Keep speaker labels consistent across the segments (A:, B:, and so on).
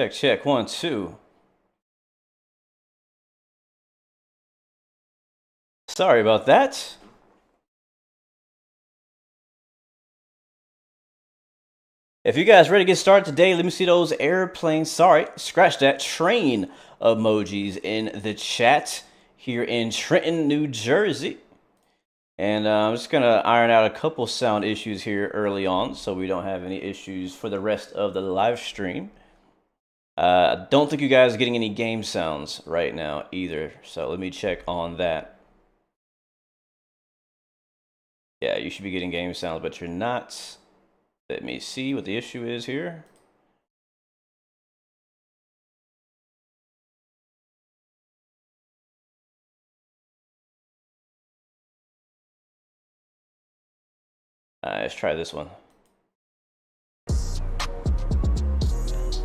A: Check, check. 1, 2. Sorry about that. If you guys ready to get started today, let me see those airplanes. Sorry, scratch that. Train emojis in the chat here in Trenton, New Jersey. And I'm just going to iron out a couple sound issues here early on so we don't have any issues for the rest of the live stream. I don't think you guys are getting any game sounds right now either, so let me check on that. Yeah, you should be getting game sounds, but you're not. Let me see what the issue is here. Let's try this one.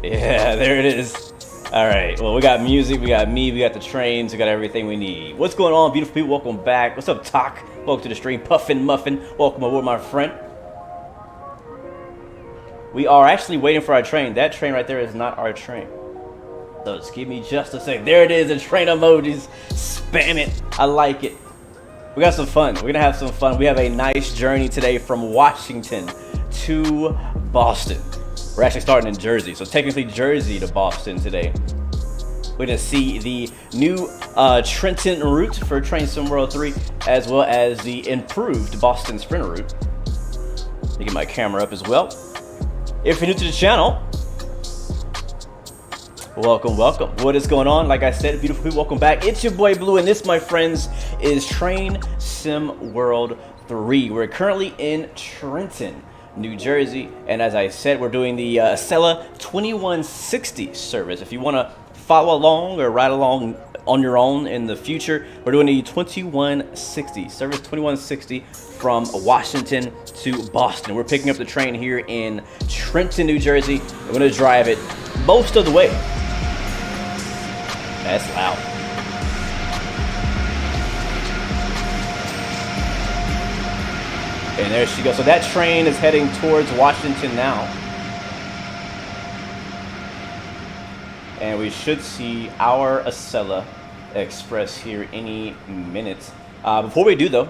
A: Yeah, there it is. All right, well, we got music, we got me, we got the trains, we got everything we need. What's going on, beautiful people? Welcome back. What's up, Talk? Welcome to the stream. Puffin Muffin, welcome aboard, my friend. We are actually waiting for our train. That train right there is not our train. So just give me just a sec. There it is, the train emojis. Spam it. I like it. We got some fun. We're going to have some fun. We have a nice journey today from Washington to Boston. We're actually starting in Jersey. So technically Jersey to Boston today. We're going to see the new Trenton route for Train Sim World 3, as well as the improved Boston Sprinter route. Let me get my camera up as well. If you're new to the channel, welcome, welcome. What is going on? Like I said, beautiful people, welcome back. It's your boy Blue, and this, my friends, is Train Sim World 3. We're currently in Trenton, New Jersey, and as I said, we're doing the Acela 2160 service. If you want to follow along or ride along on your own in the future, we're doing the 2160 service, 2160 from Washington to Boston. We're picking up the train here in Trenton, New Jersey. We're going to drive it most of the way. That's loud. And there she goes. So that train is heading towards Washington now. And we should see our Acela Express here any minute. Before we do, though,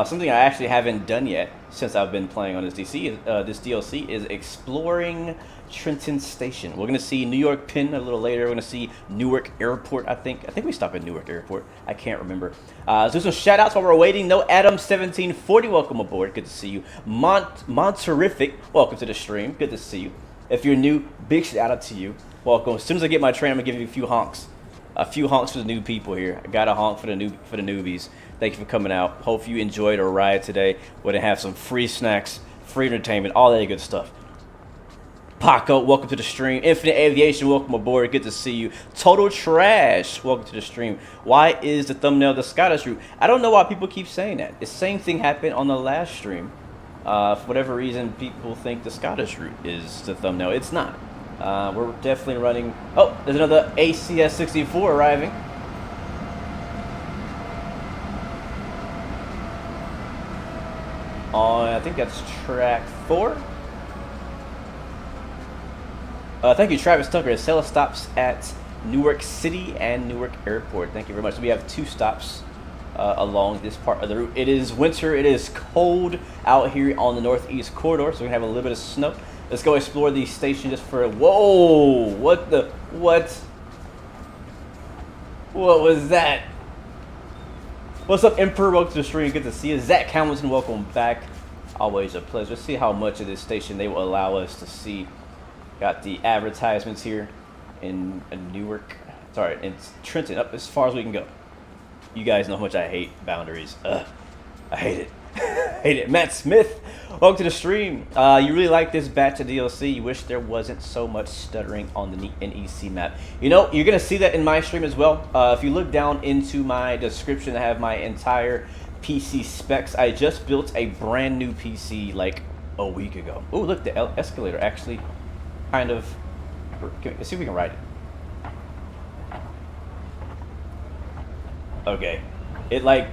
A: something I actually haven't done yet since I've been playing on this DLC is exploring Trenton Station. We're going to see New York Penn a little later. We're going to see Newark Airport, I think. I think we stop at Newark Airport. I can't remember. Let's do some shout-outs while we're waiting. No Adam 1740, welcome aboard. Good to see you. Monterific, welcome to the stream. Good to see you. If you're new, big shout-out to you. Welcome. As soon as I get my train, I'm going to give you a few honks. A few honks for the new people here. I got a honk for the newbies. Thank you for coming out. Hope you enjoyed our ride today. We're going to have some free snacks, free entertainment, all that good stuff. Paco, welcome to the stream. Infinite Aviation, welcome aboard. Good to see you. Total Trash, welcome to the stream. Why is the thumbnail the Scottish route? I don't know why people keep saying that. The same thing happened on the last stream. For whatever reason, people think the Scottish route is the thumbnail. It's not. We're definitely running. Oh, there's another ACS 64 arriving. On, I think that's track 4. Thank you, Travis Tucker. Acela stops at Newark City and Newark Airport. Thank you very much. So we have 2 stops along this part of the route. It is winter. It is cold out here on the northeast corridor, so we're gonna have a little bit of snow. Let's go explore the station just for. Whoa! What the? What? What was that? What's up, Emperor? Welcome to the stream. Good to see you. Zach Hamilton, welcome back. Always a pleasure. Let's see how much of this station they will allow us to see. Got the advertisements here in Newark. Sorry, in Trenton, up as far as we can go. You guys know how much I hate boundaries. I hate it. Hate it. Matt Smith, welcome to the stream. You really like this batch of DLC. You wish there wasn't so much stuttering on the NEC map. You know, you're going to see that in my stream as well. If you look down into my description, I have my entire PC specs. I just built a brand new PC like a week ago. Oh, look, the escalator actually kind of. Let's see if we can ride it. Okay. It like.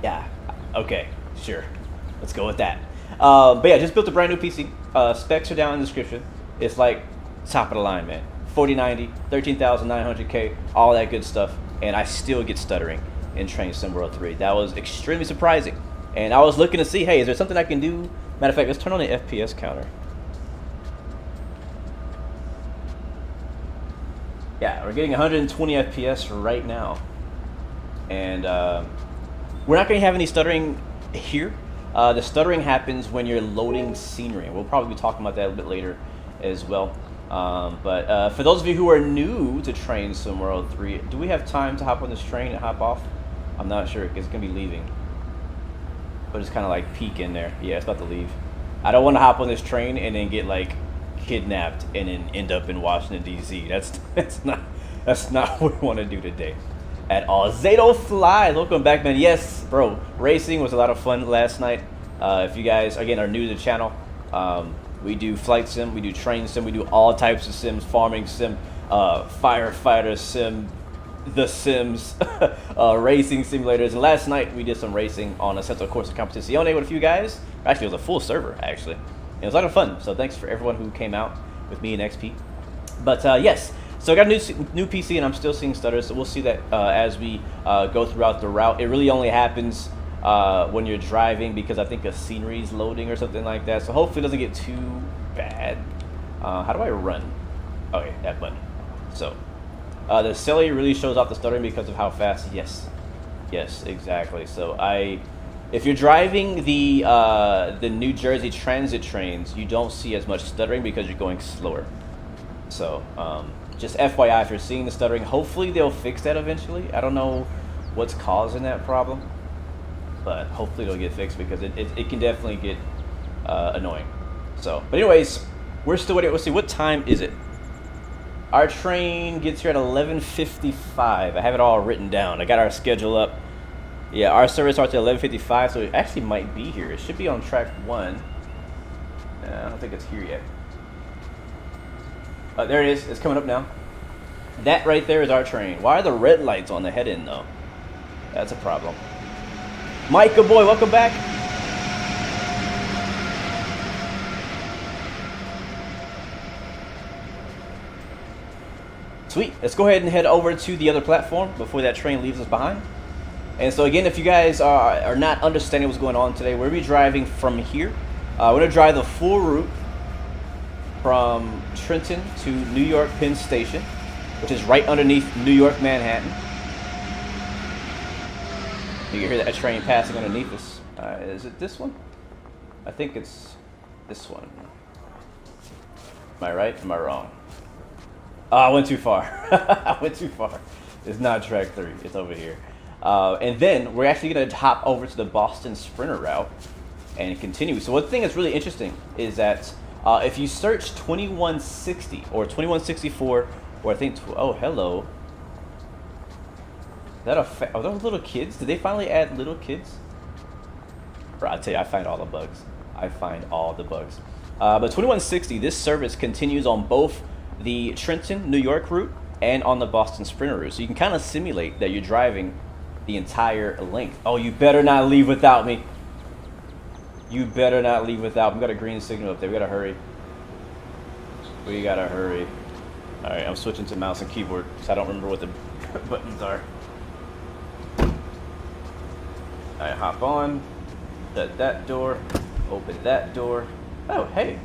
A: Yeah. Okay, sure. Let's go with that. But yeah, just built a brand new PC. Specs are down in the description. It's like top of the line, man. 4090, 13,900K, all that good stuff, and I still get stuttering in Train Sim World 3. That was extremely surprising, and I was looking to see, hey, is there something I can do? Matter of fact, let's turn on the FPS counter. Yeah, we're getting 120 FPS right now, and we're not going to have any stuttering here. The stuttering happens when you're loading scenery. We'll probably be talking about that a bit later as well. But for those of you who are new to Train Sim World 3, do we have time to hop on this train and hop off? I'm not sure, because it's going to be leaving. But it's kind of like peek in there. Yeah, it's about to leave. I don't want to hop on this train and then get like kidnapped and then end up in Washington, D.C. That's not what we want to do today at all. Zato Fly, welcome back, man. Yes, bro, racing was a lot of fun last night. If you guys, again, are new to the channel, we do flight sim, we do train sim, we do all types of sims, farming sim, firefighter sim, the Sims, racing simulators. And last night we did some racing on Acela Corsa Competizione with a few guys. Actually, it was a full server, actually. It was a lot of fun, so thanks for everyone who came out with me and XP. But yes, so I got a new PC and I'm still seeing stutters, so we'll see that as we go throughout the route. It really only happens when you're driving, because I think a scenery is loading or something like that, so hopefully it doesn't get too bad. How do I run? Okay, that button. So the Acela really shows off the stuttering because of how fast. Yes, exactly. So if you're driving the New Jersey transit trains, you don't see as much stuttering because you're going slower. So just FYI, if you're seeing the stuttering, hopefully they'll fix that eventually. I don't know what's causing that problem, but hopefully it'll get fixed, because it can definitely get annoying. So, but anyways, we're still waiting. Let's see, what time is it? Our train gets here at 11:55. I have it all written down. I got our schedule up. Yeah, our service starts at 11:55, so it actually might be here. It should be on track 1. I don't think it's here yet. There it is. It's coming up now. That right there is our train. Why are the red lights on the head-end, though? That's a problem. Micah boy, welcome back. Sweet. Let's go ahead and head over to the other platform before that train leaves us behind. And so again, if you guys are not understanding what's going on today, we're going to be driving from here. We're going to drive the full route from Trenton to New York Penn Station, which is right underneath New York Manhattan. You can hear that train passing underneath us. Is it this one? I think it's this one. Am I right? Am I wrong? Oh, I went too far. I went too far. It's not track 3. It's over here. And then we're actually going to hop over to the Boston Sprinter route and continue. So one thing that's really interesting is that if you search 2160 or 2164, or I think, oh, hello. Is that are those little kids? Did they finally add little kids? Bro, I tell you, I find all the bugs. I find all the bugs. But 2160, this service continues on both the Trenton, New York route and on the Boston Sprinter route. So you can kind of simulate that you're driving the entire length. Oh, you better not leave without me. You better not leave without me. We got a green signal up there. We gotta hurry. We gotta hurry. All right, I'm switching to mouse and keyboard because I don't remember what the buttons are. All right, hop on. Shut that door. Open that door. Oh, hey.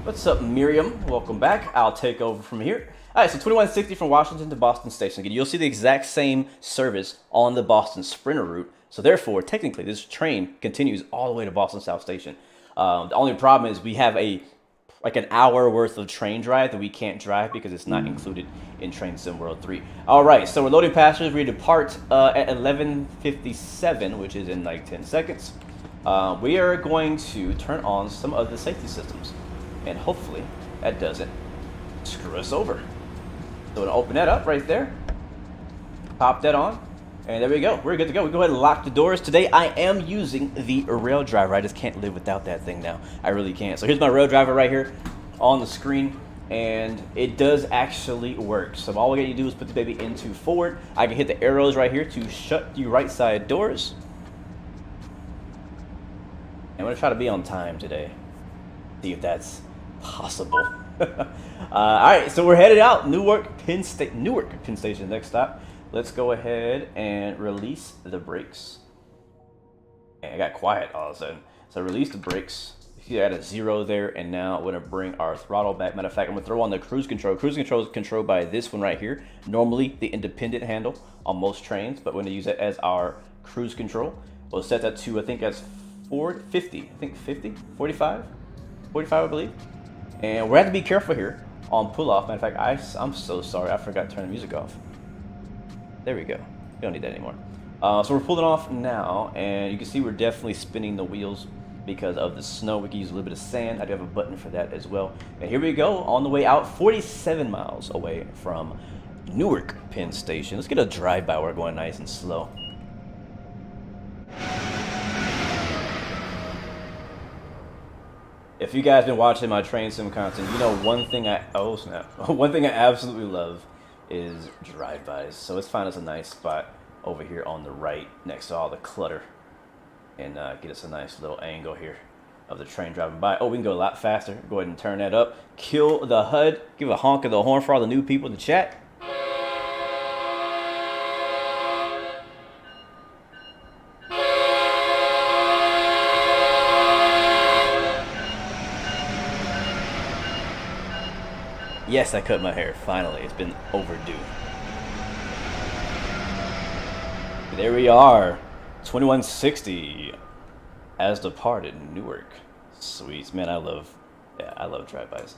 A: What's up, Miriam? Welcome back. I'll take over from here. All right, so 2160 from Washington to Boston Station. Again, you'll see the exact same service on the Boston Sprinter route. So therefore, technically, this train continues all the way to Boston South Station. The only problem is we have like an hour worth of train drive that we can't drive because it's not included in Train Sim World 3. All right, so we're loading passengers. We depart at 11:57, which is in like 10 seconds. We are going to turn on some of the safety systems, and hopefully that doesn't screw us over. So we're gonna open that up right there, pop that on, and there we go. We're good to go. We go ahead and lock the doors. Today I am using the rail driver. I just can't live without that thing now. I really can't. So here's my rail driver right here on the screen, and it does actually work. So all we gotta do is put the baby into forward. I can hit the arrows right here to shut the right side doors. I'm gonna try to be on time today. See if that's possible. All right, so we're headed out. Newark Penn Station, next stop. Let's go ahead and release the brakes. And it got quiet all of a sudden. So release the brakes. You see, I had a 0 there, and now we're gonna bring our throttle back. Matter of fact, I'm gonna throw on the cruise control. Cruise control is controlled by this one right here. Normally the independent handle on most trains, but we're gonna use it as our cruise control. We'll set that to, I think that's 50. I think 50, 45, 45, I believe. And we're gonna have to be careful here on pull off. Matter of fact, I'm so sorry, I forgot to turn the music off. There we go. We don't need that anymore. So we're pulling off now, and you can see we're definitely spinning the wheels because of the snow. We can use a little bit of sand. I do have a button for that as well. And here we go, on the way out, 47 miles away from Newark Penn Station. Let's get a drive-by. We're going nice and slow. If you guys been watching my train sim content, you know one thing one thing I absolutely love is drive-bys. So let's find us a nice spot over here on the right next to all the clutter and get us a nice little angle here of the train driving by. Oh, we can go a lot faster. Go ahead and turn that up. Kill the HUD. Give a honk of the horn for all the new people in the chat. Yes, I cut my hair, finally. It's been overdue. There we are. 2160 as departed Newark. Sweet. Man, I love drive-bys.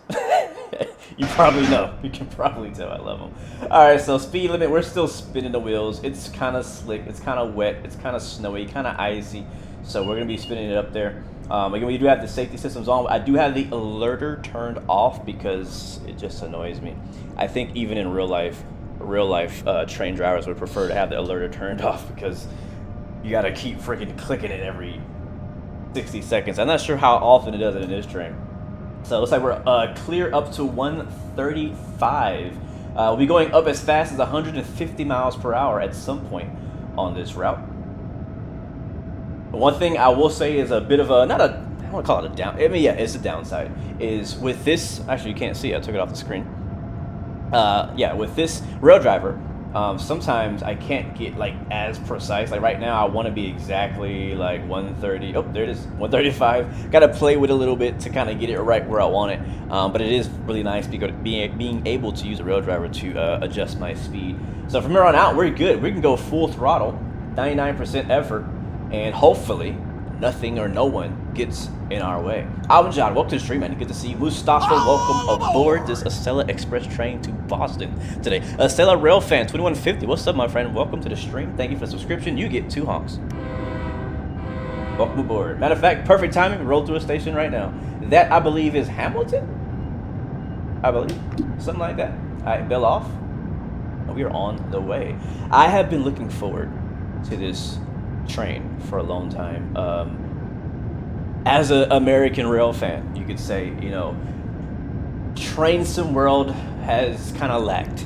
A: You probably know. You can probably tell I love them. Alright, so speed limit. We're still spinning the wheels. It's kind of slick. It's kind of wet. It's kind of snowy. Kind of icy. So we're going to be spinning it up there. Again, we do have the safety systems on. I do have the alerter turned off because it just annoys me. I think even in real life train drivers would prefer to have the alerter turned off because you got to keep freaking clicking it every 60 seconds. I'm not sure how often it does it in this train. So it looks like we're clear up to 135. We'll be going up as fast as 150 miles per hour at some point on this route. One thing I will say is a bit of a, I don't want to call it a down, I mean, yeah, it's a downside, is with this, actually you can't see it, I took it off the screen. Yeah, with this rail driver, sometimes I can't get like as precise. Like right now I want to be exactly like 130, oh there it is, 135. Got to play with it a little bit to kind of get it right where I want it. But it is really nice because being able to use a rail driver to adjust my speed. So from here on out, we're good. We can go full throttle, 99% effort. And hopefully, nothing or no one gets in our way. I'm John. Welcome to the stream, man. Good to see you. Mustafa, welcome aboard this Acela Express train to Boston today. Acela Rail Fan 2150. What's up, my friend? Welcome to the stream. Thank you for the subscription. You get 2 honks. Welcome aboard. Matter of fact, perfect timing. We roll through a station right now. That, I believe, is Hamilton? I believe. Something like that. All right, bell off. We are on the way. I have been looking forward to this train for a long time. As an American rail fan, you could say, you know, Train Sim World has kind of lacked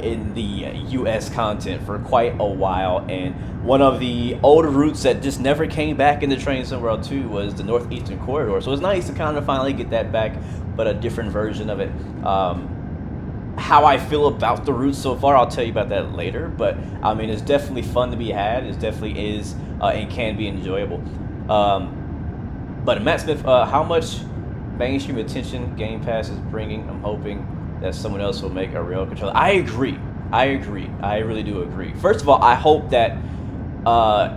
A: in the US content for quite a while, and one of the older routes that just never came back in the Train Sim World 2 was the Northeastern Corridor. So it's nice to kind of finally get that back, but a different version of it. How I feel about the route so far, I'll tell you about that later, but I mean, it's definitely fun to be had. It definitely is and can be enjoyable. But Matt Smith, how much mainstream attention Game Pass is bringing? I'm hoping that someone else will make a rail controller. I agree. I really do agree. First of all, I hope that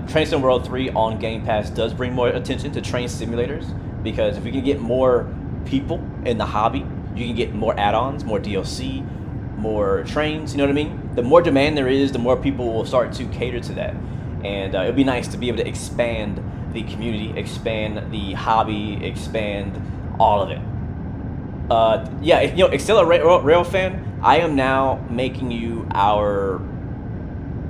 A: Train Sim World 3 on Game Pass does bring more attention to train simulators, because if we can get more people in the hobby, you can get more add-ons, more DLC, more trains, you know what I mean? The more demand there is, the more people will start to cater to that. And it would be nice to be able to expand the community, expand the hobby, expand all of it. Yeah, you know, Acela Rail Fan, I am now making you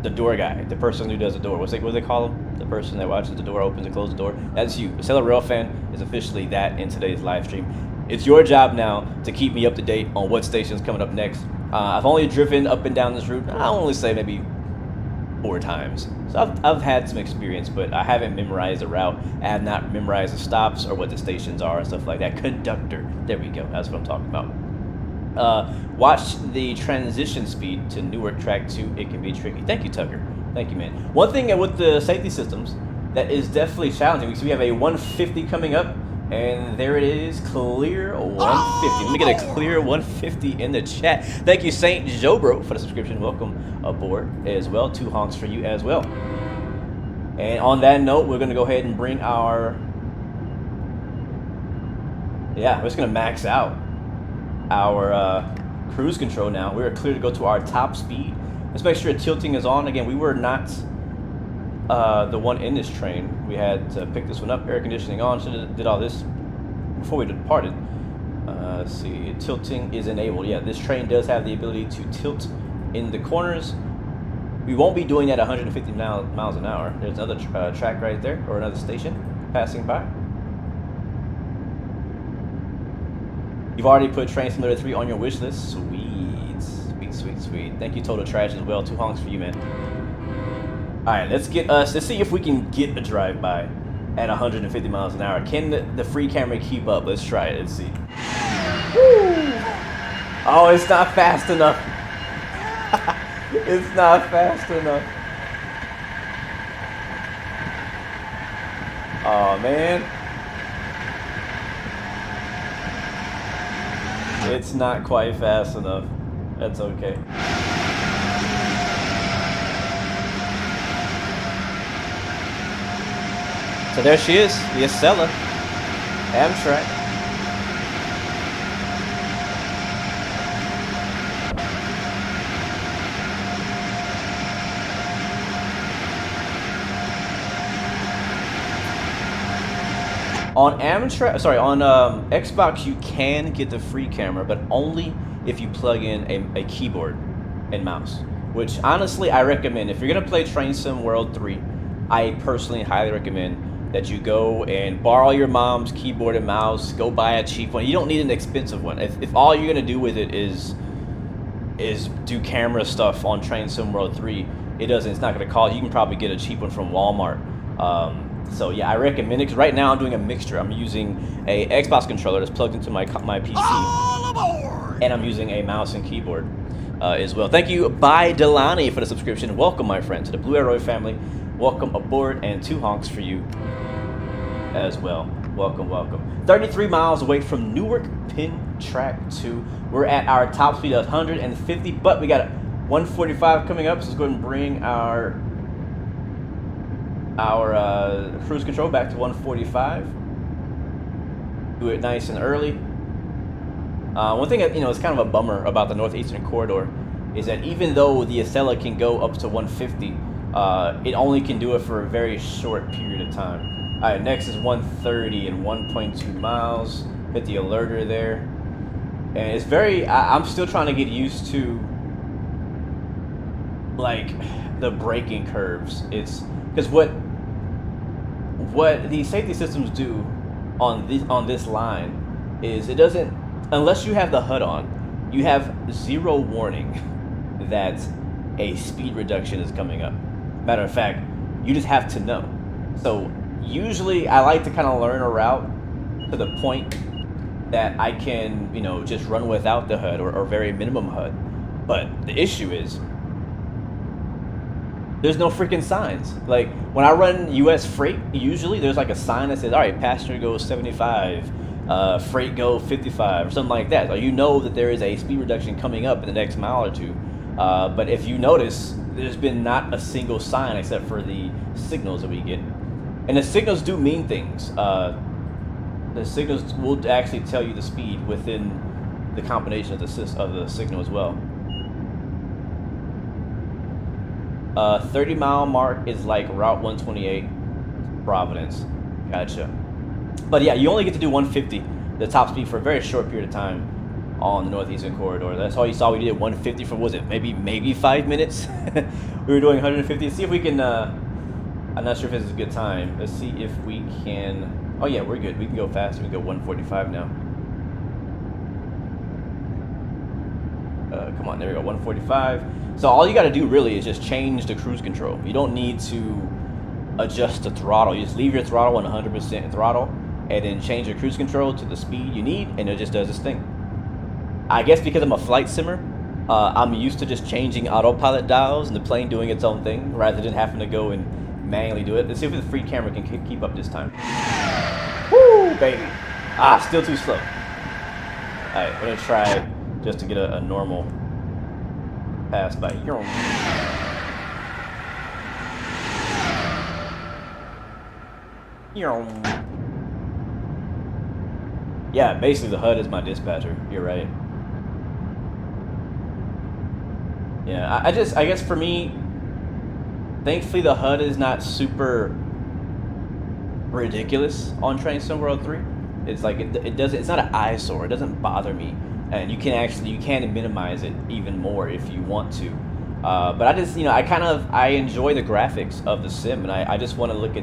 A: the door guy, the person who does the door. What do they call them? The person that watches the door, opens and closes the door. That's you. Acela Rail Fan is officially that in today's live stream. It's your job now to keep me up to date on what station's coming up next. I've only driven up and down this route, I'll only say maybe 4 times. So I've had some experience, but I haven't memorized the route. I have not memorized the stops or what the stations are and stuff like that. Conductor. There we go. That's what I'm talking about. Watch the transition speed to Newark Track 2. It can be tricky. Thank you, Tucker. Thank you, man. One thing with the safety systems that is definitely challenging. So we have a 150 coming up, and there it is, clear 150. Let me get a clear 150 in the chat. Thank you, Saint Jobro, for the subscription. Welcome aboard as well. 2 honks for you as well. And on that note, we're going to go ahead and bring our... Yeah, we're just going to max out our cruise control now. We're clear to go to our top speed. Let's make sure tilting is on. Again, we were not the one in this train. We had to pick this one up. Air conditioning on. Should have did all this before we departed. Let's see. Tilting is enabled. Yeah, this train does have the ability to tilt in the corners. We won't be doing that at 150 miles an hour. There's another track right there, or another station passing by. You've already put Train Simulator 3 on your wish list. Sweet, sweet, sweet, sweet. Thank you, Total Trash, as well. 2 honks for you, man. All right, let's see if we can get a drive-by at 150 miles an hour. Can the free camera keep up? Let's try it. Let's see. Woo! Oh, it's not fast enough. It's not fast enough. Oh, man. It's not quite fast enough. That's okay. So there she is, the Acela, Amtrak. On Amtrak, sorry, on Xbox, you can get the free camera, but only if you plug in a keyboard and mouse. Which, honestly, I recommend. If you're gonna play Train Sim World 3, I personally highly recommend that you go and borrow your mom's keyboard and mouse. Go buy a cheap one. You don't need an expensive one. If all you're gonna do with it is do camera stuff on Train Sim World 3, it's not gonna cost. You can probably get a cheap one from Walmart. So yeah, I recommend it because right now I'm doing a mixture. I'm using a Xbox controller that's plugged into my PC, and I'm using a mouse and keyboard as well. Thank you, By Delani, for the subscription. Welcome, my friend, to the Blue Arrow family. Welcome aboard, and 2 honks for you as well. Welcome, welcome. 33 miles away from Newark Penn Track 2. We're at our top speed of 150, but we got a 145 coming up. So let's go ahead and bring our cruise control back to 145. Do it nice and early. One thing that is kind of a bummer about the Northeastern Corridor is that even though the Acela can go up to 150, it only can do it for a very short period of time. All right, next is 130 and 1.2 miles. Hit the alerter there, and it's very. I'm still trying to get used to like the braking curves. It's because what the safety systems do on this line is it doesn't, unless you have the HUD on, you have zero warning that a speed reduction is coming up. Matter of fact, you just have to know. So usually I like to kind of learn a route to the point that I can, just run without the HUD or very minimum HUD. But the issue is there's no freaking signs. Like when I run US freight, usually there's like a sign that says, all right, passenger goes 75, freight go 55 or something like that. So you know that there is a speed reduction coming up in the next mile or two. But if you notice, there's been not a single sign except for the signals that we get. And the signals do mean things. The signals will actually tell you the speed within the combination of the signal as well. 30 mile mark is like Route 128, Providence. Gotcha. But yeah, you only get to do 150, the top speed, for a very short period of time on the Northeastern Corridor. That's all you saw. We did 150 for, was it maybe 5 minutes? We were doing 150. Let's see if we can, I'm not sure if this is a good time. Let's see if we can, oh yeah, we're good. We can go faster. We can go 145 now. Come on, there we go, 145. So all you got to do really is just change the cruise control. You don't need to adjust the throttle. You just leave your throttle on 100% throttle, and then change your cruise control to the speed you need, and it just does its thing. I guess because I'm a flight simmer, I'm used to just changing autopilot dials and the plane doing its own thing rather than having to go and manually do it. Let's see if the free camera can keep up this time. Woo, baby. Ah, still too slow. Alright, we're gonna try just to get a normal pass by. Yeah, basically the HUD is my dispatcher. You're right. Yeah, I guess for me, thankfully the HUD is not super ridiculous on Train Sim World 3. It's like it's not an eyesore. It doesn't bother me, and you can minimize it even more if you want to. But I just I enjoy the graphics of the sim, and I just want to look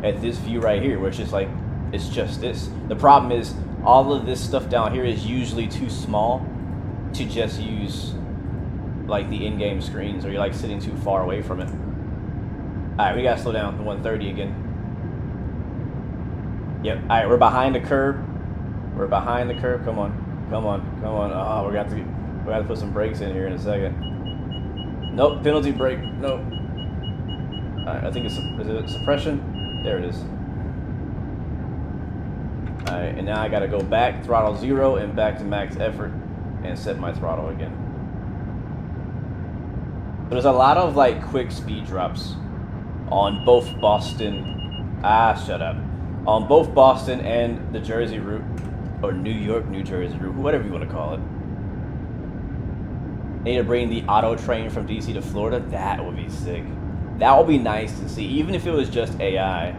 A: at this view right here, where it's just like it's just this. The problem is all of this stuff down here is usually too small to just use like the in-game screens, or you're like sitting too far away from it. Alright, we gotta slow down to 130 again. Yep, alright, we're behind the curb. We're behind the curb. Come on. Come on. Come on. Oh, we're gonna have to put some brakes in here in a second. Nope, penalty brake. Nope. Alright, I think is it suppression? There it is. Alright, and now I gotta go back, throttle 0, and back to max effort, and set my throttle again. There's a lot of like quick speed drops on both Boston. Shut up. On both Boston and the Jersey route, or New York, New Jersey route, whatever you want to call it. Need to bring the auto train from DC to Florida. That would be sick. That would be nice to see, even if it was just AI.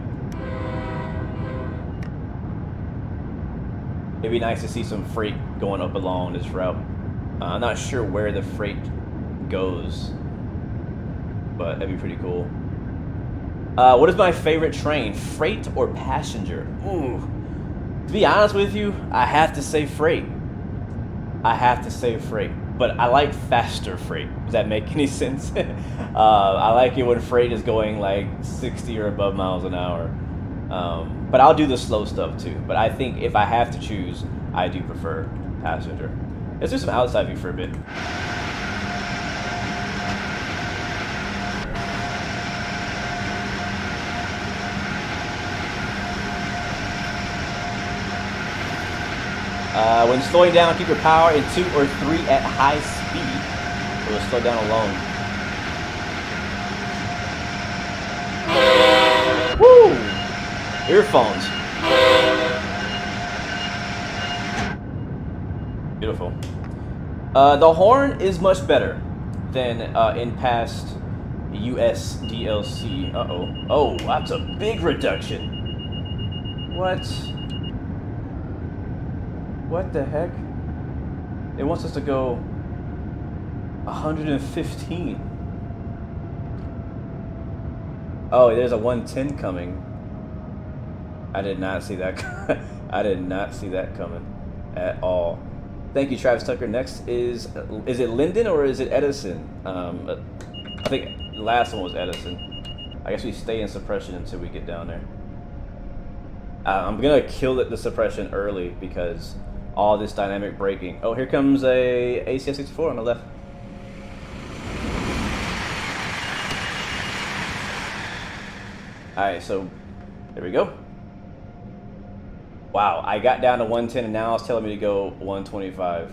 A: It'd be nice to see some freight going up along this route. I'm not sure where the freight goes, but that'd be pretty cool. What is my favorite train, freight or passenger? Ooh, to be honest with you, I have to say freight. I have to say freight, but I like faster freight. Does that make any sense? I like it when freight is going like 60 or above miles an hour. But I'll do the slow stuff too. But I think if I have to choose, I do prefer passenger. Let's do some outside view for a bit. When slowing down, keep your power in 2 or 3 at high speed. So we'll slow down alone. Woo! Earphones. Beautiful. The horn is much better than in past US DLC. Uh-oh. Oh, that's a big reduction. What? What the heck? It wants us to go 115. Oh, there's a 110 coming. I did not see that. I did not see that coming at all. Thank you, Travis Tucker. Next is it Lyndon or is it Edison? I think the last one was Edison. I guess we stay in suppression until we get down there. I'm gonna kill the suppression early because all this dynamic braking. Oh, here comes a ACS 64 on the left. Alright, so there we go. Wow, I got down to 110 and now it's telling me to go 125.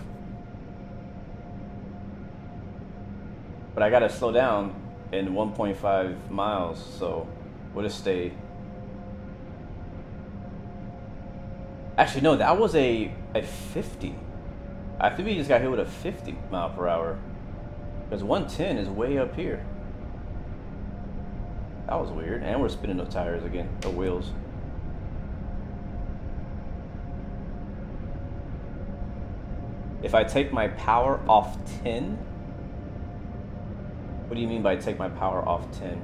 A: But I gotta slow down in 1.5 miles, so we'll just stay. Actually, no, that was a 50. I think we just got hit with a 50 mile per hour. Because 110 is way up here. That was weird. And we're spinning those tires again, the wheels. If I take my power off 10, what do you mean by take my power off 10?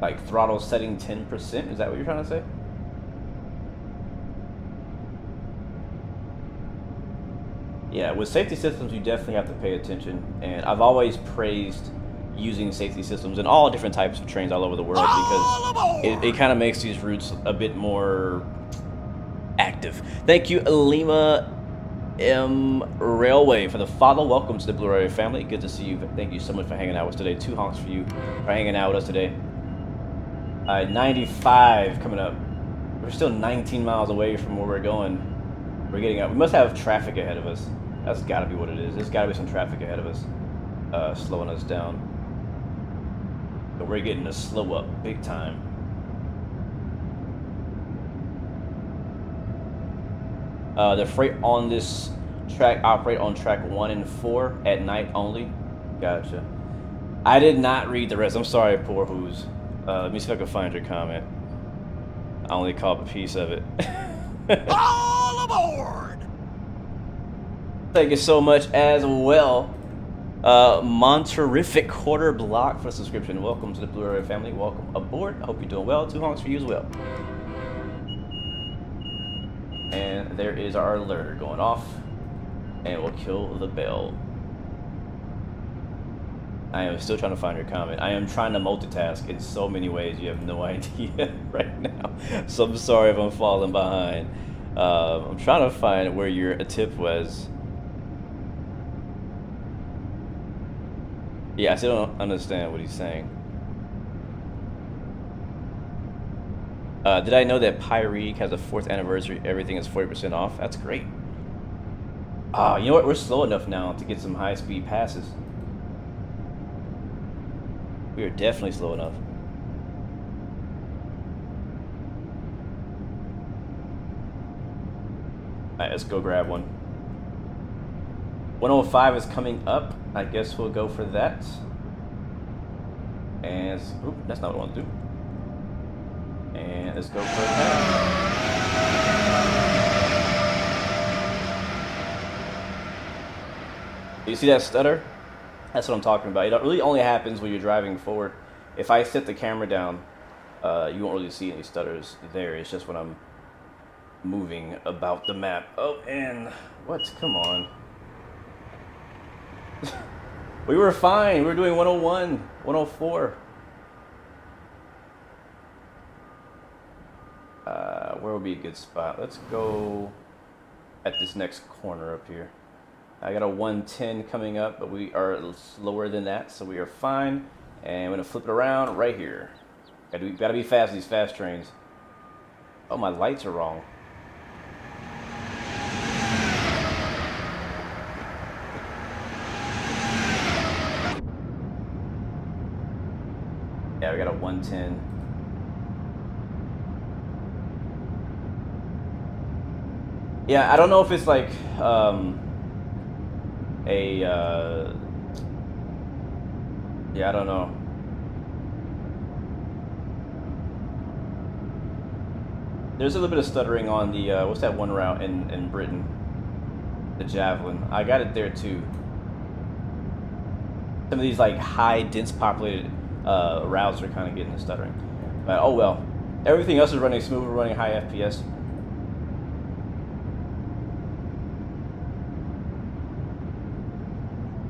A: Like throttle setting 10%? Is that what you're trying to say? Yeah, with safety systems, you definitely have to pay attention. And I've always praised using safety systems in all different types of trains all over the world because it kind of makes these routes a bit more active. Thank you, Lima M Railway, for the follow. Welcome to the Blue Railway family. Good to see you. Thank you so much for hanging out with us today. 2 honks for you for hanging out with us today. 95 coming up. We're still 19 miles away from where we're going. We're getting up. We must have traffic ahead of us. That's got to be what it is. There's got to be some traffic ahead of us, slowing us down. But we're getting to slow up big time. The freight on this track operate on track 1 and 4 at night only. Gotcha. I did not read the rest. I'm sorry, poor who's. Let me see if I can find your comment. I only caught a piece of it.
B: All aboard!
A: Thank you so much as well. Monterific quarter block for the subscription. Welcome to the Blue Railway family. Welcome aboard. I hope you're doing well. 2 honks for you as well. And there is our alerter going off. And we'll kill the bell. I am still trying to find your comment. I am trying to multitask in so many ways you have no idea right now. So I'm sorry if I'm falling behind. I'm trying to find where your tip was. Yeah, I still don't understand what he's saying. Did I know that Pyreek has a 4th anniversary? Everything is 40% off. That's great. Oh, you know what? We're slow enough now to get some high-speed passes. We are definitely slow enough. Alright, let's go grab one. 105 is coming up. I guess we'll go for that. And oop, that's not what I want to do. And let's go for that. You see that stutter? That's what I'm talking about. It really only happens when you're driving forward. If I set the camera down, you won't really see any stutters there. It's just when I'm moving about the map. Oh, and what? Come on. We were fine. We were doing 101, 104. Where would be a good spot? Let's go at this next corner up here. I got a 110 coming up, but we are slower than that, so we are fine. And I'm gonna flip it around right here. Gotta be fast, these fast trains. Oh, my lights are wrong. Yeah, we got a 110. Yeah, I don't know if it's like yeah, I don't know. There's a little bit of stuttering on the what's that one route in Britain? The Javelin. I got it there too. Some of these like high, dense populated routes are kind of getting the stuttering. But oh well. Everything else is running smooth. We're running high FPS.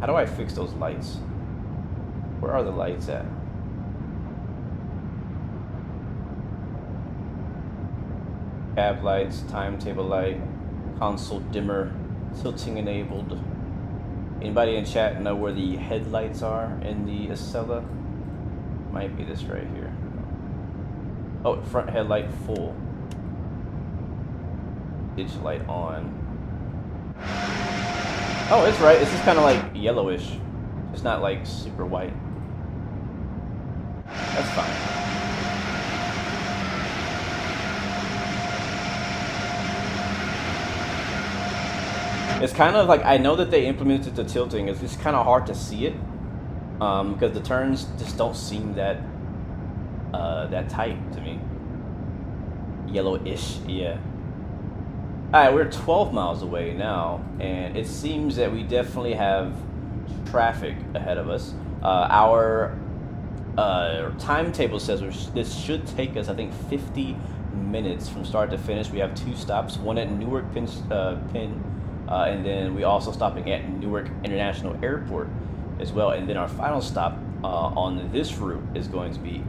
A: How do I fix those lights? Where are the lights at? Cab lights, timetable light, console dimmer, tilting enabled. Anybody in chat know where the headlights are in the Acela? Might be this right here. Oh, front headlight full. Digital light on. Oh, it's right. It's just kind of like yellowish. It's not like super white. That's fine. It's kind of like, I know that they implemented the tilting. It's just kind of hard to see it because the turns just don't seem that that tight to me. Yellowish, yeah. Alright, we're 12 miles away now, and it seems that we definitely have traffic ahead of us. Our timetable says this should take us, I think, 50 minutes from start to finish. We have 2 stops, one at Newark and then we also stopping at Newark International Airport as well. And then our final stop on this route is going to be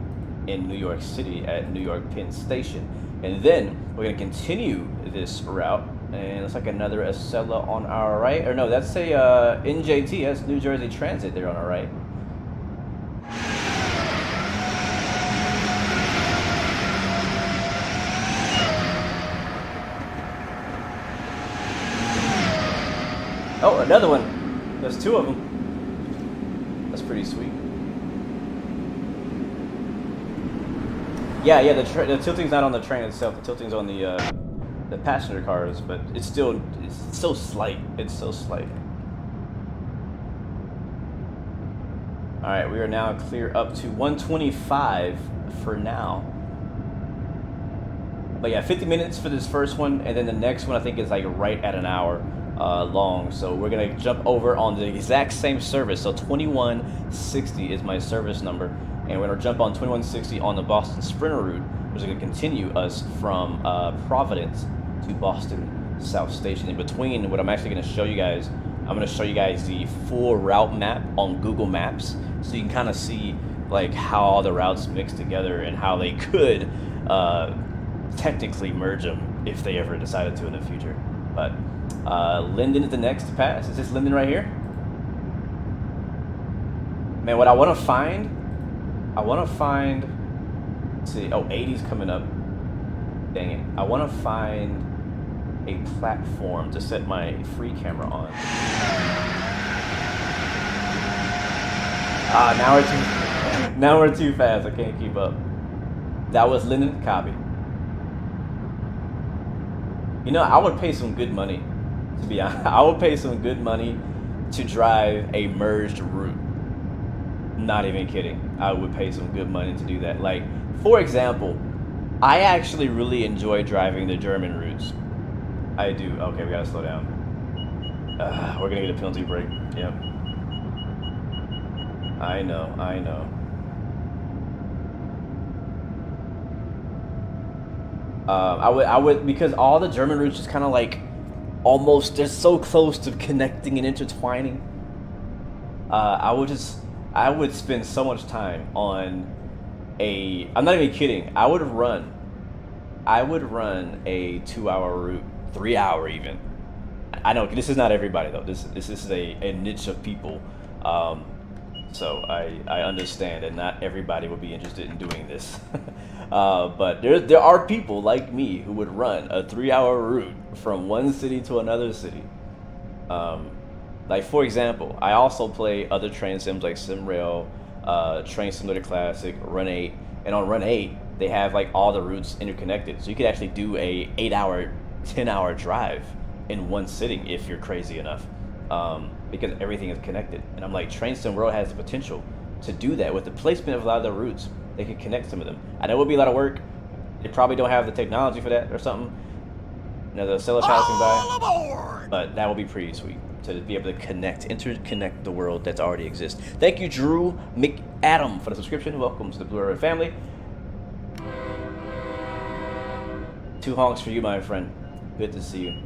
A: in New York City at New York Penn Station. And then we're going to continue this route, and it looks like another Acela on our right. Or no, that's a NJT, that's New Jersey Transit there on our right. Oh, another one. There's two of them. That's pretty sweet. Yeah, the tilting's not on the train itself. The tilting's on the passenger cars, but it's so slight. It's so slight. All right, we are now clear up to 125 for now. But yeah, 50 minutes for this first one, and then the next one I think is like right at an hour long. So we're gonna jump over on the exact same service. So 2160 is my service number, and we're gonna jump on 2160 on the Boston Sprinter route, which is gonna continue us from Providence to Boston South Station. In between, what I'm actually gonna show you guys, I'm gonna show you guys the full route map on Google Maps, so you can kind of see like how all the routes mix together and how they could technically merge them if they ever decided to in the future. But Linden is the next to pass. Is this Linden right here? Man, what I want to find, let's see, oh, 80's coming up. Dang it. I want to find a platform to set my free camera on. Now we're too fast. I can't keep up. That was Linden, copy. You know, I would pay some good money, to be honest. I would pay some good money to drive a merged route. Not even kidding. I would pay some good money to do that. Like, for example, I actually really enjoy driving the German routes. I do. Okay, we gotta slow down. We're gonna get a penalty break. Yep. I know. I would, because all the German routes just kind of like, almost, they're so close to connecting and intertwining. I would spend so much time on I'm not even kidding, I would run a 2-hour route, 3-hour even. I know this is not everybody though, this is a niche of people. So I understand that not everybody would be interested in doing this. But there are people like me who would run a 3-hour route from one city to another city. Like, for example, I also play other train sims like SimRail, Train Simulator Classic, Run 8. And on Run 8, they have like all the routes interconnected. So you could actually do a 8-hour, 10-hour drive in one sitting if you're crazy enough. Because everything is connected. And I'm like, Train Sim World has the potential to do that with the placement of a lot of the routes. They can connect some of them. I know it would be a lot of work. They probably don't have the technology for that or something. Another Acela passing by.
B: Aboard!
A: But that would be pretty sweet to be able to interconnect the world that already exists. Thank you, Drew McAdam, for the subscription. Welcome to the Blue Ribbon family. 2 honks for you, my friend. Good to see you.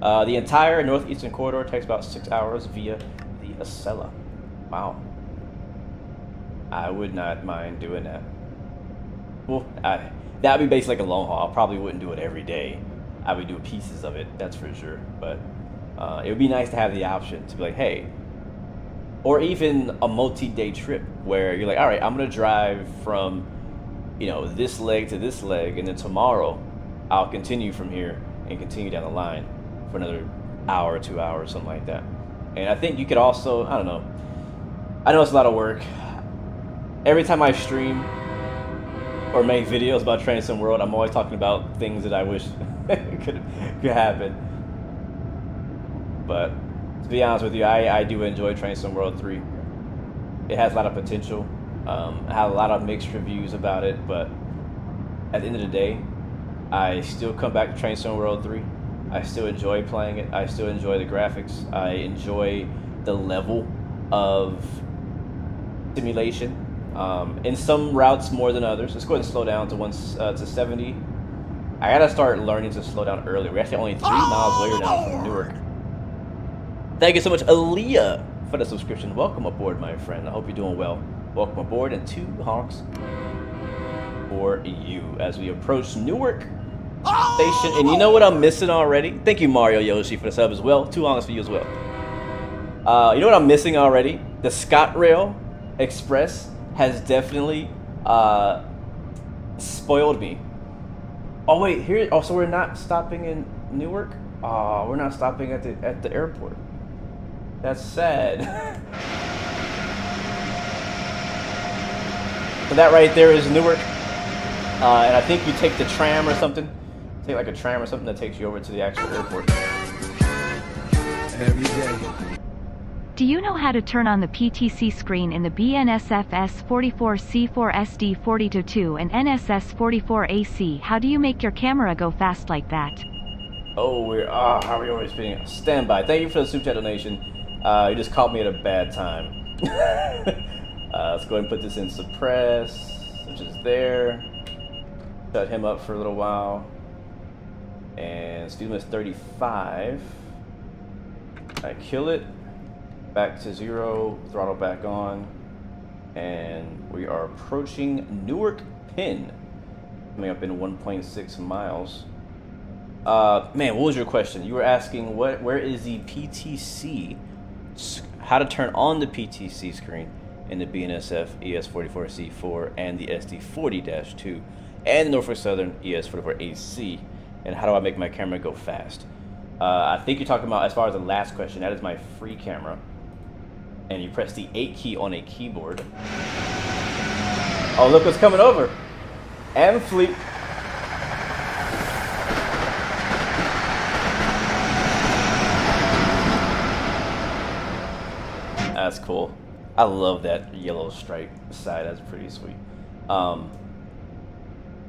A: The entire northeastern corridor takes about 6 hours via the Acela. Wow. I would not mind doing that. Well, that would be basically like a long haul. I probably wouldn't do it every day. I would do pieces of it, that's for sure. But it would be nice to have the option to be like, hey, or even a multi-day trip where you're like, all right, I'm gonna drive from, this leg to this leg, and then tomorrow I'll continue from here and continue down the line for another hour, 2 hours, something like that. And I think you could also, I don't know. I know it's a lot of work. Every time I stream or make videos about Train Sim World, I'm always talking about things that I wish could happen. But to be honest with you, I do enjoy Train Sim World 3. It has a lot of potential. I have a lot of mixed reviews about it, but at the end of the day, I still come back to Train Sim World 3. I still enjoy playing it. I still enjoy the graphics. I enjoy the level of simulation. In some routes more than others. Let's go ahead and slow down to 70. I gotta start learning to slow down earlier. We're actually only 3 miles away now from Newark. Thank you so much, Aaliyah, for the subscription. Welcome aboard, my friend. I hope you're doing well. Welcome aboard, and 2 honks for you as we approach Newark Station. And you know what I'm missing already? Thank you, Mario Yoshi, for the sub as well. 2 honks for you as well. You know what I'm missing already? The ScotRail Express has definitely spoiled me. Oh wait, here. Oh, so we're not stopping in Newark? Oh, we're not stopping at the airport. That's sad. So that right there is Newark, and I think you take the tram or something. Take like a tram or something that takes you over to the actual airport.
B: Every day.
C: Do you know how to turn on the PTC screen in the BNSF S44C4 SD40-2 and NSS44AC? How do you make your camera go fast like that?
A: Oh, how are we always being standby? Thank you for the super chat donation. You just caught me at a bad time. Let's go ahead and put this in suppress, which is there. Shut him up for a little while. And speed limit is 35. I kill it. Back to 0, throttle back on. And we are approaching Newark Penn. Coming up in 1.6 miles. Man, what was your question? You were asking where is the PTC, how to turn on the PTC screen in the BNSF ES44C4 and the SD40-2 and the Norfolk Southern ES44AC, and how do I make my camera go fast? I think you're talking about, as far as the last question, that is my free camera. And you press the 8 key on a keyboard. Oh, look what's coming over. Amfleet. That's cool. I love that yellow stripe side. That's pretty sweet.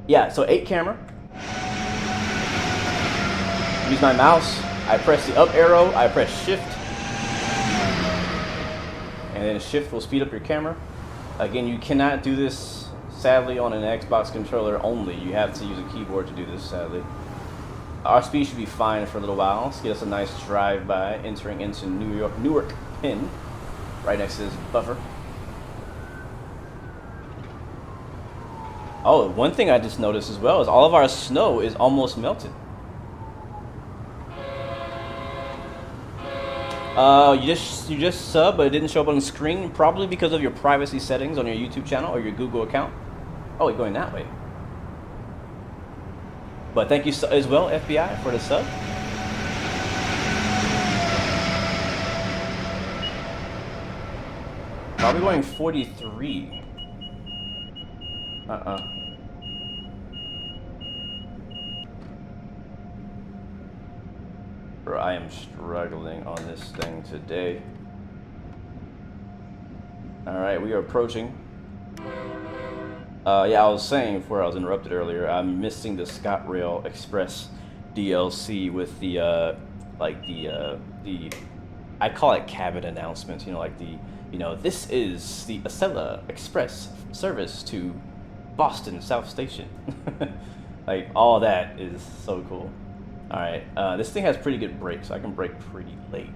A: Yeah, so 8 camera. Use my mouse. I press the up arrow. I press shift. And then shift will speed up your camera. Again, you cannot do this, sadly, on an Xbox controller only. You have to use a keyboard to do this, sadly. Our speed should be fine for a little while. Let's get us a nice drive-by, entering into Newark Penn, right next to this buffer. Oh, one thing I just noticed as well is all of our snow is almost melted. You just sub, but it didn't show up on the screen, probably because of your privacy settings on your YouTube channel or your Google account. Oh, you're going that way. But thank you as well, FBI, for the sub. Probably going 43. I am struggling on this thing today. Alright, we are approaching. Yeah, I was saying before I was interrupted earlier, I'm missing the ScotRail Express DLC with the, I call it cabin announcements, you know, like this is the Acela Express service to Boston South Station. Like, all that is so cool. Alright, this thing has pretty good brakes, so I can brake pretty late.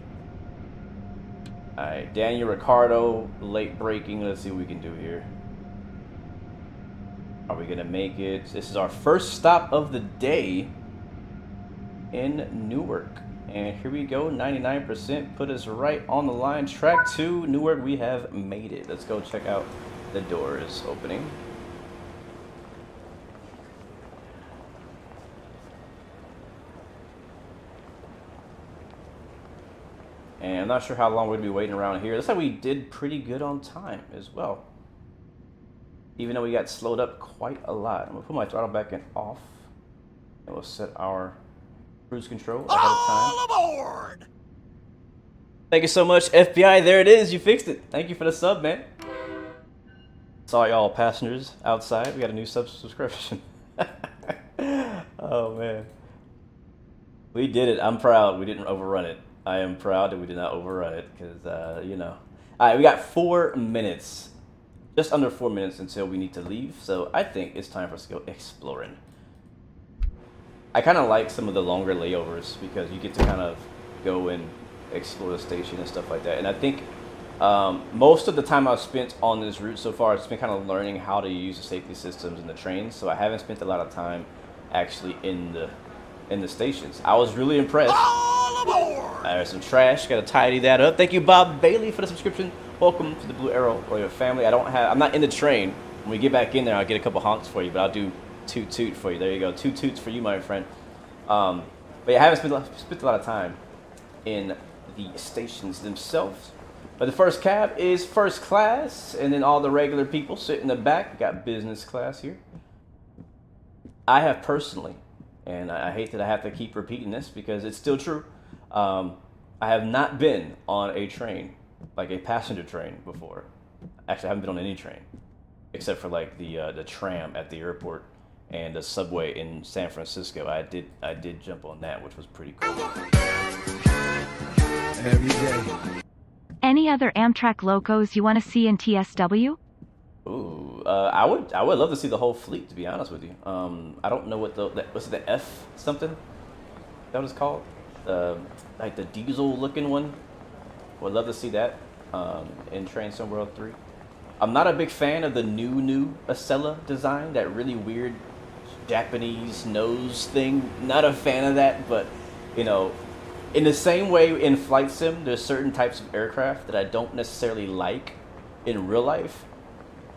A: Alright, Daniel Ricciardo, late braking. Let's see what we can do here. Are we gonna make it? This is our first stop of the day in Newark. And here we go, 99%, put us right on the line. Track 2, Newark, we have made it. Let's go check out the doors opening. And I'm not sure how long we're going to be waiting around here. Looks like we did pretty good on time as well. Even though we got slowed up quite a lot. I'm going to put my throttle back in off. And we'll set our cruise control ahead of time.
B: All aboard!
A: Thank you so much, FBI. There it is. You fixed it. Thank you for the sub, man. Saw y'all passengers outside. We got a new subscription. Oh, man. We did it. I'm proud we didn't overrun it. I am proud that we did not overrun it because, you know. All right, we got 4 minutes. Just under 4 minutes until we need to leave. So I think it's time for us to go exploring. I kind of like some of the longer layovers because you get to kind of go and explore the station and stuff like that. And I think most of the time I've spent on this route so far, it's been kind of learning how to use the safety systems in the trains. So I haven't spent a lot of time actually in the stations. I was really impressed.
B: All aboard!
A: There's some trash. Got to tidy that up. Thank you, Bob Bailey, for the subscription. Welcome to the Blue Arrow Royal family. I'm not in the train. When we get back in there, I'll get a couple honks for you, but I'll do toot toot for you. There you go. 2 toots for you, my friend. But yeah, I haven't spent a lot of time in the stations themselves. But the first cab is first class, and then all the regular people sit in the back. We got business class here. I have personally, and I hate that I have to keep repeating this because it's still true, I have not been on a train, like a passenger train before. Actually, I haven't been on any train, except for like the tram at the airport and the subway in San Francisco. I did jump on that, which was pretty cool.
B: Every day.
C: Any other Amtrak locos you want to see in TSW?
A: Ooh, I would love to see the whole fleet, to be honest with you. I don't know what what's the F something? That was called? Like the diesel looking one. Would love to see that in Train Sim World 3. I'm not a big fan of the new Acela design, that really weird Japanese nose thing. Not a fan of that, but you know, in the same way in Flight Sim, there's certain types of aircraft that I don't necessarily like in real life.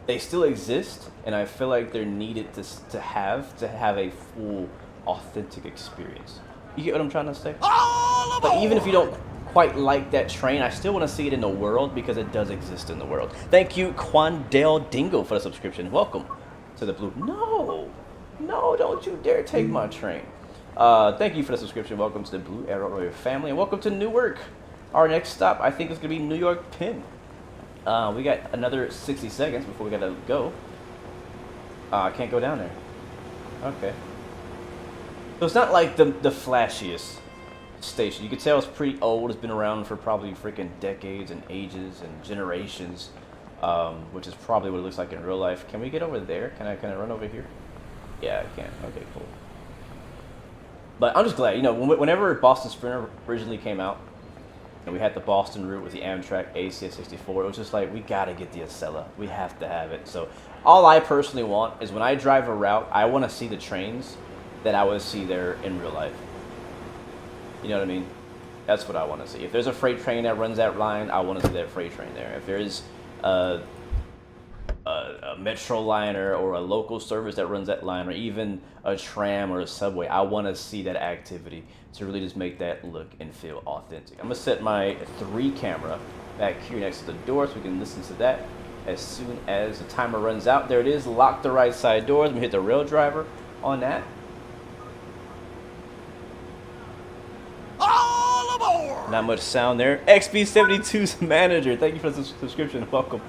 A: They still exist, and I feel like they're needed to have a full, authentic experience. You get what I'm trying to say?
B: All aboard!
A: But even if you don't quite like that train, I still want to see it in the world because it does exist in the world. Thank you, Quandale Dingle, for the subscription. Welcome to the Blue. No, don't you dare take my train. Thank you for the subscription. Welcome to the Blue Arrow Royal family, and welcome to Newark. Our next stop, I think, is going to be New York Penn. We got another 60 seconds before we got to go. I can't go down there. Okay. So it's not like the flashiest station. You can tell it's pretty old. It's been around for probably freaking decades and ages and generations, which is probably what it looks like in real life. Can we get over there? Can I run over here? Yeah, I can. Okay, cool. But I'm just glad, you know, whenever Boston Sprinter originally came out, and we had the Boston route with the Amtrak ACS64, it was just like, we got to get the Acela. We have to have it. So all I personally want is when I drive a route, I want to see the trains that I would see there in real life. You know what I mean? That's what I want to see. If there's a freight train that runs that line, I want to see that freight train there. If there's a metro liner or a local service that runs that line, or even a tram or a subway, I want to see that activity to really just make that look and feel authentic. I'm going to set my 3 camera back here next to the door so we can listen to that as soon as the timer runs out. There it is. Lock the right side doors. I'm going to hit the rail driver on that.
B: All aboard!
A: Not much sound there. XB72's manager, thank you for the subscription. Welcome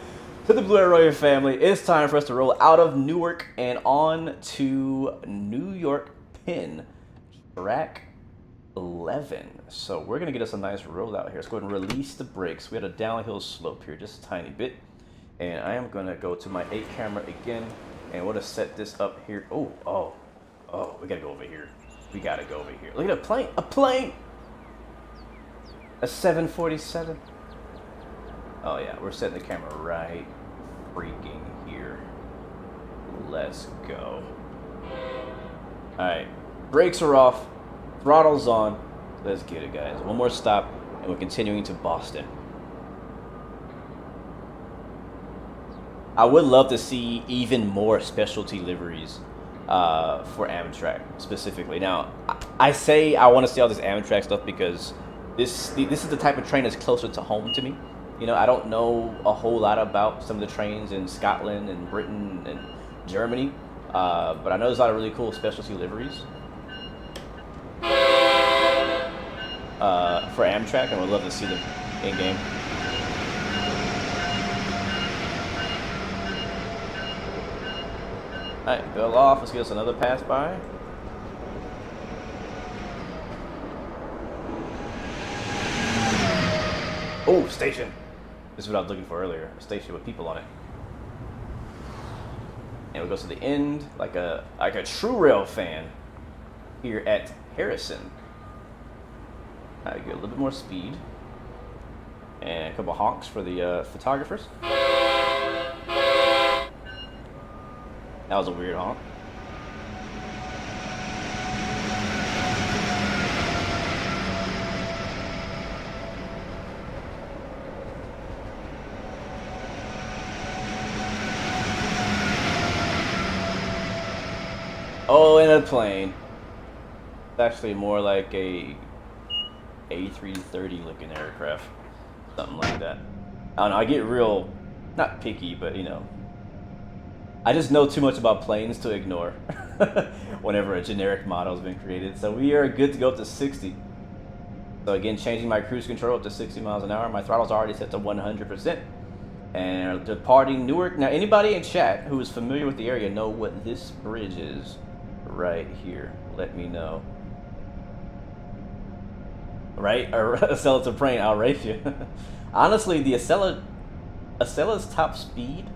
A: to the Blue Arrow Royal family. It's time for us to roll out of Newark and on to New York Penn, track 11. So we're going to get us a nice roll out here. Let's go ahead and release the brakes. We had a downhill slope here, just a tiny bit. And I am going to go to my 8 camera again, and we're going to set this up here. Oh, we got to go over here. We got to go over here. Look at a plane! A 747. Oh yeah, we're setting the camera right freaking here. Let's go. Alright, brakes are off, throttle's on. Let's get it, guys. One more stop, and we're continuing to Boston. I would love to see even more specialty liveries for Amtrak specifically. Now, I say I want to see all this Amtrak stuff because this is the type of train that's closer to home to me. You know, I don't know a whole lot about some of the trains in Scotland and Britain and Germany, but I know there's a lot of really cool specialty liveries for Amtrak, and would love to see them in game. Alright, bell off. Let's get us another pass by. Oh, station. This is what I was looking for earlier. A station with people on it. And it goes to the end like a true rail fan here at Harrison. Alright, get a little bit more speed. And a couple honks for the photographers. That was a weird honk. Oh, in a plane. It's actually more like a A330 looking aircraft. Something like that. I don't know, I get real, not picky, but you know. I just know too much about planes to ignore whenever a generic model has been created. So we are good to go up to 60. So again, changing my cruise control up to 60 miles an hour. My throttle's already set to 100%. And departing Newark. Now, anybody in chat who is familiar with the area know what this bridge is right here. Let me know. Right? Or Acela to Prain, I'll race you. Honestly, the Acela's top speed,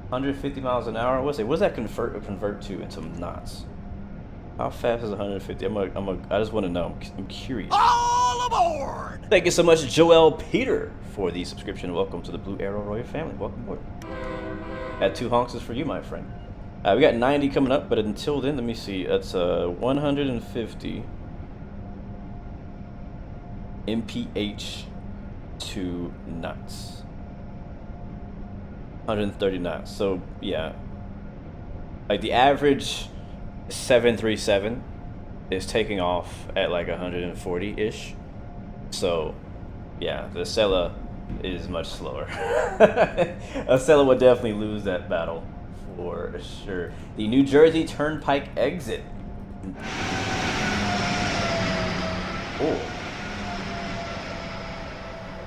A: 150 miles an hour. What does that convert to into knots? How fast is 150? I just want to know. I'm curious.
B: All aboard!
A: Thank you so much, Joel Peter, for the subscription. Welcome to the Blue Arrow Royal family. Welcome aboard. That 2 honks is for you, my friend. We got 90 coming up, but until then, let me see. That's 150 mph to knots. 130 knots. So yeah, like the average 737 is taking off at like 140-ish. So yeah, the Acela is much slower. Acela would definitely lose that battle for sure. The New Jersey Turnpike exit. Oh.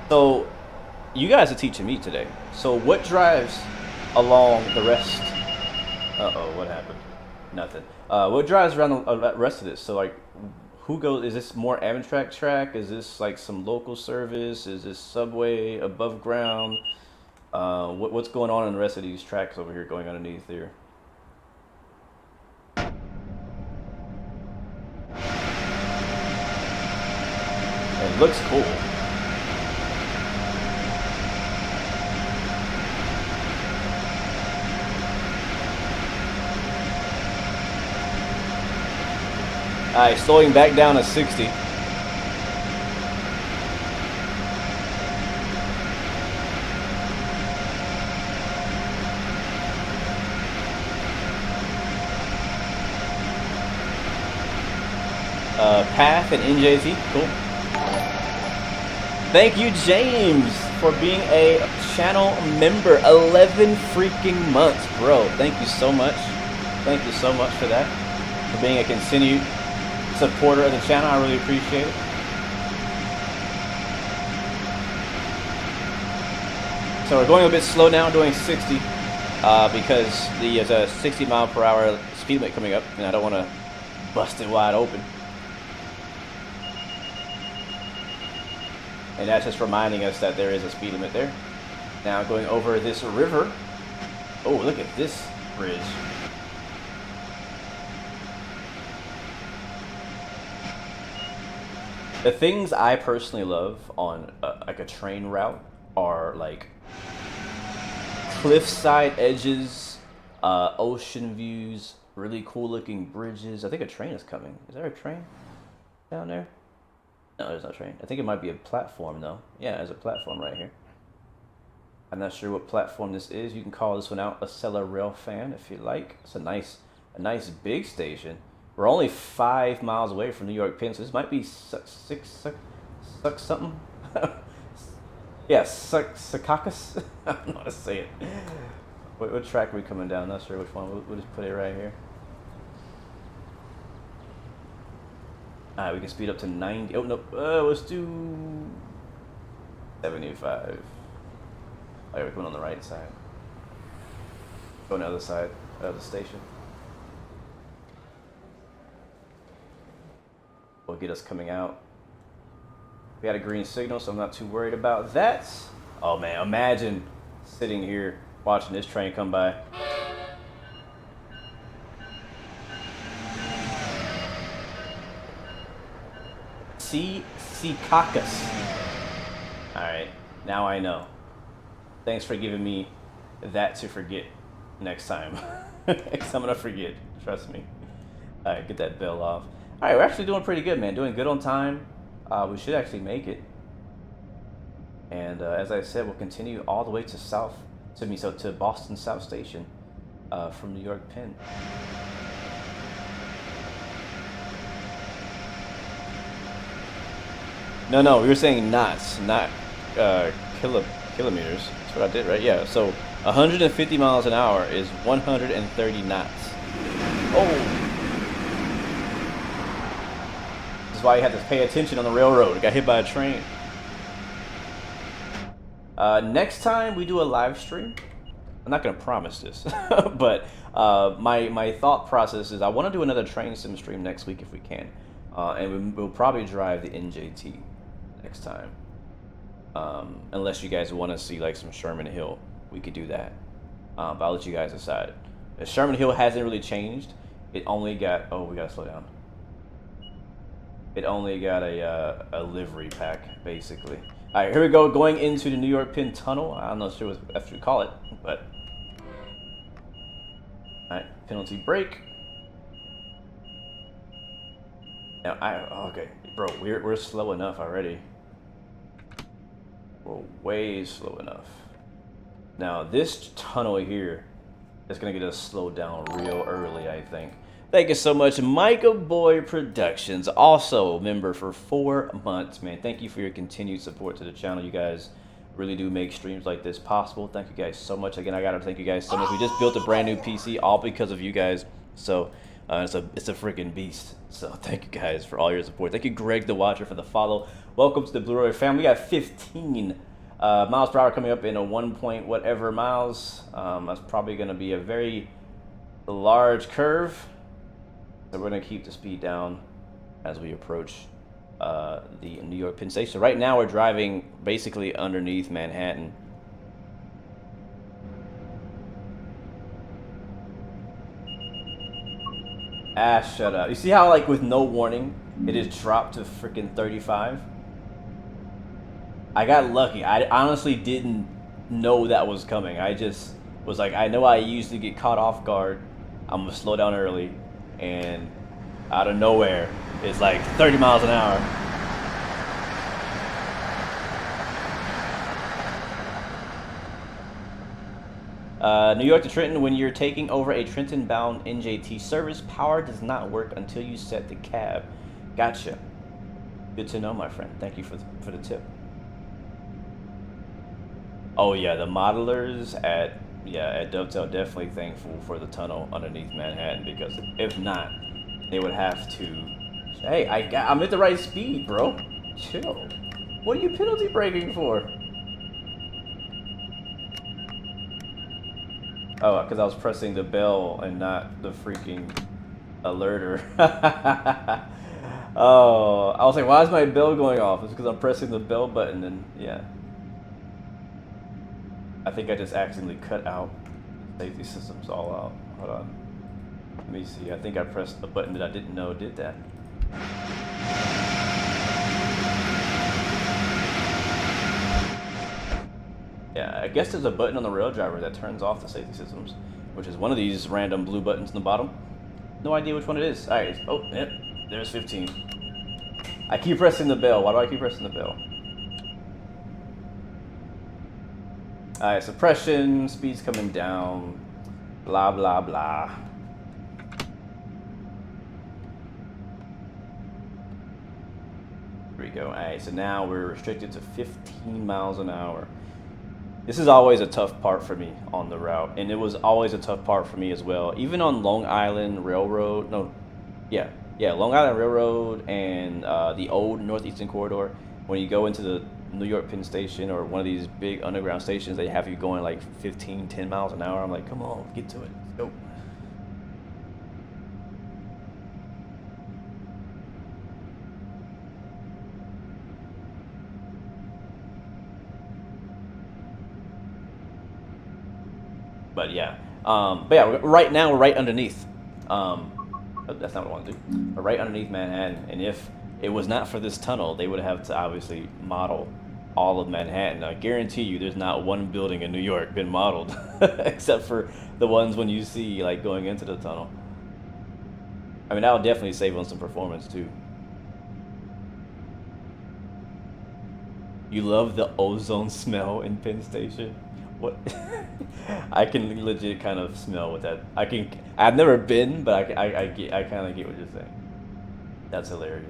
A: So you guys are teaching me today. So what drives along the rest? Uh-oh, what happened? Nothing. What drives around the rest of this? So like, who goes? Is this more Amtrak track? Is this like some local service? Is this subway above ground? What's going on in the rest of these tracks over here going underneath here? It looks cool. Alright, slowing back down to 60. Path and NJZ, cool. Thank you, James, for being a channel member. 11 freaking months, bro. Thank you so much. Thank you so much for that. For being a continued supporter of the channel. I really appreciate it. So we're going a bit slow now, doing 60 because there's a 60 mile per hour speed limit coming up, and I don't want to bust it wide open. And that's just reminding us that there is a speed limit there. Now going over this river. Oh, look at this bridge. The things I personally love on like a train route are like cliffside edges, ocean views, really cool looking bridges. I think a train is coming. Is there a train down there? No, there's no train. I think it might be a platform though. Yeah, there's a platform right here. I'm not sure what platform this is. You can call this one out Acela Rail Fan if you like. It's a nice big station. We're only 5 miles away from New York Penn, so this might be something. Yeah, Secaucus. I don't know how to say it. What track are we coming down? Not sure which one. We'll just put it right here. Alright, we can speed up to 90. Oh, no. Let's do 75. Oh, we're going on the right side. Go on the other side of the station. Will get us coming out. We had a green signal, so I'm not too worried about that. Oh man, imagine sitting here watching this train come by. Secaucus. Alright, now I know. Thanks for giving me that to forget next time. Because I'm gonna forget, trust me. Alright, get that bell off. Alright, we're actually doing pretty good, man. Doing good on time. We should actually make it. And as I said, we'll continue all the way to to Boston South Station from New York Penn. No, we were saying knots, not kilometers. That's what I did, right? Yeah, so 150 miles an hour is 130 knots. Oh! This is why you have to pay attention on the railroad. I got hit by a train. Next time we do a live stream, I'm not going to promise this, but my thought process is I want to do another train sim stream next week if we can. And we'll probably drive the NJT next time. Unless you guys want to see like some Sherman Hill, we could do that. But I'll let you guys decide. Sherman Hill hasn't really changed. It only got, oh, we gotta slow down. It only got a livery pack, basically. All right, here we go, going into the New York Penn Tunnel. I'm not sure what you call it, but. All right, penalty brake. Now, okay, bro, we're slow enough already. We're way slow enough. Now, this tunnel here is gonna get us slowed down real early, I think. Thank you so much, Micah Boy Productions, also a member for 4 months, man. Thank you for your continued support to the channel. You guys really do make streams like this possible. Thank you guys so much. Again, I gotta thank you guys so much. We just built a brand new PC, all because of you guys. So it's a freaking beast. So thank you guys for all your support. Thank you, Greg the Watcher, for the follow. Welcome to the Blu-ray family. We got 15 miles per hour coming up in a 1 point whatever miles. That's probably going to be a very large curve. So we're going to keep the speed down as we approach the New York Penn Station. So right now we're driving basically underneath Manhattan. Ah, shut up. You see how, like, with no warning, it just dropped to freaking 35? I got lucky. I honestly didn't know that was coming. I just was like, I know I usually get caught off guard. I'm going to slow down early. And out of nowhere, it's like 30 miles an hour. New York to Trenton, when you're taking over a Trenton-bound NJT service, power does not work until you set the cab. Gotcha. Good to know, my friend. Thank you for the tip. Oh yeah, the modelers at Dovetail definitely thankful for the tunnel underneath Manhattan, because if not, they would have to. Hey, I'm at the right speed, bro. Chill. What are you penalty braking for? Oh, because I was pressing the bell and not the freaking alerter. Oh, I was like, why is my bell going off? It's because I'm pressing the bell button, and yeah. I think I just accidentally cut out safety systems all out. Hold on. Let me see. I think I pressed a button that I didn't know did that. Yeah, I guess there's a button on the rail driver that turns off the safety systems, which is one of these random blue buttons in the bottom. No idea which one it is. All right. Oh, yep. There's 15. I keep pressing the bell. Why do I keep pressing the bell? All right, suppression, speed's coming down, blah, blah, blah. Here we go. All right, so now we're restricted to 15 miles an hour. This is always a tough part for me on the route, and it was always a tough part for me as well. Even on Long Island Railroad, Long Island Railroad and the old Northeastern Corridor, when you go into the New York Penn Station or one of these big underground stations, they have you going like 10 miles an hour. I'm like, come on, get to it, let's go. But yeah, right now we're right underneath. That's not what I want to do. We're right underneath Manhattan, and if it was not for this tunnel, they would have to obviously model all of Manhattan. I guarantee you there's not one building in New York been modeled except for the ones when you see like going into the tunnel. I mean, that'll definitely save on some performance too. You love the ozone smell in Penn Station? What? I can legit kind of smell what that. I've never been, but I kind of get what you're saying. That's hilarious.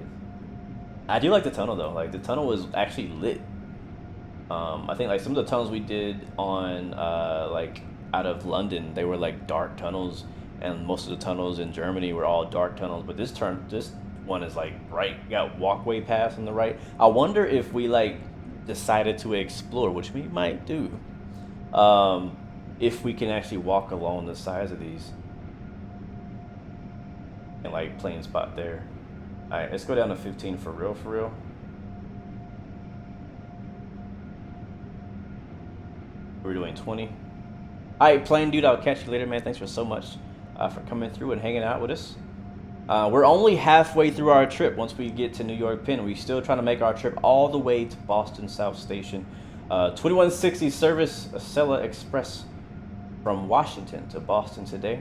A: I do like the tunnel though. Like the tunnel was actually lit. I think like some of the tunnels we did on like out of London, they were like dark tunnels, and most of the tunnels in Germany were all dark tunnels. But this one is like bright. You got walkway paths on the right. I wonder if we like decided to explore, which we might do, if we can actually walk along the sides of these and like plain spot there. All right, let's go down to 15 for real, for real. We're doing 20. All right, plain dude, I'll catch you later, man. Thanks for so much for coming through and hanging out with us. We're only halfway through our trip. Once we get to New York Penn, we're still trying to make our trip all the way to Boston South Station. 2160 service, Acela Express from Washington to Boston today.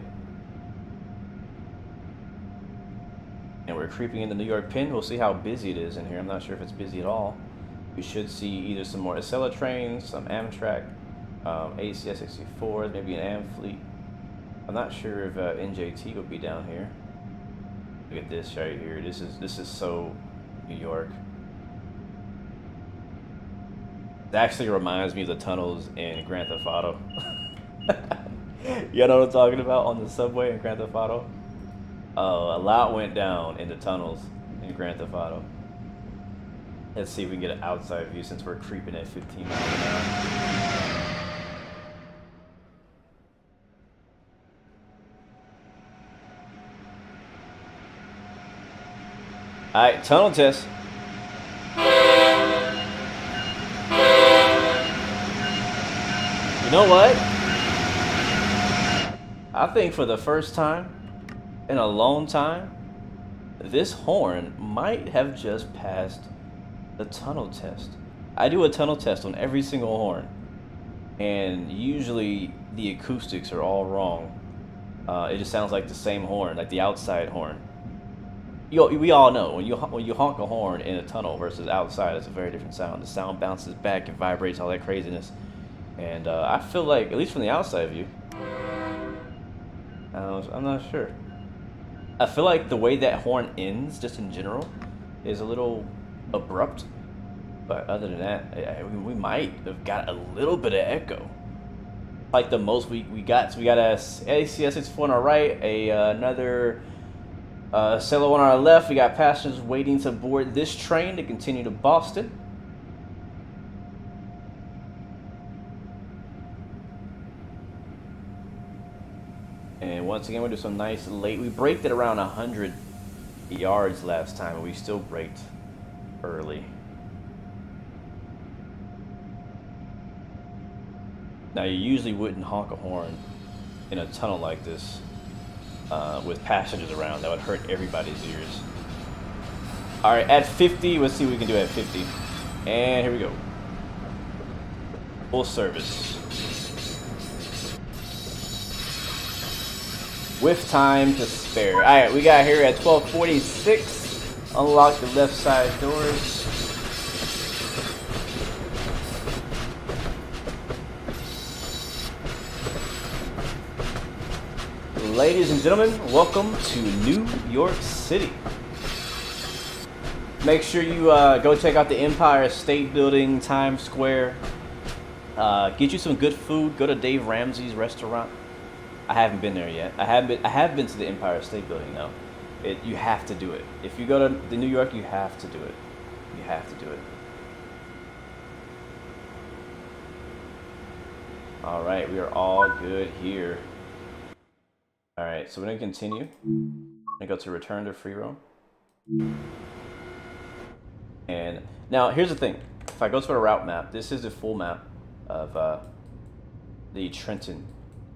A: And we're creeping into New York Penn. We'll see how busy it is in here. I'm not sure if it's busy at all. We should see either some more Acela trains, some Amtrak, ACS 64, maybe an Amfleet. I'm not sure if NJT would be down here. Look at this right here. This is so New York. It actually reminds me of the tunnels in Grand Theft Auto. You know what I'm talking about on the subway in Grand Theft Auto? A lot went down in the tunnels in Grand Theft Auto. Let's see if we can get an outside view since we're creeping at 15 miles an hour. Alright, tunnel test. You know what? I think for the first time in a long time, this horn might have just passed the tunnel test. I do a tunnel test on every single horn, and usually the acoustics are all wrong. It just sounds like the same horn, like the outside horn. We all know when you honk a horn in a tunnel versus outside, it's a very different sound. The sound bounces back and vibrates, all that craziness. And I feel like, at least from the outside view, I'm not sure. I feel like the way that horn ends, just in general, is a little abrupt. But other than that, we might have got a little bit of echo. Like the most we got. So we got a ACS 64 on our right, another Acela on our left. We got passengers waiting to board this train to continue to Boston. And once again, we'll do some nice late. We braked at around 100 yards last time, and we still braked early. Now, you usually wouldn't honk a horn in a tunnel like this with passengers around. That would hurt everybody's ears. All right, at 50, let's see what we can do at 50. And here we go. Full service. With time to spare. All right, we got here at 12:46. Unlock the left side doors. Ladies and gentlemen, welcome to New York City. Make sure you go check out the Empire State Building, Times Square. Get you some good food. Go to Dave Ramsey's restaurant. I haven't been there yet. I have been to the Empire State Building though. You have to do it. If you go to New York, you have to do it. You have to do it. All right, we are all good here. All right, so we're gonna continue. I'm gonna go to return to free roam. And now here's the thing. If I go to a route map, this is the full map of the Trenton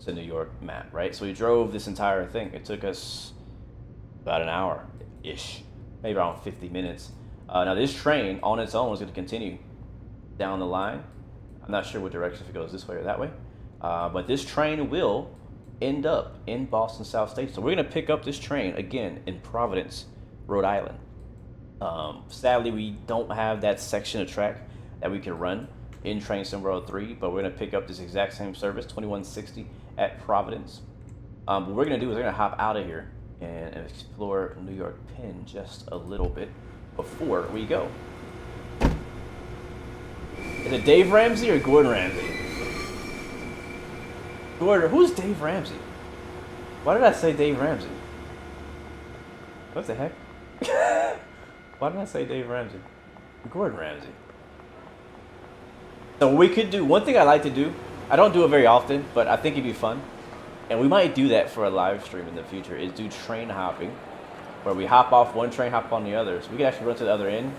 A: to New York map, right? So we drove this entire thing. It took us about an hour-ish, maybe around 50 minutes. Now this train on its own is going to continue down the line. I'm not sure what direction, if it goes this way or that way. But this train will end up in Boston South Station. So we're going to pick up this train again in Providence, Rhode Island. Sadly, we don't have that section of track that we can run in Train Sim World 3, but we're going to pick up this exact same service, 2160 at Providence. What we're going to do is we're going to hop out of here and explore New York Penn just a little bit before we go. Is it Dave Ramsey or Gordon Ramsay? Gordon, who's Dave Ramsey? Why did I say Dave Ramsey? What the heck? Why did I say Dave Ramsey? Gordon Ramsay. So we could do, one thing I like to do, I don't do it very often, but I think it'd be fun, and we might do that for a live stream in the future, is do train hopping, where we hop off one train, hop on the other. So we could actually run to the other end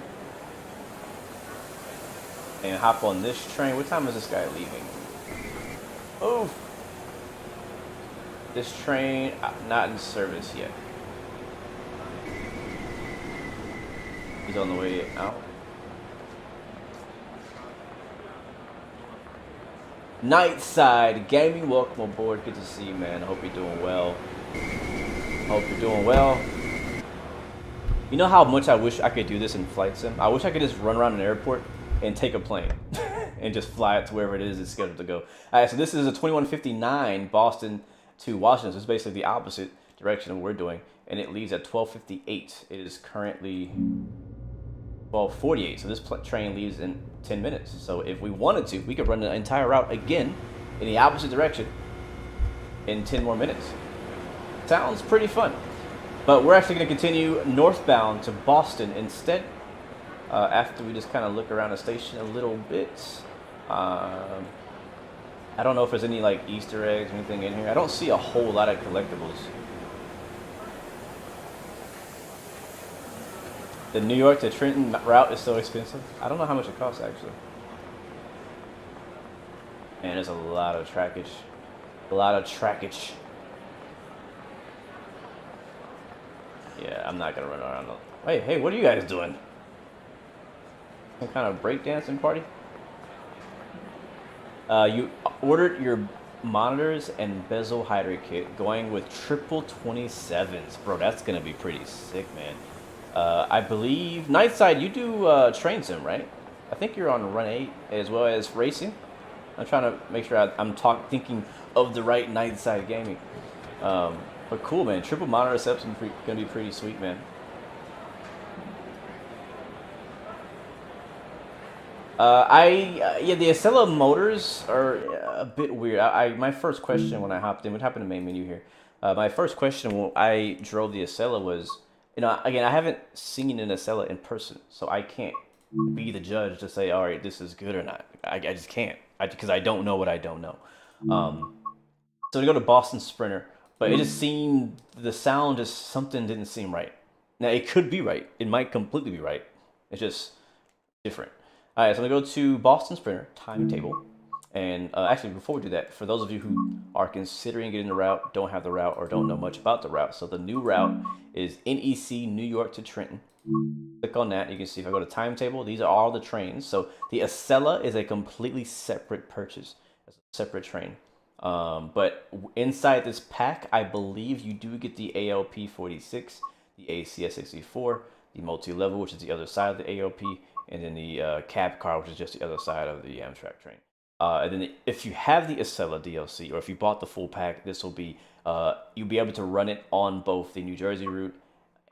A: and hop on this train. What time is this guy leaving? Oh, this train not in service yet. He's on the way out. Nightside Gaming, welcome aboard. Good to see you, man. I hope you're doing well. Hope you're doing well. You know how much I wish I could do this in Flight Sim? I wish I could just run around an airport and take a plane and just fly it to wherever it is it's scheduled to go. All right, so this is a 2159 Boston to Washington. So it's basically the opposite direction of what we're doing, and it leaves at 12:58. It is currently 12:48. So this train leaves in 10 minutes. So if we wanted to, we could run the entire route again in the opposite direction in 10 more minutes. Sounds pretty fun. But we're actually going to continue northbound to Boston instead, after we just kind of look around the station a little bit. I don't know if there's any like Easter eggs or anything in here. I don't see a whole lot of collectibles. The New York to Trenton route is so expensive. I don't know how much it costs actually. And there's a lot of trackage. A lot of trackage. Yeah, I'm not gonna run around. Hey, what are you guys doing? Some kind of breakdancing party? You ordered your monitors and bezel hider kit going with triple 27s. Bro, that's gonna be pretty sick, man. I believe Nightside, you do train sim, right? I think you're on Run 8 as well as racing. I'm trying to make sure I'm thinking of the right Nightside gaming. But cool, man. Triple monitor setup's gonna be pretty sweet, man. Yeah, the Acela motors are a bit weird. My first question when I hopped in, what happened to main menu here? My first question when I drove the Acela was, you know, again, I haven't seen an Acela in person, so I can't be the judge to say, all right, this is good or not. I just can't, because I don't know what I don't know. So to go to Boston Sprinter, but it just seemed, the sound just, something didn't seem right. Now, it could be right. It might completely be right. It's just different. All right, so I'm going to go to Boston Sprinter, timetable. And actually, before we do that, for those of you who are considering getting the route, don't have the route, or don't know much about the route, so the new route is NEC New York to Trenton. Click on that. You can see if I go to timetable, these are all the trains. So the Acela is a completely separate purchase. It's a separate train. But inside this pack, I believe you do get the ALP 46, the ACS 64, the multi-level, which is the other side of the ALP, and then the cab car, which is just the other side of the Amtrak train. And then if you have the Acela DLC, or if you bought the full pack, this will be, you'll be able to run it on both the New Jersey route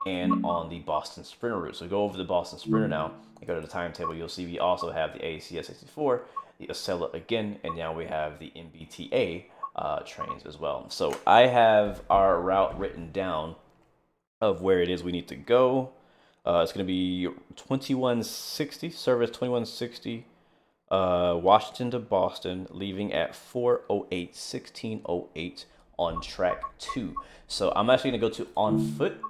A: and on the Boston Sprinter route. So go over the Boston Sprinter now and go to the timetable. You'll see we also have the ACS 64, the Acela again, and now we have the MBTA trains as well. So I have our route written down of where it is we need to go. It's going to be 2160, service 2160, Washington to Boston, leaving at 4:08, 16:08 on track 2. So I'm actually going to go to on foot.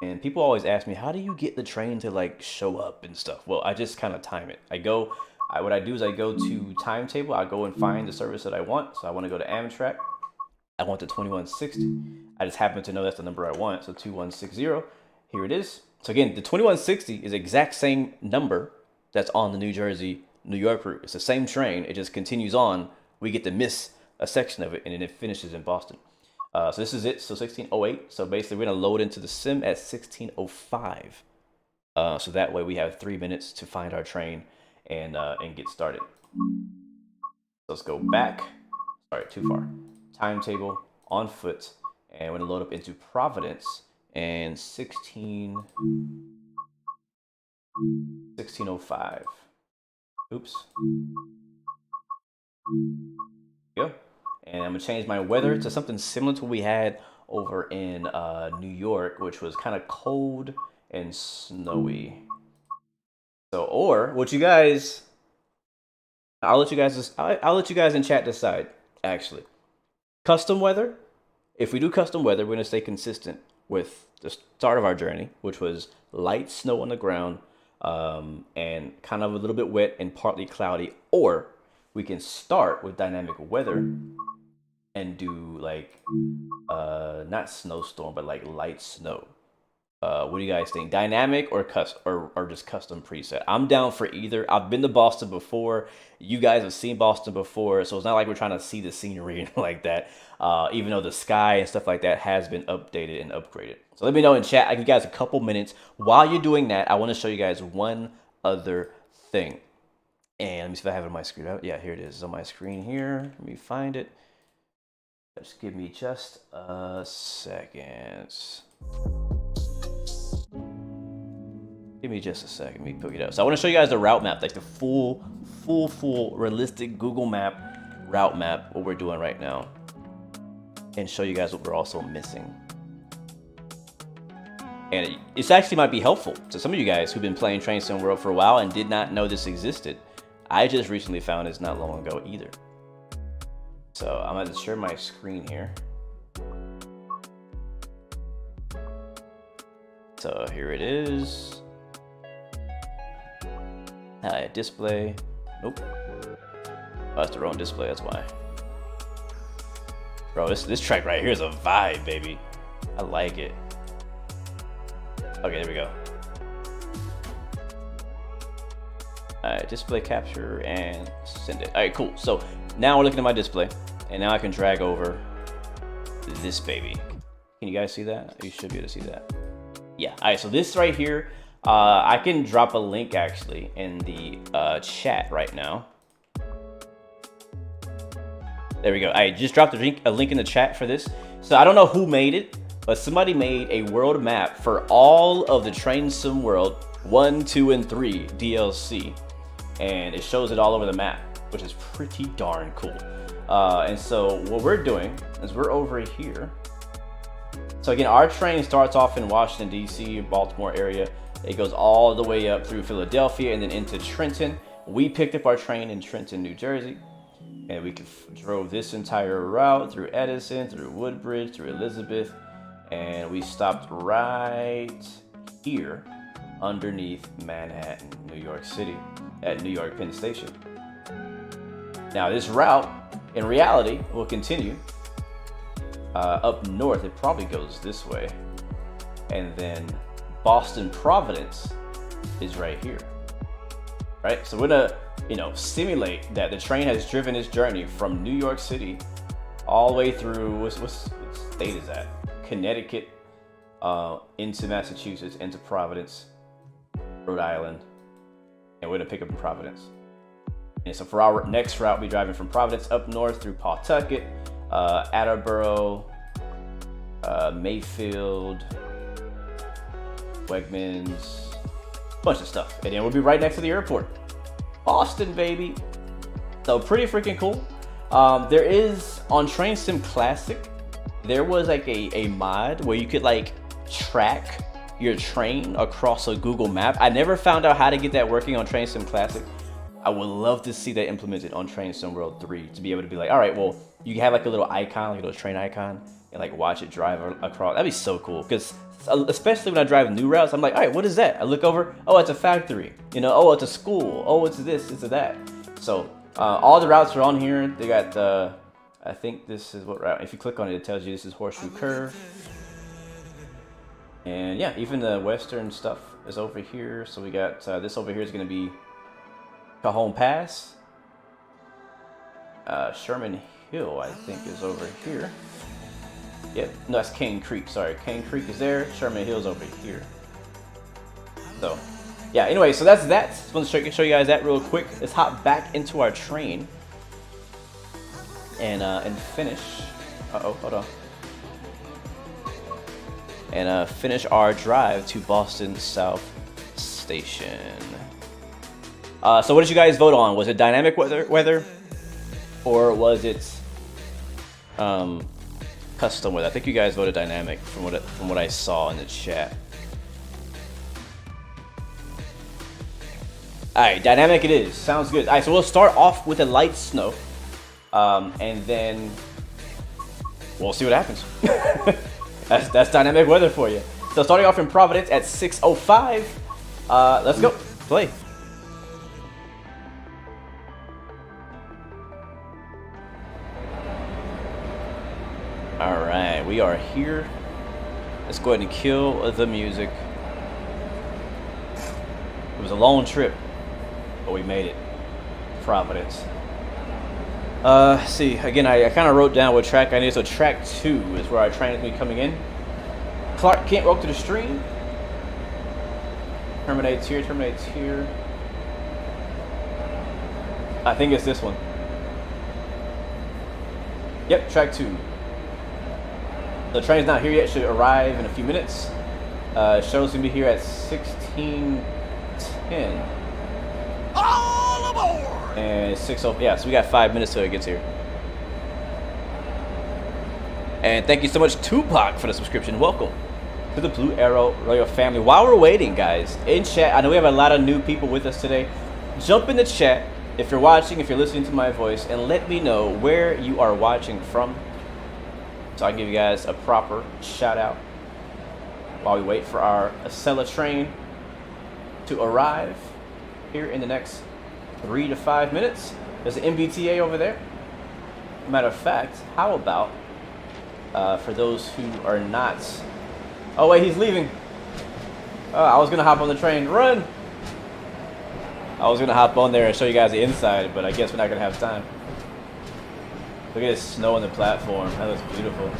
A: And people always ask me, how do you get the train to like show up and stuff? Well, I just kind of time it. What I do is I go to timetable. I go and find the service that I want. So I want to go to Amtrak. I want the 2160. I just happen to know that's the number I want. So 2160. Here it is. So again, the 2160 is the exact same number that's on the New Jersey New York route. It's the same train. It just continues on. We get to miss a section of it, and then it finishes in Boston. So this is it. So 1608. So basically, we're gonna load into the sim at 1605. So that way we have 3 minutes to find our train and get started. Let's go back. Sorry, too far. Timetable on foot, and we're gonna load up into Providence and 1605. Oops. Go. And I'm gonna change my weather to something similar to what we had over in New York, which was kind of cold and snowy. So, or what you guys, I'll let you guys in chat decide. Actually, custom weather. If we do custom weather, we're gonna stay consistent with the start of our journey, which was light snow on the ground, and kind of a little bit wet and partly cloudy. Or we can start with dynamic weather and do like not snowstorm, but like light snow. What do you guys think? Dynamic or just custom preset? I'm down for either. I've been to Boston before. You guys have seen Boston before, so it's not like we're trying to see the scenery like that. Even though the sky and stuff like that has been updated and upgraded. So let me know in chat. I give you guys a couple minutes. While you're doing that, I want to show you guys one other thing. And let me see if I have it on my screen. Yeah, here it is. It's on my screen here. Let me find it. Just give me just a second. Give me just a second. Let me pick it up. So I want to show you guys the route map, like the full realistic Google Map route map, what we're doing right now, and show you guys what we're also missing. And it actually might be helpful to some of you guys who've been playing Train Sim World for a while and did not know this existed. I just recently found this not long ago either. So I'm going to share my screen here. So here it is. Display. Nope. Oh, that's the wrong display, that's why. Bro, this track right here is a vibe, baby. I like it. Okay, there we go. Alright, display capture and send it. Alright, cool. So now we're looking at my display, and now I can drag over this baby. Can you guys see that? You should be able to see that. Yeah, alright, so this right here, I can drop a link actually in the chat right now. There we go. I just dropped a link in the chat for this. So I don't know who made it, but somebody made a world map for all of the Train Sim World 1, 2, and 3 DLC. And it shows it all over the map, which is pretty darn cool. And so what we're doing is we're over here. So again, our train starts off in Washington, D.C., Baltimore area. It goes all the way up through Philadelphia and then into Trenton. We picked up our train in Trenton, New Jersey. And we drove this entire route through Edison, through Woodbridge, through Elizabeth. And we stopped right here underneath Manhattan, New York City, at New York Penn Station. Now this route, in reality, will continue up north. It probably goes this way. And then Boston Providence is right here. Right? So we're gonna, simulate that the train has driven its journey from New York City all the way through, what state is that? Connecticut, into Massachusetts, into Providence, Rhode Island, and we're gonna pick up in Providence. And so for our next route, we're driving from Providence up north through Pawtucket, Attleboro, Mayfield, Wegmans, bunch of stuff. And then we'll be right next to the airport. Boston, baby. So pretty freaking cool. There is, on Train Sim Classic, there was like a mod where you could like track your train across a Google map. I never found out how to get that working on Train Sim Classic. I would love to see that implemented on Train Sim World 3 to be able to be like, all right, well, you have like a little icon, like a little train icon, and like watch it drive across. That'd be so cool, because especially when I drive new routes, I'm like, all right, what is that? I look over, oh, it's a factory, oh, it's a school, oh, it's this, it's that. So all the routes are on here. They got I think this is what route. If you click on it, it tells you this is Horseshoe Curve. And yeah, even the western stuff is over here. So we got this over here is going to be Cajon Pass. Sherman Hill, I think, is over here. Yep, no, that's Cane Creek. Sorry, Cane Creek is there. Sherman Hill's over here. So, yeah. Anyway, so that's that. Just want to show you guys that real quick. Let's hop back into our train and finish. Hold on. And finish our drive to Boston South Station. So what did you guys vote on? Was it dynamic weather, or was it custom weather? I think you guys voted dynamic from what I saw in the chat. All right, dynamic it is. Sounds good. All right, so we'll start off with a light snow, and then we'll see what happens. That's dynamic weather for you. So starting off in Providence at 6:05. Let's go play. All right, we are here. Let's go ahead and kill the music. It was a long trip, but we made it. Providence. See, again, I kind of wrote down what track I need. So track 2 is where our train is going to be coming in. Clark Kent, welcome to the stream. Terminates here, terminates here. I think it's this one. Yep, track 2. The train's not here yet. Should arrive in a few minutes. Show's gonna be here at 16:10.
B: All aboard!
A: And 6:00. Yeah, so we got 5 minutes till it gets here. And thank you so much, Tupac, for the subscription. Welcome to the Blue Arrow Royal family. While we're waiting, guys, in chat, I know we have a lot of new people with us today. Jump in the chat if you're watching, if you're listening to my voice, and let me know where you are watching from, so I can give you guys a proper shout out while we wait for our Acela train to arrive here in the next 3 to 5 minutes. There's an MBTA over there. Matter of fact, how about for those who are not... Oh wait, he's leaving. I was gonna hop on the train. Run! I was gonna hop on there and show you guys the inside, but I guess we're not gonna have time. Look at this snow on the platform. That looks beautiful.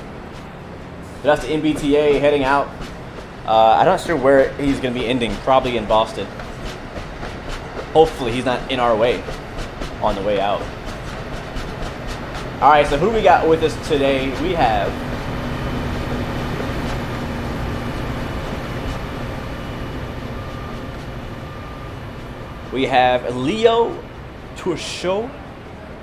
A: But that's the MBTA heading out. I'm not sure where he's going to be ending. Probably in Boston. Hopefully he's not in our way on the way out. All right, so who we got with us today? We have Leo Tourchot,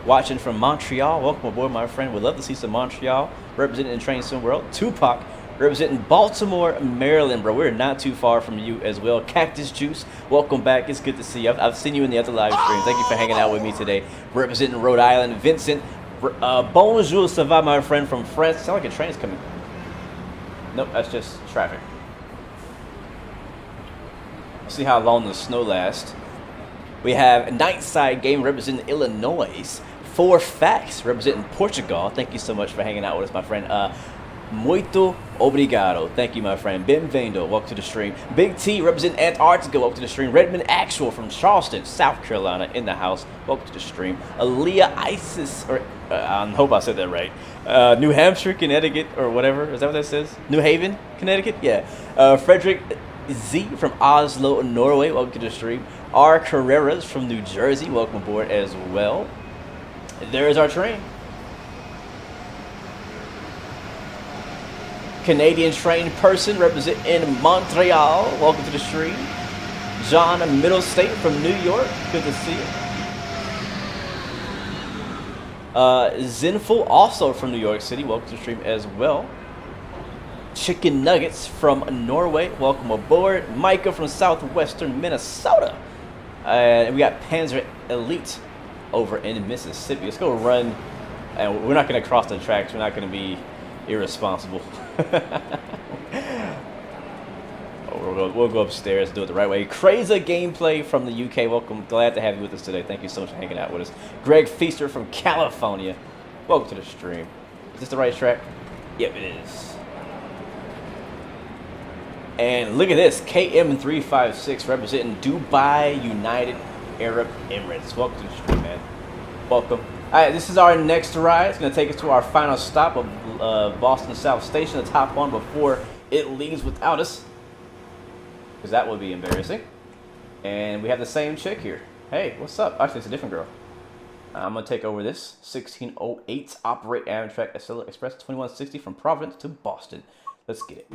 A: watching from Montreal. Welcome aboard, my friend. We'd love to see some Montreal representing in Train Sim World. Tupac representing Baltimore, Maryland, bro. We're not too far from you as well. Cactus Juice, welcome back. It's good to see you. I've seen you in the other live stream. Thank you for hanging out with me today. Representing Rhode Island, Vincent. Bonjour, ça va, my friend from France. Sound like a train's coming. Nope, that's just traffic. See how long the snow lasts. We have Nightside Game representing Illinois. 4 Facts representing Portugal. Thank you so much for hanging out with us, my friend. Muito obrigado. Thank you, my friend. Benvendo. Welcome to the stream. Big T representing Antarctica. Welcome to the stream. Redmond Actual from Charleston, South Carolina, in the house. Welcome to the stream. Aaliyah Isis, or I hope I said that right. New Hampshire, Connecticut, or whatever. Is that what that says? New Haven, Connecticut? Yeah. Frederick Z from Oslo, Norway. Welcome to the stream. R. Carreras from New Jersey. Welcome aboard as well. There is our train. Canadian trained person representing Montreal. Welcome to the stream. John Middlestate from New York. Good to see you. Zinful also from New York City. Welcome to the stream as well. Chicken Nuggets from Norway. Welcome aboard. Micah from southwestern Minnesota. And we got Panzer Elite over in Mississippi. Let's go run. And we're not going to cross the tracks. We're not going to be irresponsible. We'll go upstairs and do it the right way. Crazy Gameplay from the UK. Welcome. Glad to have you with us today. Thank you so much for hanging out with us. Greg Feaster from California. Welcome to the stream. Is this the right track? Yep, it is. And look at this. KM356 representing Dubai United Arab Emirates. Welcome to the stream, man. Welcome. Alright, this is our next ride. It's going to take us to our final stop of Boston South Station. Let's hop on before it leaves without us, because that would be embarrassing. And we have the same chick here. Hey, what's up? Actually, it's a different girl. I'm going to take over this. 1608 operate Amtrak Acela Express 2160 from Providence to Boston. Let's get it.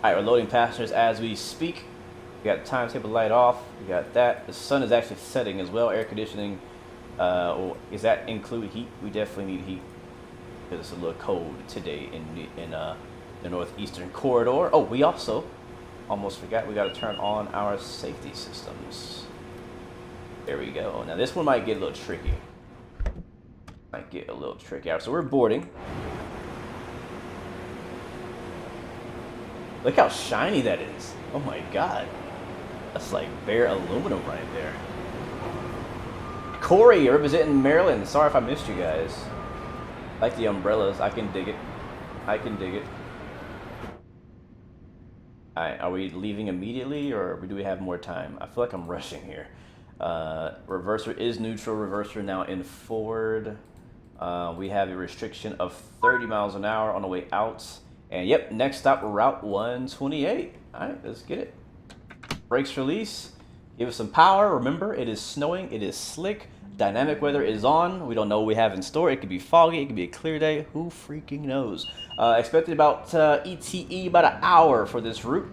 A: Alright, we're loading passengers as we speak. We got the timetable light off. We got that. The sun is actually setting as well. Air conditioning. Does that include heat? We definitely need heat because it's a little cold today in the northeastern corridor. Oh, we also almost forgot. We got to turn on our safety systems. There we go. Now this one might get a little tricky. Might get a little tricky. Alright, so we're boarding. Look how shiny that is. Oh my god. That's like bare aluminum right there. Corey, representing Maryland. Sorry if I missed you guys. Like the umbrellas. I can dig it. I can dig it. Alright, are we leaving immediately or do we have more time? I feel like I'm rushing here. Reverser is neutral. Reverser now in forward. We have a restriction of 30 miles an hour on the way out. And yep, next stop, Route 128. Alright, let's get it. Brakes release. Give us some power. Remember, it is snowing. It is slick. Dynamic weather is on. We don't know what we have in store. It could be foggy. It could be a clear day. Who freaking knows? Expected about ETE about an hour for this route.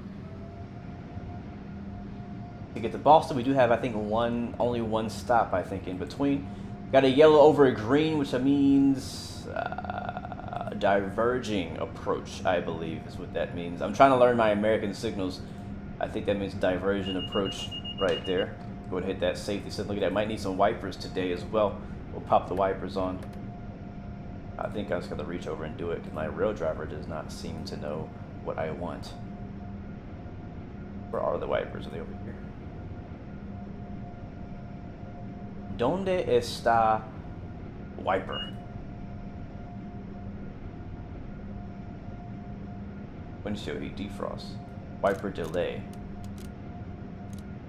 A: To get to Boston, we do have, I think, only one stop, I think, in between. Got a yellow over a green, which means diverging approach, I believe is what that means. I'm trying to learn my American signals. I think that means diversion approach right there. Go ahead and hit that safety signal. Look at that. Might need some wipers today as well. We'll pop the wipers on. I think I just got to reach over and do it because my rail driver does not seem to know what I want. Where are the wipers? Are they over here? ¿Dónde está wiper? Windshield heat defrost. Wiper delay.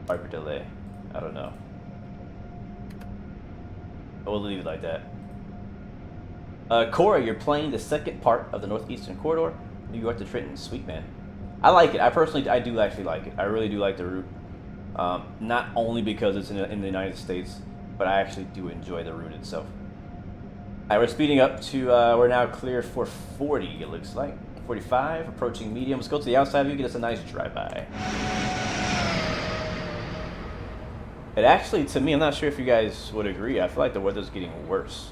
A: Wiper delay. I don't know. We'll leave it like that. Cora, you're playing the second part of the Northeastern Corridor, New York to Trenton. Sweet, man. I like it. I do actually like it. I really do like the route. Not only because it's in the United States, but I actually do enjoy the route itself. Alright, we're speeding up to, we're now clear for 40, it looks like. 45, approaching medium. Let's go to the outside view, get us a nice drive-by. It actually, to me, I'm not sure if you guys would agree, I feel like the weather's getting worse.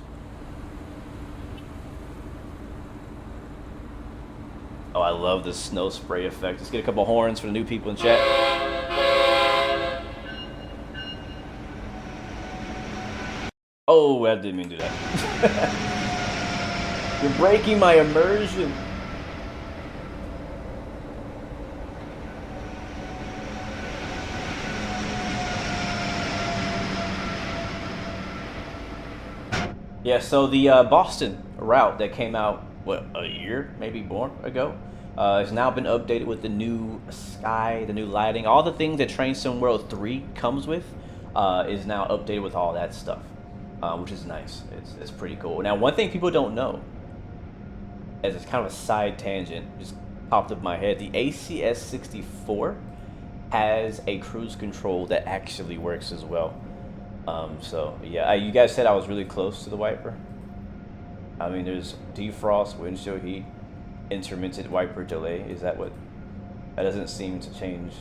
A: Oh, I love the snow spray effect. Let's get a couple horns for the new people in chat. Oh, I didn't mean to do that. You're breaking my immersion. Yeah, so the Boston route that came out, what, a year, maybe more ago, has now been updated with the new sky, the new lighting, all the things that Train Sim World 3 comes with is now updated with all that stuff, which is nice. It's pretty cool. Now, one thing people don't know, as it's kind of a side tangent, just popped up in my head, the ACS 64 has a cruise control that actually works as well. So yeah, you guys said I was really close to the wiper. I mean, there's defrost, windshield heat, intermittent wiper delay. Is that what? That doesn't seem to change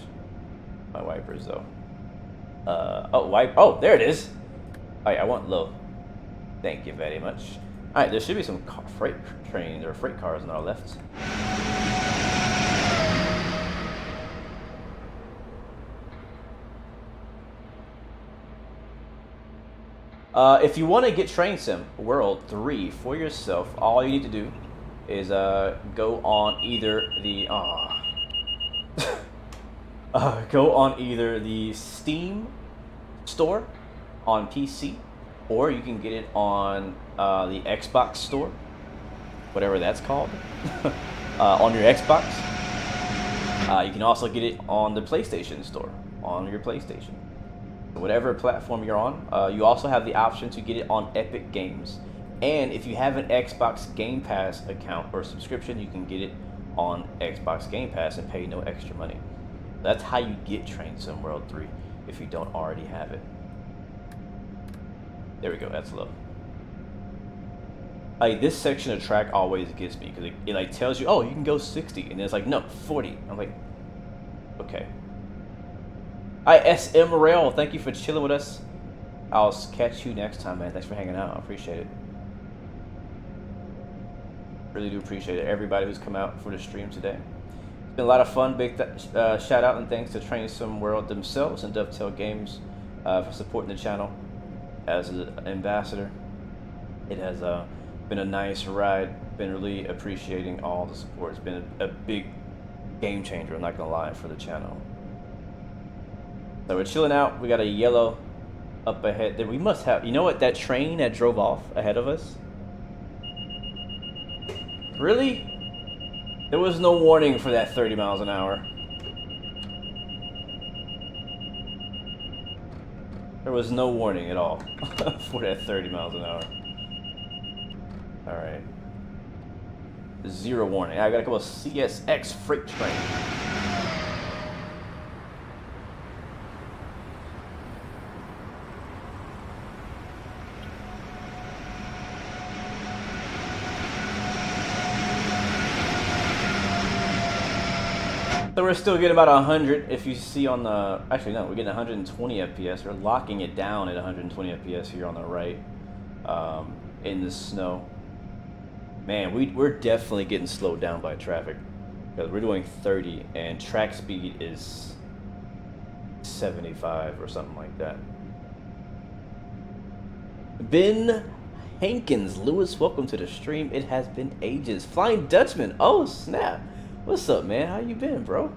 A: my wipers though. Oh, there it is. Alright, I want low. Thank you very much. Alright, there should be some freight trains or freight cars on our left. If you want to get Train Sim World 3 for yourself, all you need to do is go on either the Steam store on PC, or you can get it on the Xbox store, whatever that's called, on your Xbox. You can also get it on the PlayStation store on your PlayStation. Whatever platform you're on. You also have the option to get it on Epic Games. And if you have an Xbox Game Pass account or subscription, you can get it on Xbox Game Pass and pay no extra money. That's how you get Train Sim World 3 if you don't already have it. There we go, that's low. Like, this section of track always gets me because it like tells you, oh, you can go 60, and it's like, no, 40. I'm like, okay. All right, SM Rail, thank you for chilling with us. I'll catch you next time, man. Thanks for hanging out. I appreciate it. Really do appreciate it. Everybody who's come out for the stream today. It's been a lot of fun. Big shout out and thanks to Train Sim World themselves and Dovetail Games for supporting the channel as an ambassador. It has been a nice ride. Been really appreciating all the support. It's been a big game changer, I'm not gonna lie, for the channel. So we're chilling out. We got a yellow up ahead that we must have. You know what? That train that drove off ahead of us? Really? There was no warning for that 30 miles an hour. There was no warning at all for that 30 miles an hour. Alright. Zero warning. I got a couple of CSX freight train. So we're still getting about 100. If you see on the, actually no, we're getting 120 FPS. We're locking it down at 120 FPS here on the right, in the snow. Man, we're definitely getting slowed down by traffic because we're doing 30 and track speed is 75 or something like that. Ben Hankins, Lewis, welcome to the stream. It has been ages. Flying Dutchman, oh snap. What's up, man? How you been, bro?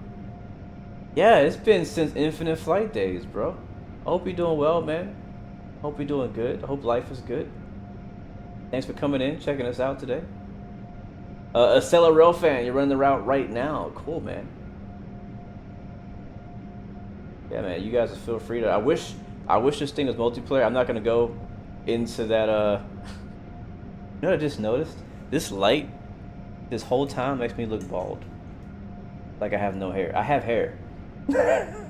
A: Yeah, it's been since Infinite Flight days, bro. I hope you're doing well, man. Hope you're doing good. I hope life is good. Thanks for coming in, checking us out today. Acela Rail fan, you're running the route right now. Cool, man. Yeah, man, you guys feel free to. I wish this thing was multiplayer. I'm not gonna go into that. You know what I just noticed? This light, this whole time makes me look bald. Like I have no hair. I have hair. I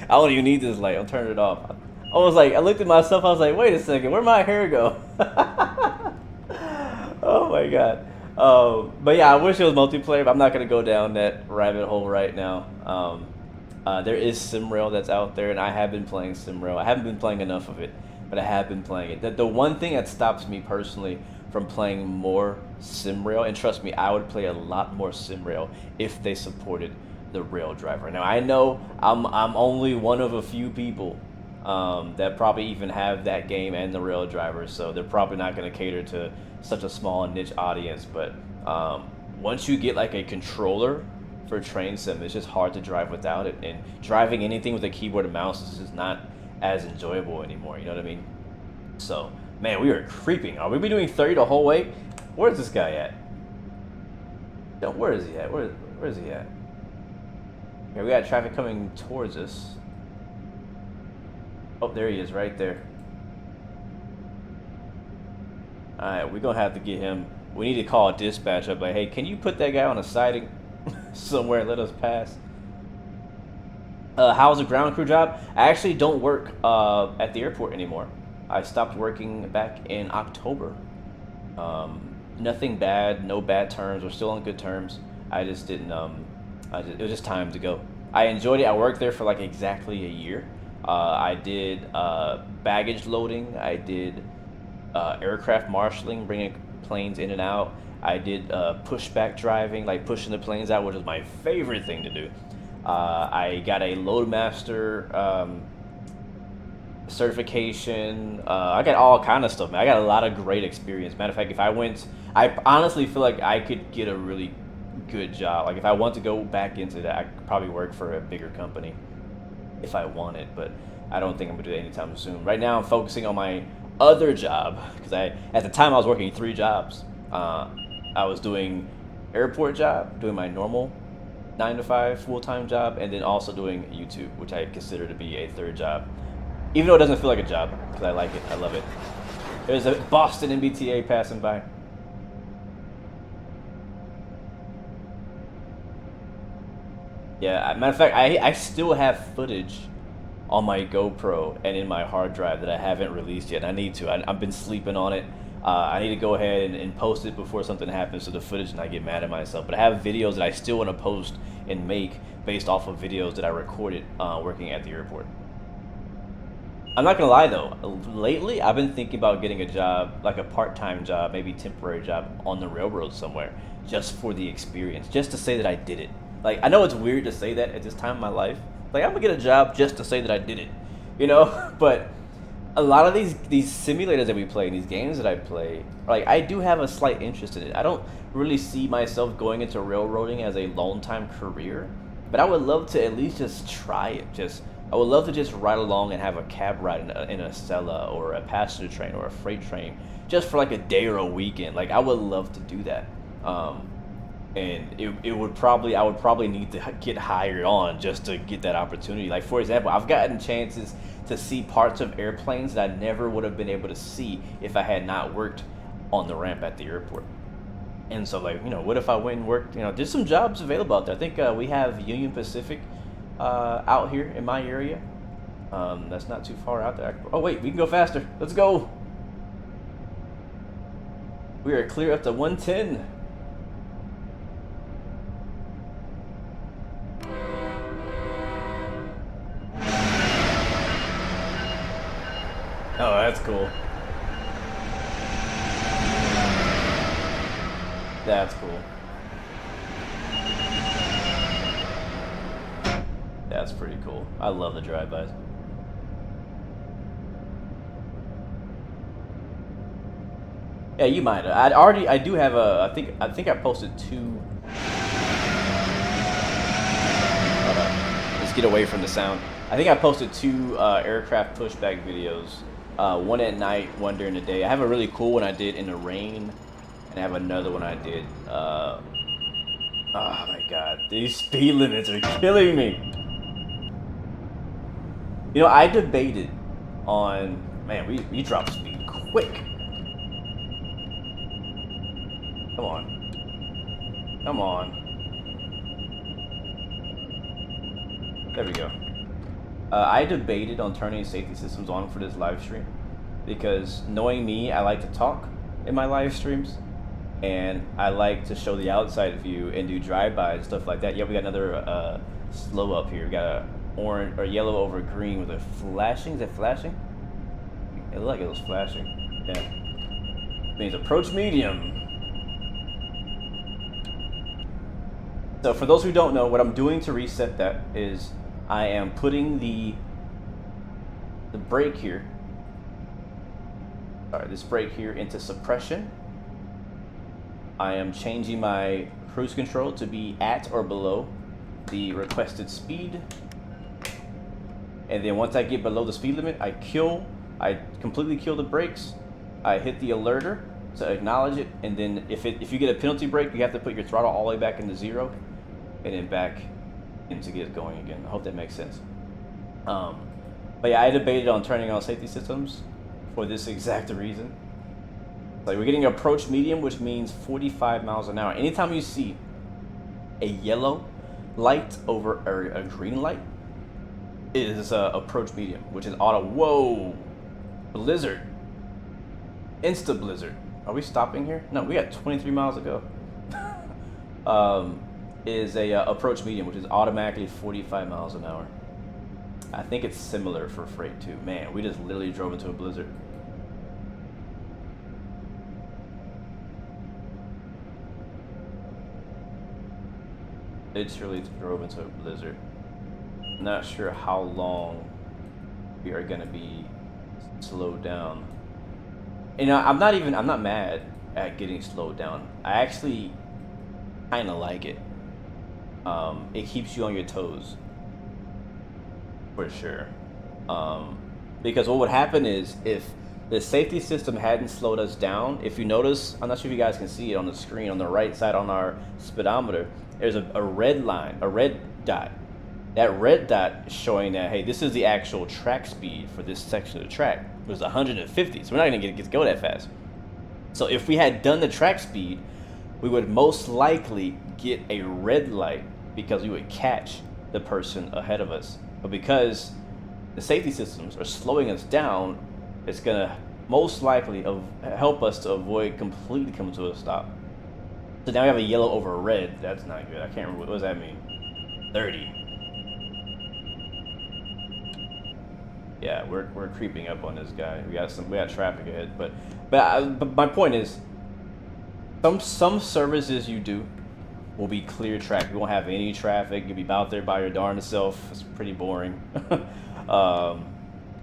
A: don't even need this light. I'm turning it off. I was like, I looked at myself. I was like, wait a second, where'd my hair go? Oh my god. But yeah, I wish it was multiplayer. But I'm not gonna go down that rabbit hole right now. There is SimRail that's out there, and I have been playing SimRail. I haven't been playing enough of it, but I have been playing it. The one thing that stops me personally from playing more SimRail, and trust me, I would play a lot more SimRail if they supported the rail driver. Now I know I'm only one of a few people that probably even have that game and the rail driver, so they're probably not going to cater to such a small niche audience. But once you get like a controller for Train Sim, it's just hard to drive without it, and driving anything with a keyboard and mouse is just not as enjoyable anymore, you know what I mean? So man, we are creeping. Are we be doing 30 the whole way? Where's this guy at? Where is he at? Where is he at? Yeah, we got traffic coming towards us. Oh, there he is, right there. Alright, we're gonna have to get him. We need to call dispatch up like, hey, can you put that guy on a siding somewhere and let us pass? How's the ground crew job? I actually don't work at the airport anymore. I stopped working back in October. Nothing bad, no bad terms. We're still on good terms. I just didn't. It was just time to go. I enjoyed it. I worked there for like exactly a year. I did baggage loading. I did aircraft marshaling, bringing planes in and out. I did pushback driving, like pushing the planes out, which is my favorite thing to do. I got a Loadmaster certification. I got all kind of stuff, man. I got a lot of great experience. Matter of fact, if I went, I honestly feel like I could get a really good job. Like if I want to go back into that, I could probably work for a bigger company if I wanted, but I don't think I'm gonna do that anytime soon. Right now I'm focusing on my other job, because at the time I was working 3 jobs. I was doing airport job, doing my normal 9 to 5 full-time job, and then also doing YouTube, which I consider to be a 3rd job. Even though it doesn't feel like a job, because I like it. I love it. There's a Boston MBTA passing by. Yeah, matter of fact, I still have footage on my GoPro and in my hard drive that I haven't released yet. I need to. I've been sleeping on it. I need to go ahead and post it before something happens to the footage and I get mad at myself. But I have videos that I still want to post and make based off of videos that I recorded working at the airport. I'm not gonna lie though, lately I've been thinking about getting a job, like a part-time job, maybe temporary job on the railroad somewhere, just for the experience, just to say that I did it. Like, I know it's weird to say that at this time in my life. Like, I'm gonna get a job just to say that I did it, you know? But a lot of these simulators that we play, these games that I play, like, I do have a slight interest in it. I don't really see myself going into railroading as a long-time career, but I would love to at least just try it. I would love to just ride along and have a cab ride in a Acela or a passenger train or a freight train, just for like a day or a weekend. Like, I would love to do that. And I would probably need to get hired on just to get that opportunity. Like, for example, I've gotten chances to see parts of airplanes that I never would have been able to see if I had not worked on the ramp at the airport. And so, like, you know, what if I went and worked, you know, there's some jobs available out there. I think we have Union Pacific out here in my area. That's not too far out there. Oh wait, we can go faster. Let's go. We are clear up to 110. Oh, that's cool. That's cool. That's pretty cool. I love the drive-bys. Yeah, you might. I do have a. I think I posted 2. Hold on. Let's get away from the sound. I think I posted 2 aircraft pushback videos. One at night, one during the day. I have a really cool one I did in the rain, and I have another one I did. Oh my god, these speed limits are killing me. You know, I debated on, man, we drop speed quick. Come on. Come on. There we go. I debated on turning safety systems on for this live stream because, knowing me, I like to talk in my live streams and I like to show the outside view and do drive-bys and stuff like that. Yeah, we got another slow up here. We got a orange or yellow over green with a flashing. Is it flashing? It looked like it was flashing. Yeah. It means approach medium. So for those who don't know, what I'm doing to reset that is I am putting the brake here. Sorry, this brake here into suppression. I am changing my cruise control to be at or below the requested speed. And then once I get below the speed limit, I completely kill the brakes. I hit the alerter to acknowledge it, and then if you get a penalty brake, you have to put your throttle all the way back into 0, and then back in to get it going again. I hope that makes sense. But yeah, I debated on turning on safety systems for this exact reason. Like, we're getting approach medium, which means 45 miles an hour. Anytime you see a yellow light over a green light, it is approach medium, which is auto. Whoa, blizzard, insta blizzard. Are we stopping here? No, we got 23 miles to go. Is a approach medium, which is automatically 45 miles an hour. I think it's similar for freight too. Man, we just literally drove into a blizzard. Literally drove into a blizzard. Not sure how long we are gonna be slowed down. You know, I'm not mad at getting slowed down. I actually kind of like it. It keeps you on your toes, for sure. Because what would happen is, if the safety system hadn't slowed us down, if you notice, I'm not sure if you guys can see it on the screen, on the right side on our speedometer, there's a red line, a red dot. that red dot showing that, hey, this is the actual track speed for this section of the track. It was 150, so we're not gonna get to go that fast. So if we had done the track speed, we would most likely get a red light because we would catch the person ahead of us. But because the safety systems are slowing us down, it's gonna most likely help us to avoid completely coming to a stop. So now we have a yellow over a red. That's not good. I can't remember. What does that mean? 30. Yeah, we're creeping up on this guy. We got traffic ahead. But my point is, some services you do will be clear track. You won't have any traffic. You'll be out there by your darn self. It's pretty boring.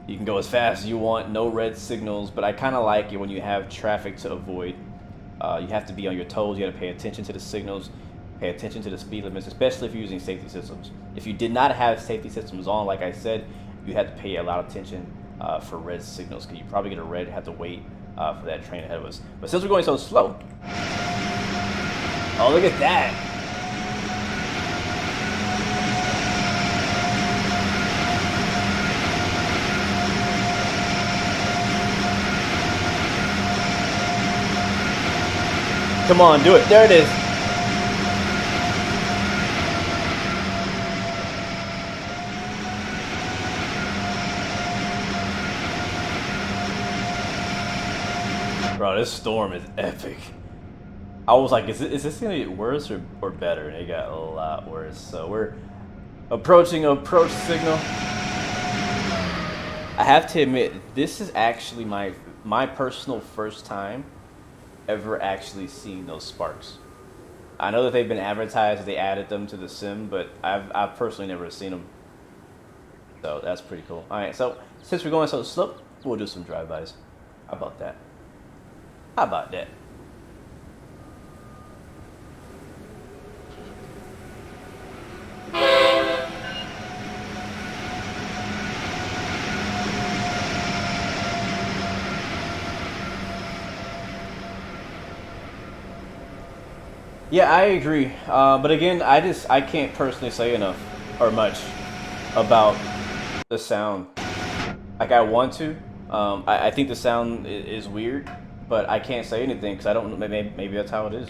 A: You can go as fast as you want, no red signals, but I kind of like it when you have traffic to avoid. You have to be on your toes. You got to pay attention to the signals, pay attention to the speed limits, especially if you're using safety systems. If you did not have safety systems on, like I said, you had to pay a lot of attention for red signals, because you probably get a red and have to wait for that train ahead of us. But since we're going so slow, oh, look at that. Come on, do it. There it is. Bro, this storm is epic. I was like, is this gonna get worse or better? And it got a lot worse. So we're approaching approach signal. I have to admit, this is actually my personal first time ever actually seen those sparks. I know that they've been advertised, they added them to the sim, but I've personally never seen them. So that's pretty cool. All right, so since we're going so slow, we'll do some drive-bys. How about that? How about that? Yeah, I agree. But again, I can't personally say enough or much about the sound. Like, I want to. I think the sound is weird, but I can't say anything because I don't know. Maybe that's how it is.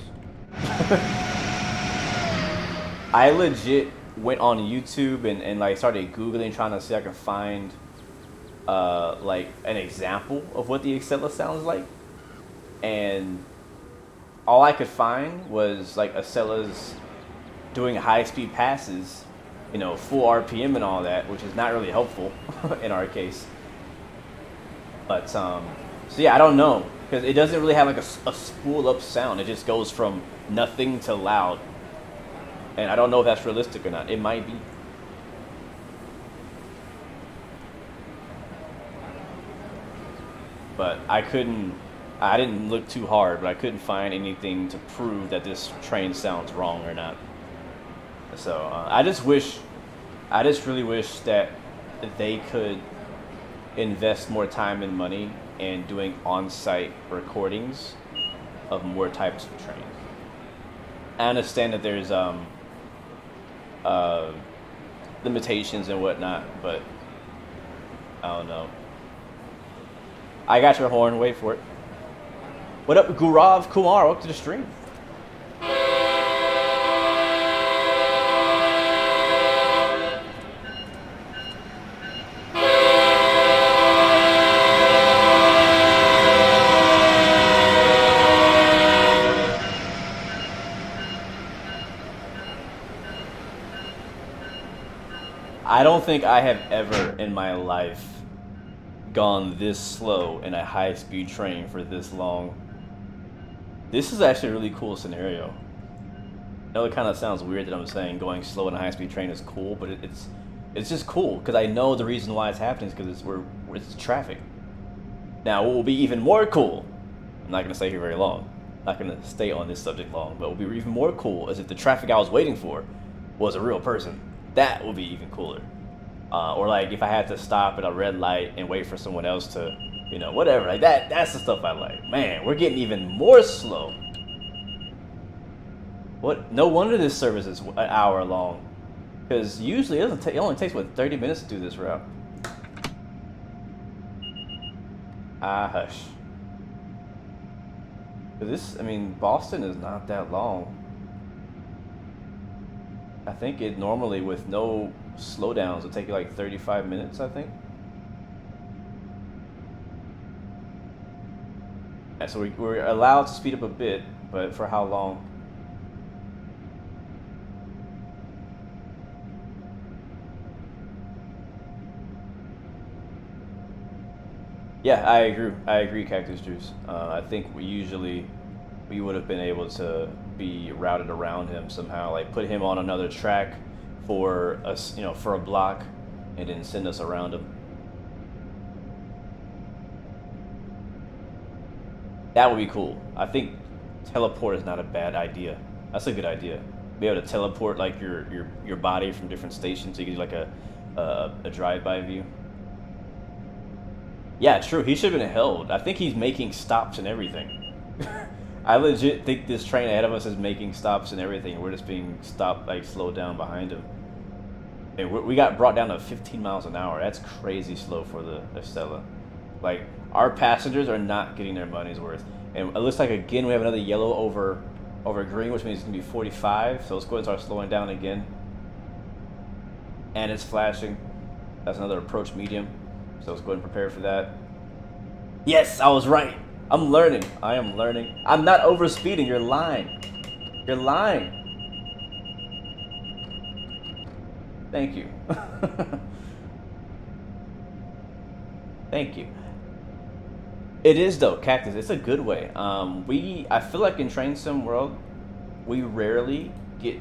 A: I legit went on YouTube and like started Googling, trying to see if I can find like an example of what the Acela sounds like, and all I could find was like Acela's doing high-speed passes, you know, full RPM and all that, which is not really helpful in our case. But so yeah, I don't know, because it doesn't really have like a spool-up sound. It just goes from nothing to loud, and I don't know if that's realistic or not. It might be. But I didn't look too hard, but I couldn't find anything to prove that this train sounds wrong or not. So I just really wish that they could invest more time and money in doing on-site recordings of more types of trains. I understand that there's limitations and whatnot, but I don't know. I got your horn, wait for it. What up, Gurav Kumar? Welcome to the stream. I don't think I have ever in my life gone this slow in a high-speed train for this long. This is actually a really cool scenario. I know it kind of sounds weird that I'm saying going slow in a high-speed train is cool, but it's just cool because I know the reason why it's happening is because it's traffic. Now, what will be even more cool, I'm not going to stay here very long, I'm not going to stay on this subject long, but what will be even more cool is if the traffic I was waiting for was a real person. That would be even cooler. Or like if I had to stop at a red light and wait for someone else to, you know, whatever. Like that's the stuff I like. Man, we're getting even more slow. What? No wonder this service is an hour long. Because usually it only takes, what, 30 minutes to do this route. Ah, hush. This, I mean, Boston is not that long. I think it normally, with no slowdowns, would take you like 35 minutes, I think. Yeah, so we're allowed to speed up a bit, but for how long? Yeah, I agree, Cactus Juice. I think we would have been able to be routed around him somehow, like put him on another track for us, for a block, and then send us around him. That would be cool. I think teleport is not a bad idea. That's a good idea. Be able to teleport like your body from different stations, so you can do like a drive-by view. Yeah, true. He should have been held. I think he's making stops and everything. I legit think this train ahead of us is making stops and everything. We're just being stopped, like slowed down behind him. And we got brought down to 15 miles an hour. That's crazy slow for the Acela. Like, our passengers are not getting their money's worth. And it looks like, again, we have another yellow over green, which means it's going to be 45. So let's go ahead and start slowing down again. And it's flashing. That's another approach medium. So let's go ahead and prepare for that. Yes, I was right. I'm learning. I am learning. I'm not over speeding. You're lying. You're lying. Thank you. Thank you. It is though, Cactus. It's a good way. I feel like in Train Sim World, we rarely get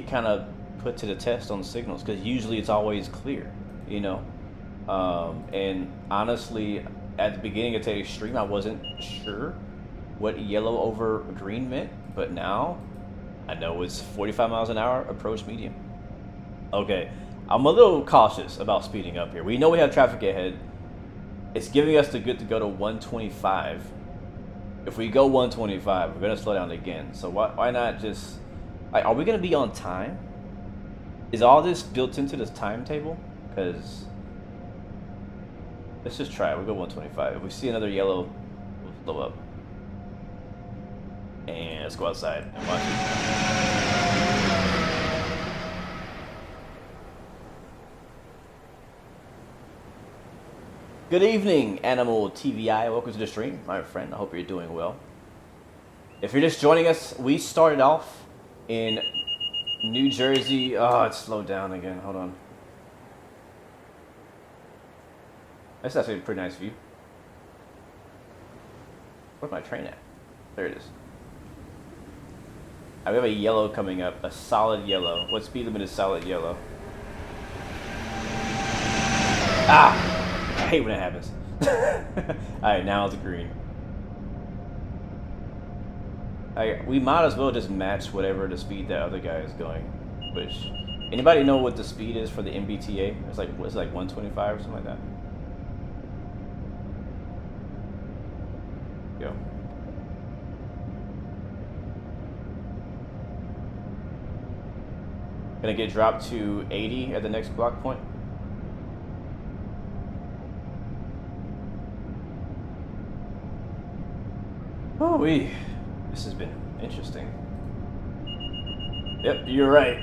A: kind of put to the test on signals, because usually it's always clear, and honestly, at the beginning of today's stream, I wasn't sure what yellow over green meant, but now I know it's 45 miles an hour, approach medium. Okay, I'm a little cautious about speeding up here. We know we have traffic ahead. It's giving us the good to go to 125. If we go 125, we're gonna slow down again. So why not just, like, are we gonna be on time? Is all this built into this timetable? Because let's just try it. We'll go 125. If we see another yellow, we'll slow up. And let's go outside and watch it. Good evening, Animal TVI. Welcome to the stream, my friend. I hope you're doing well. If you're just joining us, we started off in New Jersey. Oh, it's slowed down again. Hold on. That's actually a pretty nice view. Where's my train at? There it is. We have a yellow coming up, a solid yellow. What speed limit is solid yellow? Ah! I hate when it happens. Alright, now it's green. We might as well just match whatever the speed that other guy is going. Which, anybody know what the speed is for the MBTA? It's like 125 or something like that. Go. Gonna get dropped to 80 at the next block point. Oh, this has been interesting. Yep, you're right.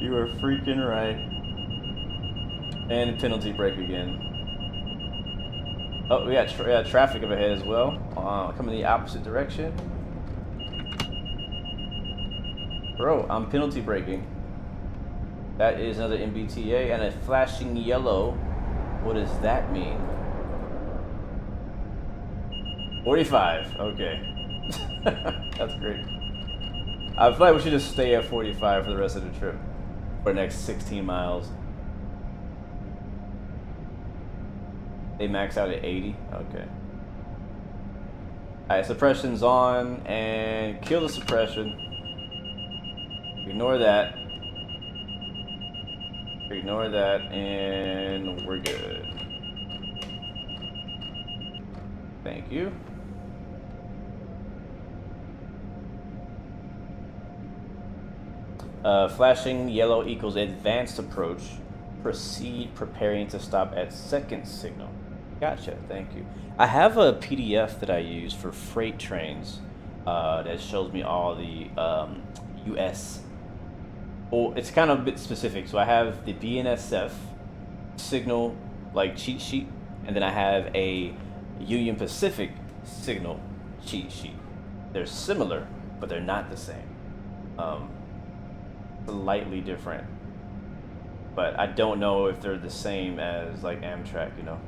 A: You are freaking right. And penalty break again. Oh, we got traffic up ahead as well. Coming the opposite direction. Bro, I'm penalty braking. That is another MBTA and a flashing yellow. What does that mean? 45, okay. That's great. I feel like we should just stay at 45 for the rest of the trip. For the next 16 miles. They max out at 80? Okay. Alright, suppression's on, and kill the suppression. Ignore that. Ignore that, and we're good. Thank you. Flashing yellow equals advanced approach. Proceed preparing to stop at second signal. Gotcha, thank you. I have a PDF that I use for freight trains that shows me all the US. Well, it's kind of a bit specific. So I have the BNSF signal like cheat sheet, and then I have a Union Pacific signal cheat sheet. They're similar, but they're not the same. Slightly different. But I don't know if they're the same as like Amtrak, you know.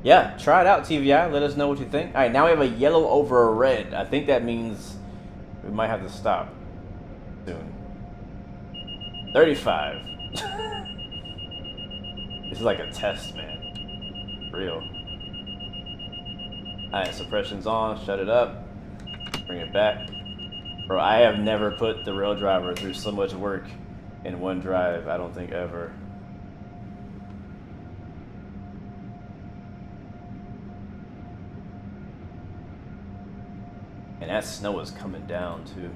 A: Yeah, try it out, TVI. Let us know what you think. All right, now we have a yellow over a red. I think that means we might have to stop soon. 35. This is like a test, man. Real. All right, suppression's on. Shut it up. Bring it back. Bro, I have never put the rail driver through so much work in one drive. I don't think ever. And that snow is coming down too.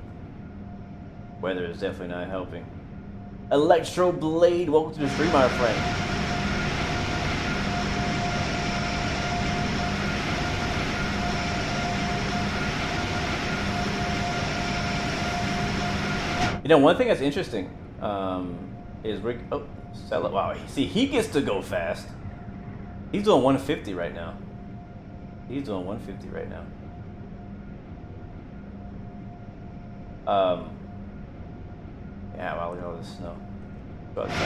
A: Weather is definitely not helping. Electro Blade, welcome to the stream, my friend. You know, one thing that's interesting is Rick. Oh, Acela. Wow. See, he gets to go fast. He's doing 150 right now. He's doing 150 right now. Yeah, wow, look at all this snow. Go outside.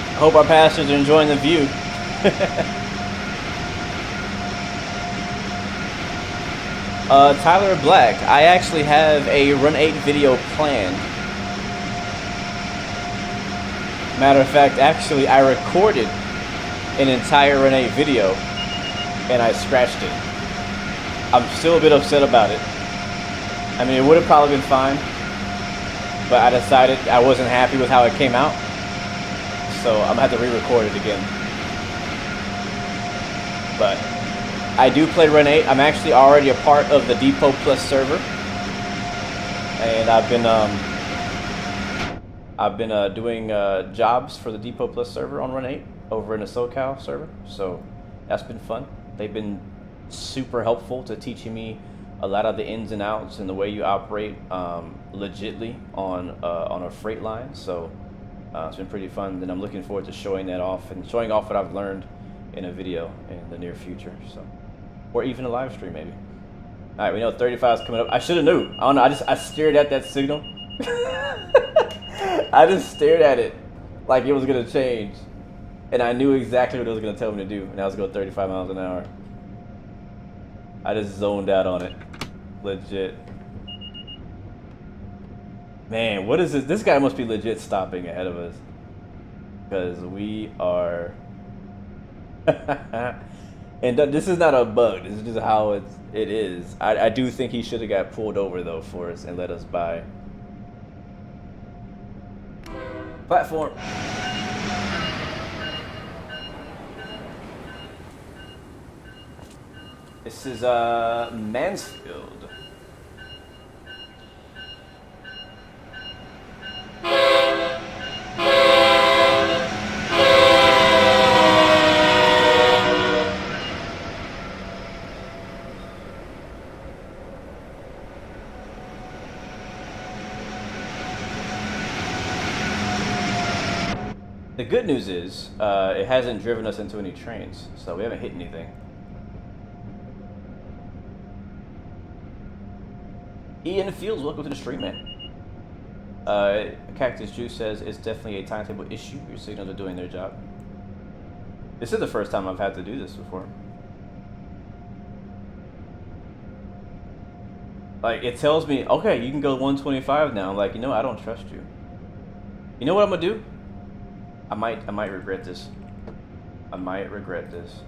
A: I hope our passengers are enjoying the view. Tyler Black, I actually have a Run 8 video planned. Matter of fact, actually, I recorded an entire Run 8 video and I scratched it. I'm still a bit upset about it. I mean, it would have probably been fine, but I decided I wasn't happy with how it came out, so I'm gonna have to re-record it again. But I do play Run 8. I'm actually already a part of the Depot Plus server, and I've been doing jobs for the Depot Plus server on Run 8 over in the SoCal server, so that's been fun. They've been super helpful to teaching me a lot of the ins and outs and the way you operate legitly on a freight line. So it's been pretty fun. And I'm looking forward to showing that off and showing off what I've learned in a video in the near future. So, or even a live stream maybe. All right, we know 35 is coming up. I should have knew. I don't know. I stared at that signal. I just stared at it like it was gonna change, and I knew exactly what it was gonna tell me to do, and I was going 35 miles an hour. I just zoned out on it, legit. Man, what is this? This guy must be legit stopping ahead of us, because we are. And this is not a bug. This is just how it is. I do think he should have got pulled over though for us and let us by. Platform. This is Mansfield. The good news is, it hasn't driven us into any trains, so we haven't hit anything. Ian Fields, welcome to the stream, man. Cactus Juice says, it's definitely a timetable issue. Your signals are doing their job. This is the first time I've had to do this before. Like, it tells me, okay, you can go 125 now. I'm like, you know, I don't trust you. You know what I'm gonna do? I might regret this. I might regret this.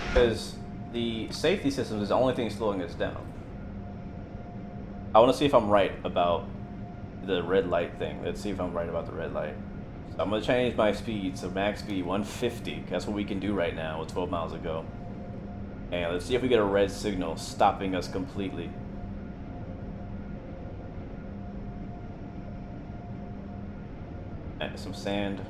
A: Because the safety system is the only thing slowing us down. I want to see if I'm right about the red light thing. Let's see if I'm right about the red light. So I'm going to change my speed to max speed 150. That's what we can do right now with 12 miles to go. And let's see if we get a red signal stopping us completely. And some sand.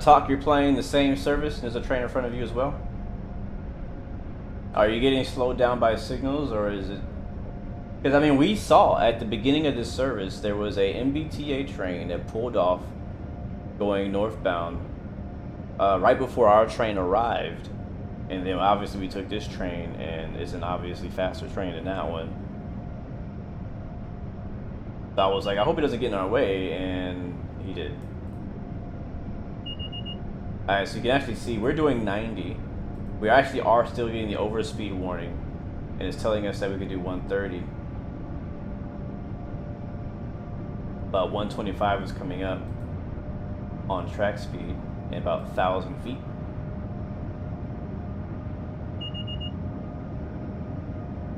A: Talk, you're playing the same service. There's a train in front of you as well. Are you getting slowed down by signals, or is it? Because I mean, we saw at the beginning of this service there was a MBTA train that pulled off, going northbound, right before our train arrived, and then obviously we took this train, and it's an obviously faster train than that one. So I was like, I hope he doesn't get in our way, and he did. Alright, so you can actually see we're doing 90. We actually are still getting the overspeed warning, and it's telling us that we could do 130. About 125 is coming up on track speed in about 1,000 feet.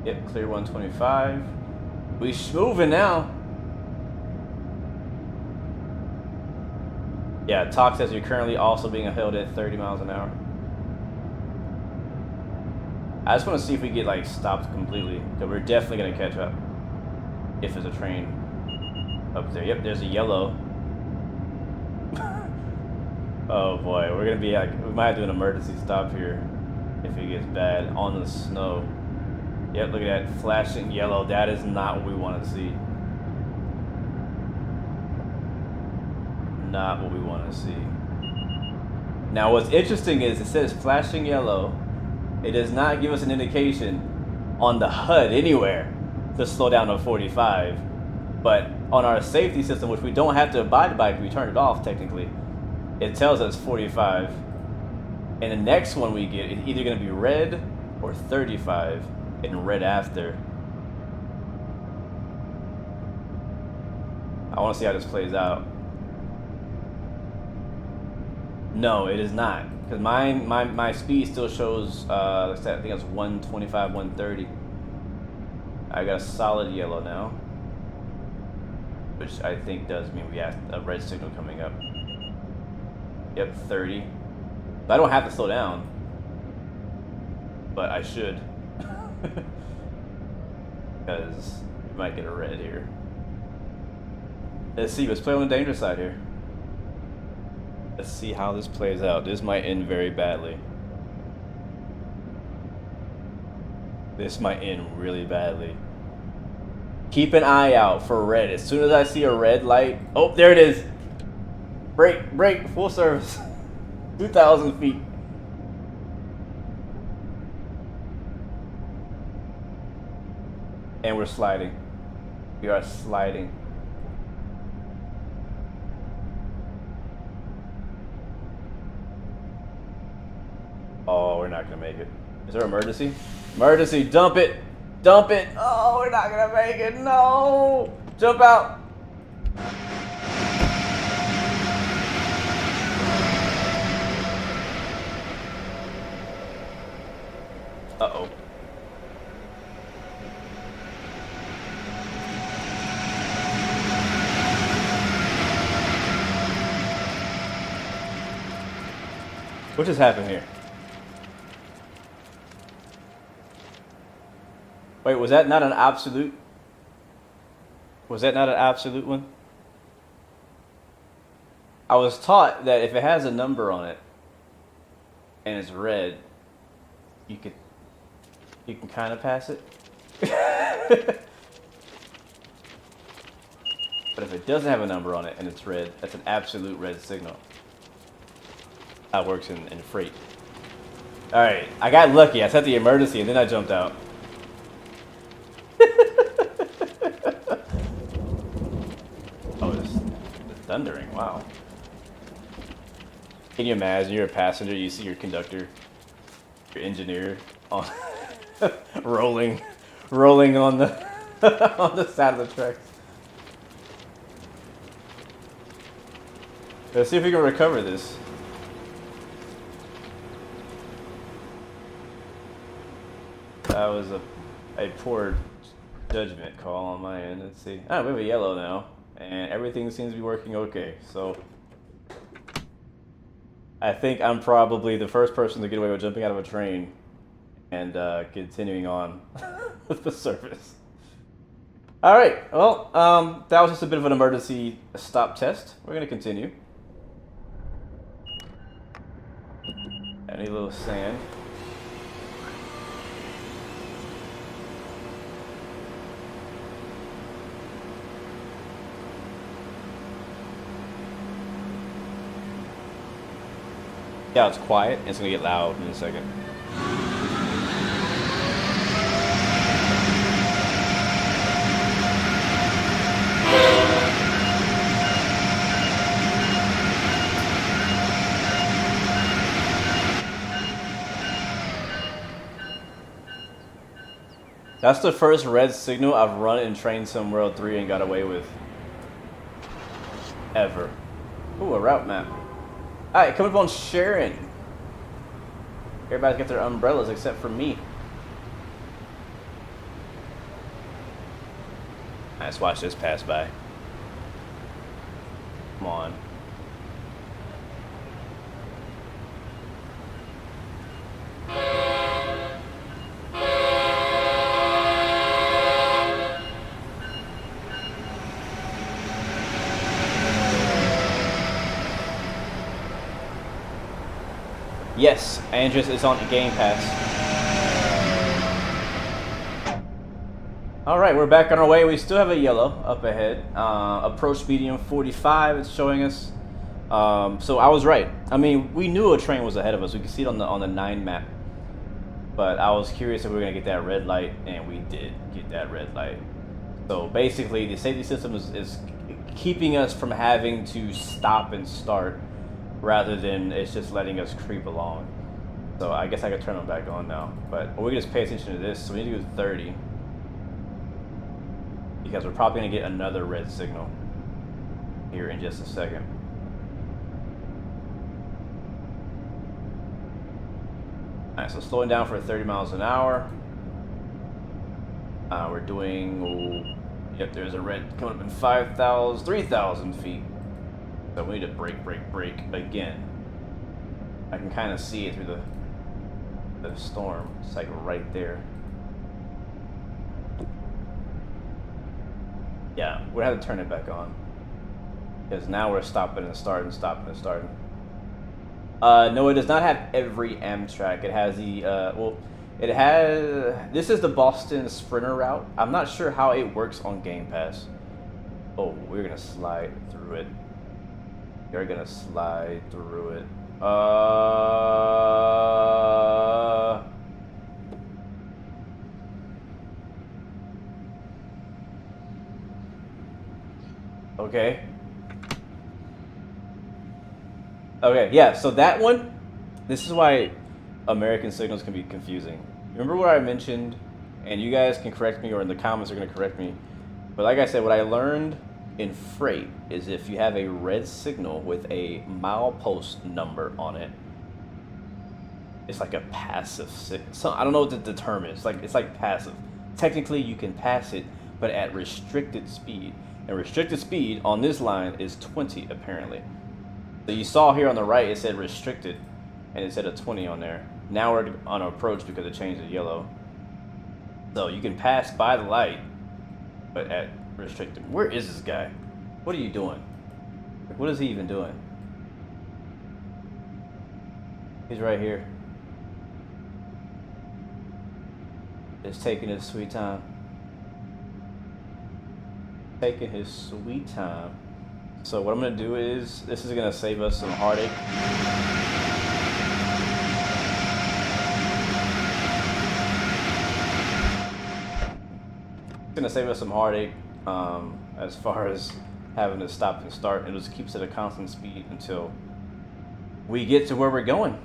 A: Yep, clear 125. We moving now. Yeah, Talk says you're currently also being held at 30 miles an hour. I just want to see if we get like stopped completely, because we're definitely gonna catch up if there's a train up there. Yep, there's a yellow. Oh boy, we're gonna be like, we might have to do an emergency stop here if it gets bad on the snow. Yep, look at that flashing yellow. That is not what we want to see. Not what we want to see. Now what's interesting is it says flashing yellow. It does not give us an indication on the HUD anywhere to slow down to 45. But on our safety system, which we don't have to abide by if we turn it off technically, it tells us 45. And the next one we get is either going to be red or 35, and red after. I want to see how this plays out. No, it is not, because my speed still shows. I think it's 125, 130. I got a solid yellow now, which I think does mean we have a red signal coming up. Yep, 30. I don't have to slow down, but I should, because we might get a red here. Let's see. Let's play on the dangerous side here. Let's see how this plays out. This might end very badly. This might end really badly. Keep an eye out for red. As soon as I see a red light, oh, there it is. Brake, full service. 2,000 feet. And we're sliding. We are sliding. Oh, we're not gonna make it. Is there an emergency? Emergency, dump it! Dump it! Oh, we're not gonna make it, no! Jump out! Uh-oh. What just happened here? Wait, was that not an absolute? Was that not an absolute one? I was taught that if it has a number on it and it's red, you can kind of pass it. But if it doesn't have a number on it and it's red, that's an absolute red signal. That works in freight. Alright, I got lucky. I set the emergency and then I jumped out. Oh, it's thundering. Wow. Can you imagine you're a passenger, you see your conductor, your engineer on rolling on the on the side of the tracks. Let's see if we can recover this. That was a poor judgment call on my end. Let's see. Ah, we have a yellow now, and everything seems to be working okay. So I think I'm probably the first person to get away with jumping out of a train and continuing on with the service. All right. Well, that was just a bit of an emergency stop test. We're gonna continue. Any little sand. Yeah, it's quiet. It's gonna get loud in a second. That's the first red signal I've run in Train Sim World 3 and got away with. Ever. Ooh, a route map. Alright, coming up on Sharon. Everybody's got their umbrellas except for me. Let's watch this pass by. Come on. Yes, Andres is on the Game Pass. Alright, we're back on our way. We still have a yellow up ahead. Approach medium 45, it's showing us. So I was right. I mean, we knew a train was ahead of us. We could see it on the 9 map. But I was curious if we were going to get that red light, and we did get that red light. So basically, the safety system is keeping us from having to stop and start, rather than it's just letting us creep along. So I guess I could turn them back on now. But we can just pay attention to this. So we need to do 30. Because we're probably going to get another red signal here in just a second. Alright, so slowing down for 30 miles an hour. We're doing... yep, there's a red coming up in 3,000 feet. So we need to brake again. I can kind of see it through the storm. It's like right there. Yeah, we'll have to turn it back on. Because now we're stopping and starting, stopping and starting. No, it does not have every Amtrak. It has the, well, it has, this is the Boston Sprinter route. I'm not sure how it works on Game Pass. Oh, we're going to slide through it. You're gonna slide through it. Okay. Okay, yeah, so that one, this is why American signals can be confusing. Remember what I mentioned, and you guys can correct me, or in the comments are gonna correct me. But like I said, what I learned in freight is if you have a red signal with a milepost number on it, it's like a passive signal. So I don't know what the term is. It's like passive. Technically, you can pass it, but at restricted speed. And restricted speed on this line is 20 apparently. So you saw here on the right it said restricted, and it said a 20 on there. Now we're on approach because it changed to yellow. So you can pass by the light, but at restricted. Where is this guy? What are you doing? Like, what is he even doing? He's right here. Just taking his sweet time. Taking his sweet time. So what I'm gonna do is, this is gonna save us some heartache. gonna save us some heartache as far as having to stop and start. It just keeps it at a constant speed until we get to where we're going.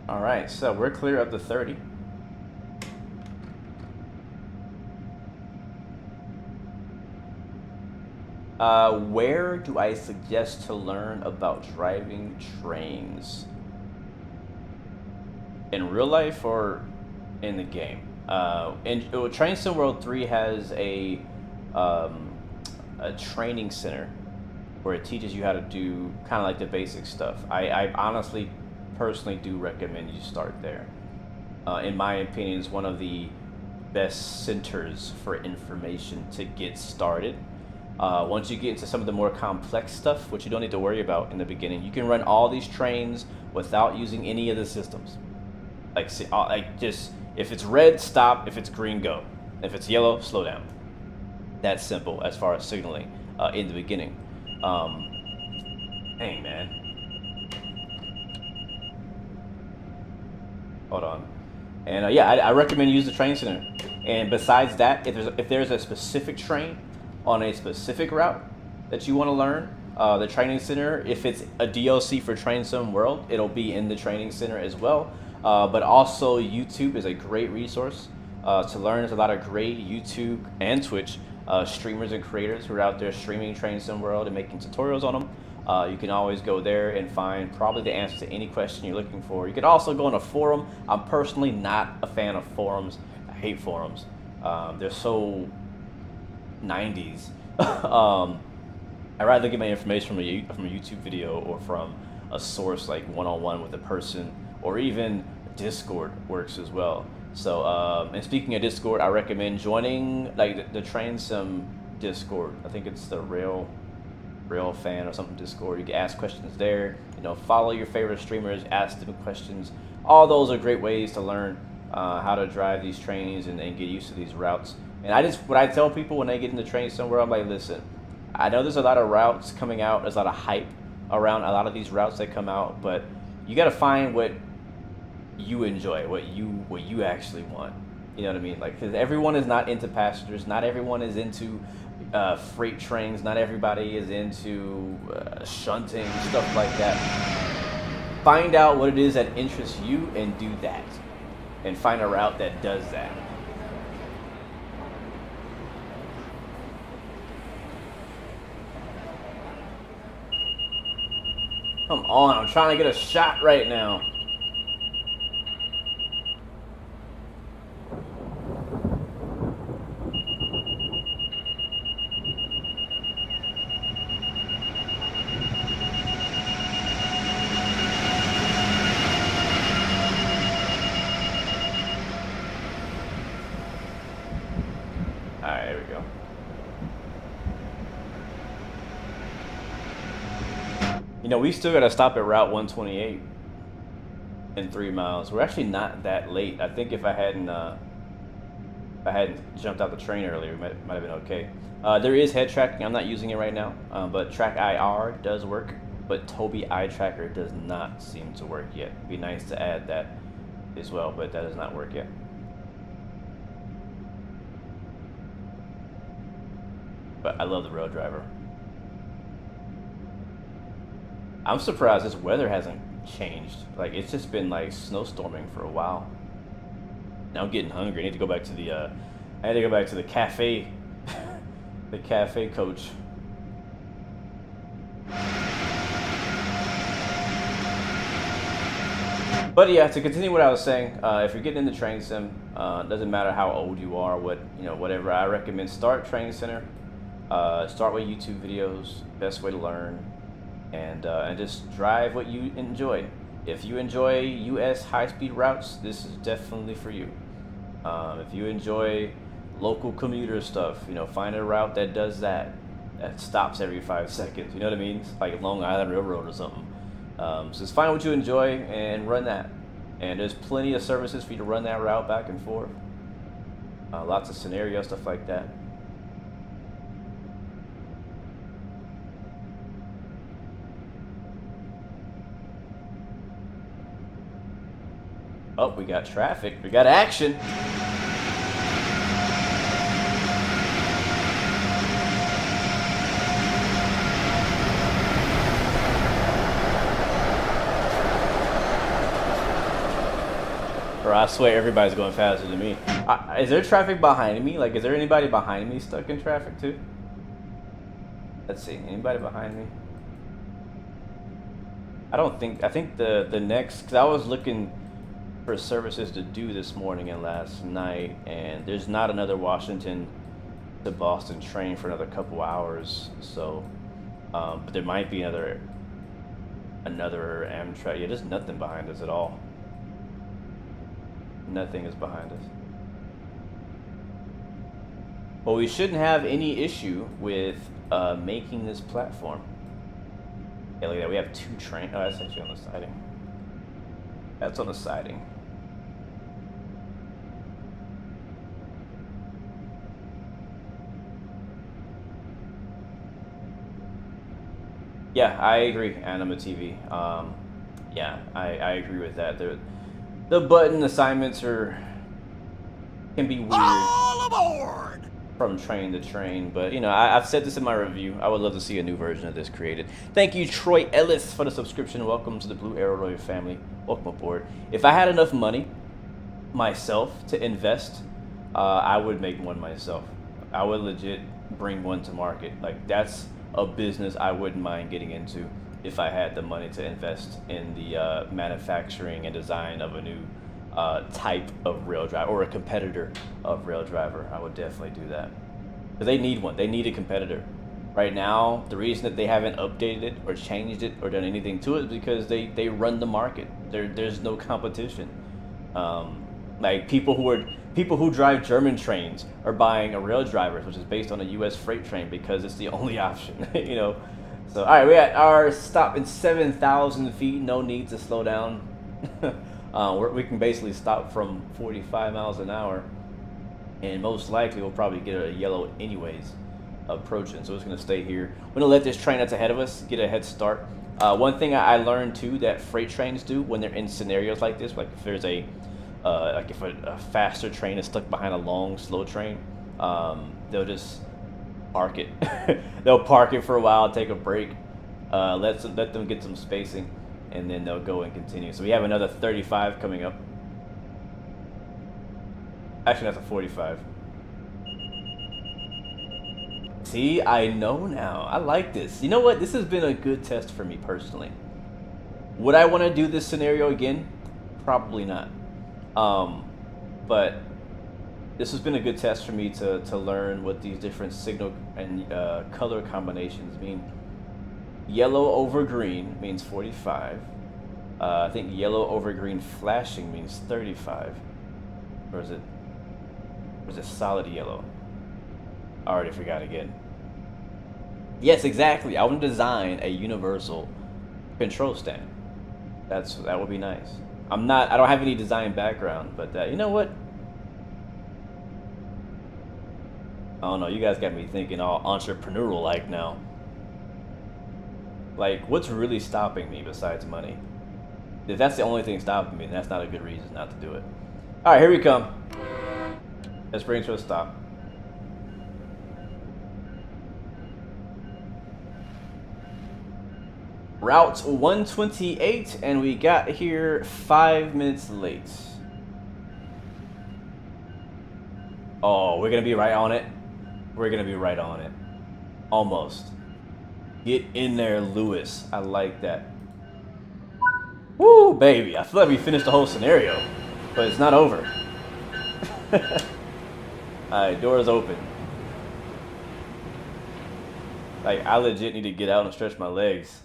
A: All right, so we're clear up to 30. Where do I suggest to learn about driving trains? In real life or in the game? Train Sim World 3 has a training center where it teaches you how to do kind of like the basic stuff. I honestly, personally do recommend you start there. In my opinion, it's one of the best centers for information to get started. Once you get into some of the more complex stuff, which you don't need to worry about in the beginning, you can run all these trains without using any of the systems. Like just, if it's red, stop. If it's green, go. If it's yellow, slow down. That's simple as far as signaling in the beginning. Dang, man. Hold on. And yeah, I recommend you use the train center. And besides that, if there's a specific train on a specific route that you want to learn, the training center, if it's a DLC for Train Sim World, it'll be in the training center as well. But also YouTube is a great resource to learn. There's a lot of great YouTube and Twitch streamers and creators who are out there streaming Train Sim World and making tutorials on them. You can always go there and find probably the answer to any question you're looking for. You could also go on a forum. I'm personally not a fan of forums. I hate forums. They're so 90s. I'd rather get my information from a YouTube video or from a source like one-on-one with a person, or even Discord works as well. So, and speaking of Discord, I recommend joining like the Train Sim Discord. I think it's the Rail Fan or something Discord. You can ask questions there. You know, follow your favorite streamers, ask them questions. All those are great ways to learn how to drive these trains and get used to these routes. And what I tell people when they get into Train Sim World, I'm like, listen, I know there's a lot of routes coming out. There's a lot of hype around a lot of these routes that come out, but you got to find what you enjoy, what you actually want. You know what I mean? Like, because everyone is not into passengers. Not everyone is into freight trains. Not everybody is into shunting, stuff like that. Find out what it is that interests you and do that. And find a route that does that. Come on, I'm trying to get a shot right now. Alright, there we go. You know, we still got to stop at Route 128 in 3 miles. We're actually not that late. I think if I hadn't jumped out the train earlier, might have been okay. There is head tracking. I'm not using it right now, but Track IR does work, but Tobii Eye Tracker does not seem to work yet. It'd be nice to add that as well, but that does not work yet. But I love the Rail Driver. I'm surprised this weather hasn't changed. Like, it's just been like snowstorming for a while. Now I'm getting hungry. I need to go back to the I had to go back to the cafe the cafe coach. But yeah, to continue what I was saying, if you're getting into Train Sim, doesn't matter how old you are, whatever, I recommend start Train Center. Start with YouTube videos, best way to learn, and just drive what you enjoy. If you enjoy US high-speed routes, this is definitely for you. If you enjoy local commuter stuff, find a route that does that stops every 5 seconds. You know what I mean? It's like Long Island Railroad or something. So just find what you enjoy and run that. And there's plenty of services for you to run that route back and forth. Lots of scenario stuff like that. Oh, we got traffic. We got action. Or I swear everybody's going faster than me. Is there traffic behind me? Like, is there anybody behind me stuck in traffic too? Let's see. Anybody behind me? I don't think. I think the next, because I was looking for services to do this morning and last night, and there's not another Washington to Boston train for another couple hours. So, but there might be another Amtrak. Yeah, there's nothing behind us at all. Nothing is behind us. Well, we shouldn't have any issue with making this platform. Yeah, look at that. We have 2 trains. Oh, that's actually on the siding. That's on the siding. Yeah, I agree, Anima TV. Yeah, I agree with that. The button assignments can be weird.
B: All aboard!
A: From train to train, but you know, I've said this in my review. I would love to see a new version of this created. Thank you, Troy Ellis, for the subscription. Welcome to the Blue Arrow Royal family. Welcome aboard. If I had enough money myself to invest, I would make one myself. I would legit bring one to market. Like, that's a business I wouldn't mind getting into if I had the money to invest in the manufacturing and design of a new type of rail driver, or a competitor of rail driver. I would definitely do that, because they need one. They need a competitor. Right now, the reason that they haven't updated it or changed it or done anything to it is because they run the market. There's no competition. Like, people who drive German trains are buying a rail driver, which is based on a U.S. freight train, because it's the only option. You know. So, all right, we got our stop in 7,000 feet. No need to slow down. We can basically stop from 45 miles an hour, and most likely we'll probably get a yellow anyways approaching. So it's going to stay here. We're going to let this train that's ahead of us get a head start. One thing I learned too that freight trains do when they're in scenarios like this, like if there's a faster train is stuck behind a long, slow train, they'll just park it. They'll park it for a while, take a break, let them get some spacing, and then they'll go and continue. So we have another 35 coming up. Actually, that's a 45. See, I know now. I like this. You know what? This has been a good test for me personally. Would I want to do this scenario again? Probably not. But this has been a good test for me to learn what these different signal and color combinations mean. Yellow over green means 45. I think yellow over green flashing means 35. Or is it solid yellow? I already forgot again. Yes, exactly. I want to design a universal control stand. That would be nice. I don't have any design background, but you know what? I don't know. You guys got me thinking all entrepreneurial like now. Like, what's really stopping me besides money? If that's the only thing stopping me, then that's not a good reason not to do it. All right, here we come. Let's bring it to a stop. Route 128, and we got here 5 minutes late. Oh, we're gonna be right on it. We're gonna be right on it. Almost. Get in there, Lewis. I like that. Woo, baby. I feel like we finished the whole scenario, but it's not over. Alright, doors open. Like, I legit need to get out and stretch my legs,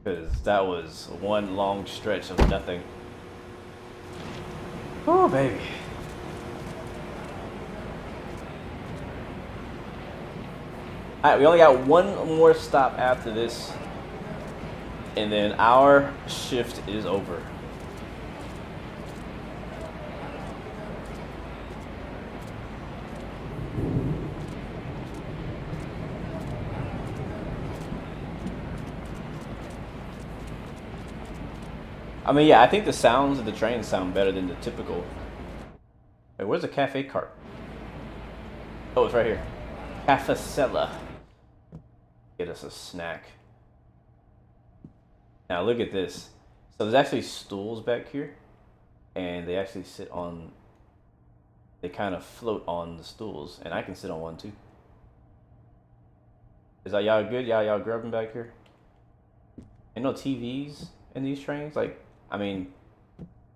A: because that was one long stretch of nothing. Oh, baby. Alright, we only got one more stop after this, and then our shift is over. I mean, yeah, I think the sounds of the train sound better than the typical. Wait, where's the cafe cart? Oh, it's right here. Acela. Get us a snack. Now look at this. So there's actually stools back here. and they actually sit on, they kind of float on the stools, and I can sit on one too. Is that y'all good? Y'all grubbing back here? Ain't no TVs in these trains? Like, I mean,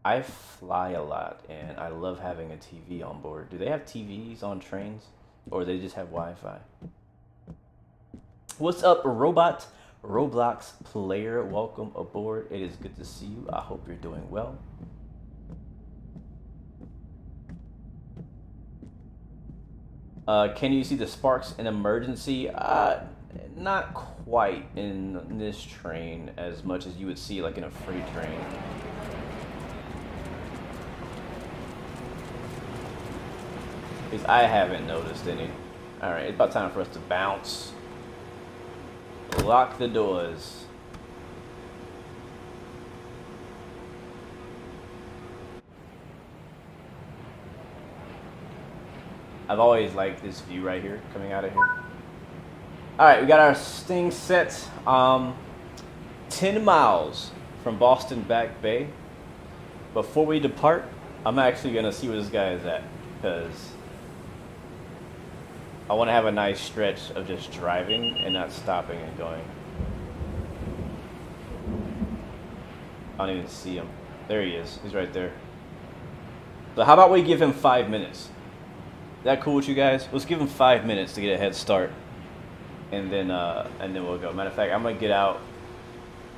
A: I fly a lot, and I love having a TV on board. Do they have TVs on trains, or they just have Wi-Fi? What's up, Robot Roblox player? Welcome aboard. It is good to see you. I hope you're doing well. Can you see the sparks in emergency? Not quite in this train as much as you would see like in a freight train. At least I haven't noticed any. Alright, it's about time for us to bounce. Lock the doors. I've always liked this view right here, coming out of here. Alright, we got our sting set. 10 miles from Boston Back Bay. Before we depart, I'm actually going to see where this guy is at, because I want to have a nice stretch of just driving and not stopping and going. I don't even see him. There he is. He's right there. So how about we give him 5 minutes? Is that cool with you guys? Let's give him 5 minutes to get a head start, and then we'll go. Matter of fact, I'm gonna get out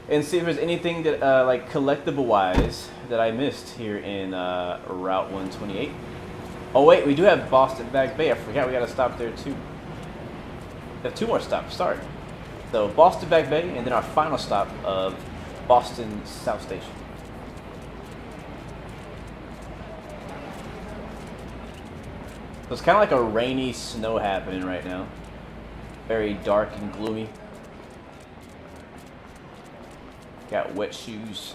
A: and see if there's anything that like collectible wise that I missed here in Route 128. Oh wait, we do have Boston Back Bay. I forgot we got to stop there too. We have 2 more stops. Sorry. So Boston Back Bay, and then our final stop of Boston South Station. So it's kind of like a rainy snow happening right now. Very dark and gloomy. Got wet shoes.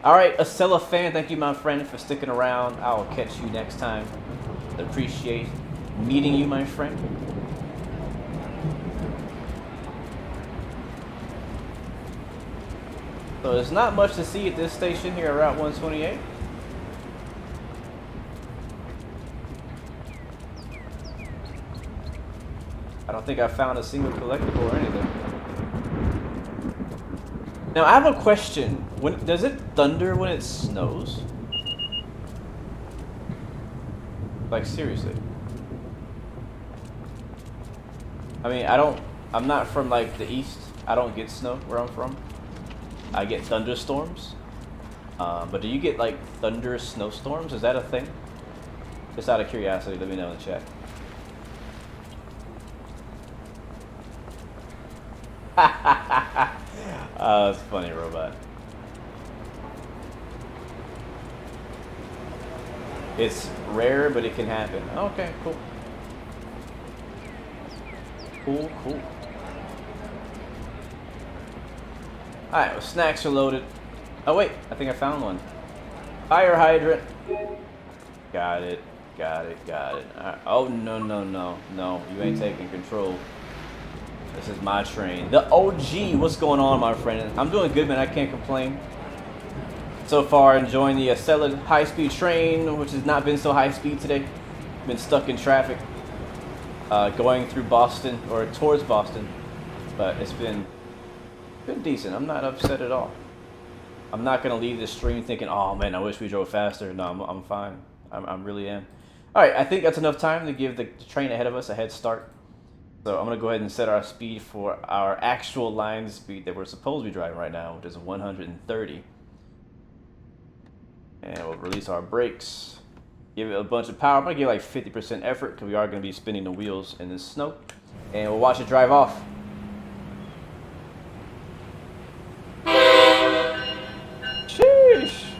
A: Alright, Acela fan, thank you, my friend, for sticking around. I'll catch you next time. Appreciate meeting you, my friend. So there's not much to see at this station here at Route 128. I don't think I found a single collectible or anything. Now I have a question. Does it thunder when it snows? Like seriously. I mean, I'm not from like the east. I don't get snow where I'm from. I get thunderstorms. But do you get like thunder snowstorms? Is that a thing? Just out of curiosity, let me know in the chat. Oh, it's funny, Robot. It's rare, but it can happen. Okay, cool. Cool, cool. Alright, well, snacks are loaded. Oh wait, I think I found one. Fire hydrant. Got it, got it, got it. Right. Oh, no, no, no, no. You ain't taking control. This is my train. The OG, what's going on, my friend? I'm doing good, man. I can't complain. So far, enjoying the Acela high-speed train, which has not been so high-speed today. Been stuck in traffic. Going through Boston, or towards Boston. But it's been decent. I'm not upset at all. I'm not going to leave this stream thinking, oh, man, I wish we drove faster. No, I'm fine. I really am. All right, I think that's enough time to give the train ahead of us a head start. So I'm going to go ahead and set our speed for our actual line speed that we're supposed to be driving right now, which is 130. And we'll release our brakes. Give it a bunch of power. I'm going to give like 50% effort because we are going to be spinning the wheels in this snow. And we'll watch it drive off. Sheesh.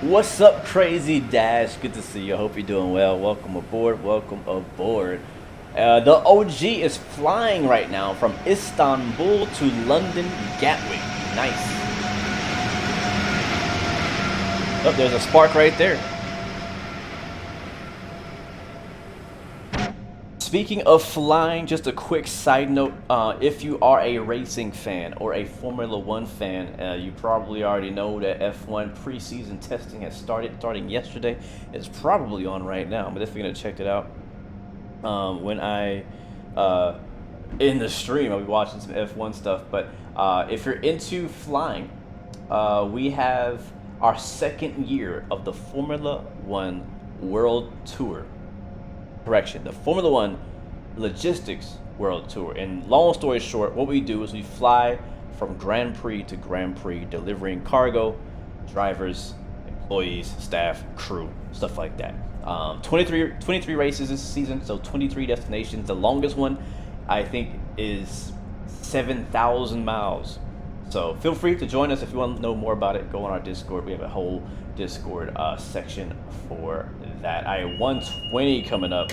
A: What's up, Crazy Dash? Good to see you. I hope you're doing well. Welcome aboard. Welcome aboard. The OG is flying right now from Istanbul to London Gatwick. Nice. Oh, there's a spark right there. Speaking of flying, just a quick side note, if you are a racing fan or a Formula One fan, you probably already know that F1 preseason testing has starting yesterday. It's probably on right now, but if you're gonna check it out, when in the stream, I'll be watching some F1 stuff, but if you're into flying, we have our second year of the Formula One World Tour. Correction, the Formula One Logistics World Tour. And long story short, what we do is we fly from Grand Prix to Grand Prix, delivering cargo, drivers, employees, staff, crew, stuff like that. 23 races this season, so 23 destinations. The longest one, I think, is 7,000 miles. So feel free to join us if you want to know more about it. Go on our Discord. We have a whole Discord section for that. I have 120 coming up.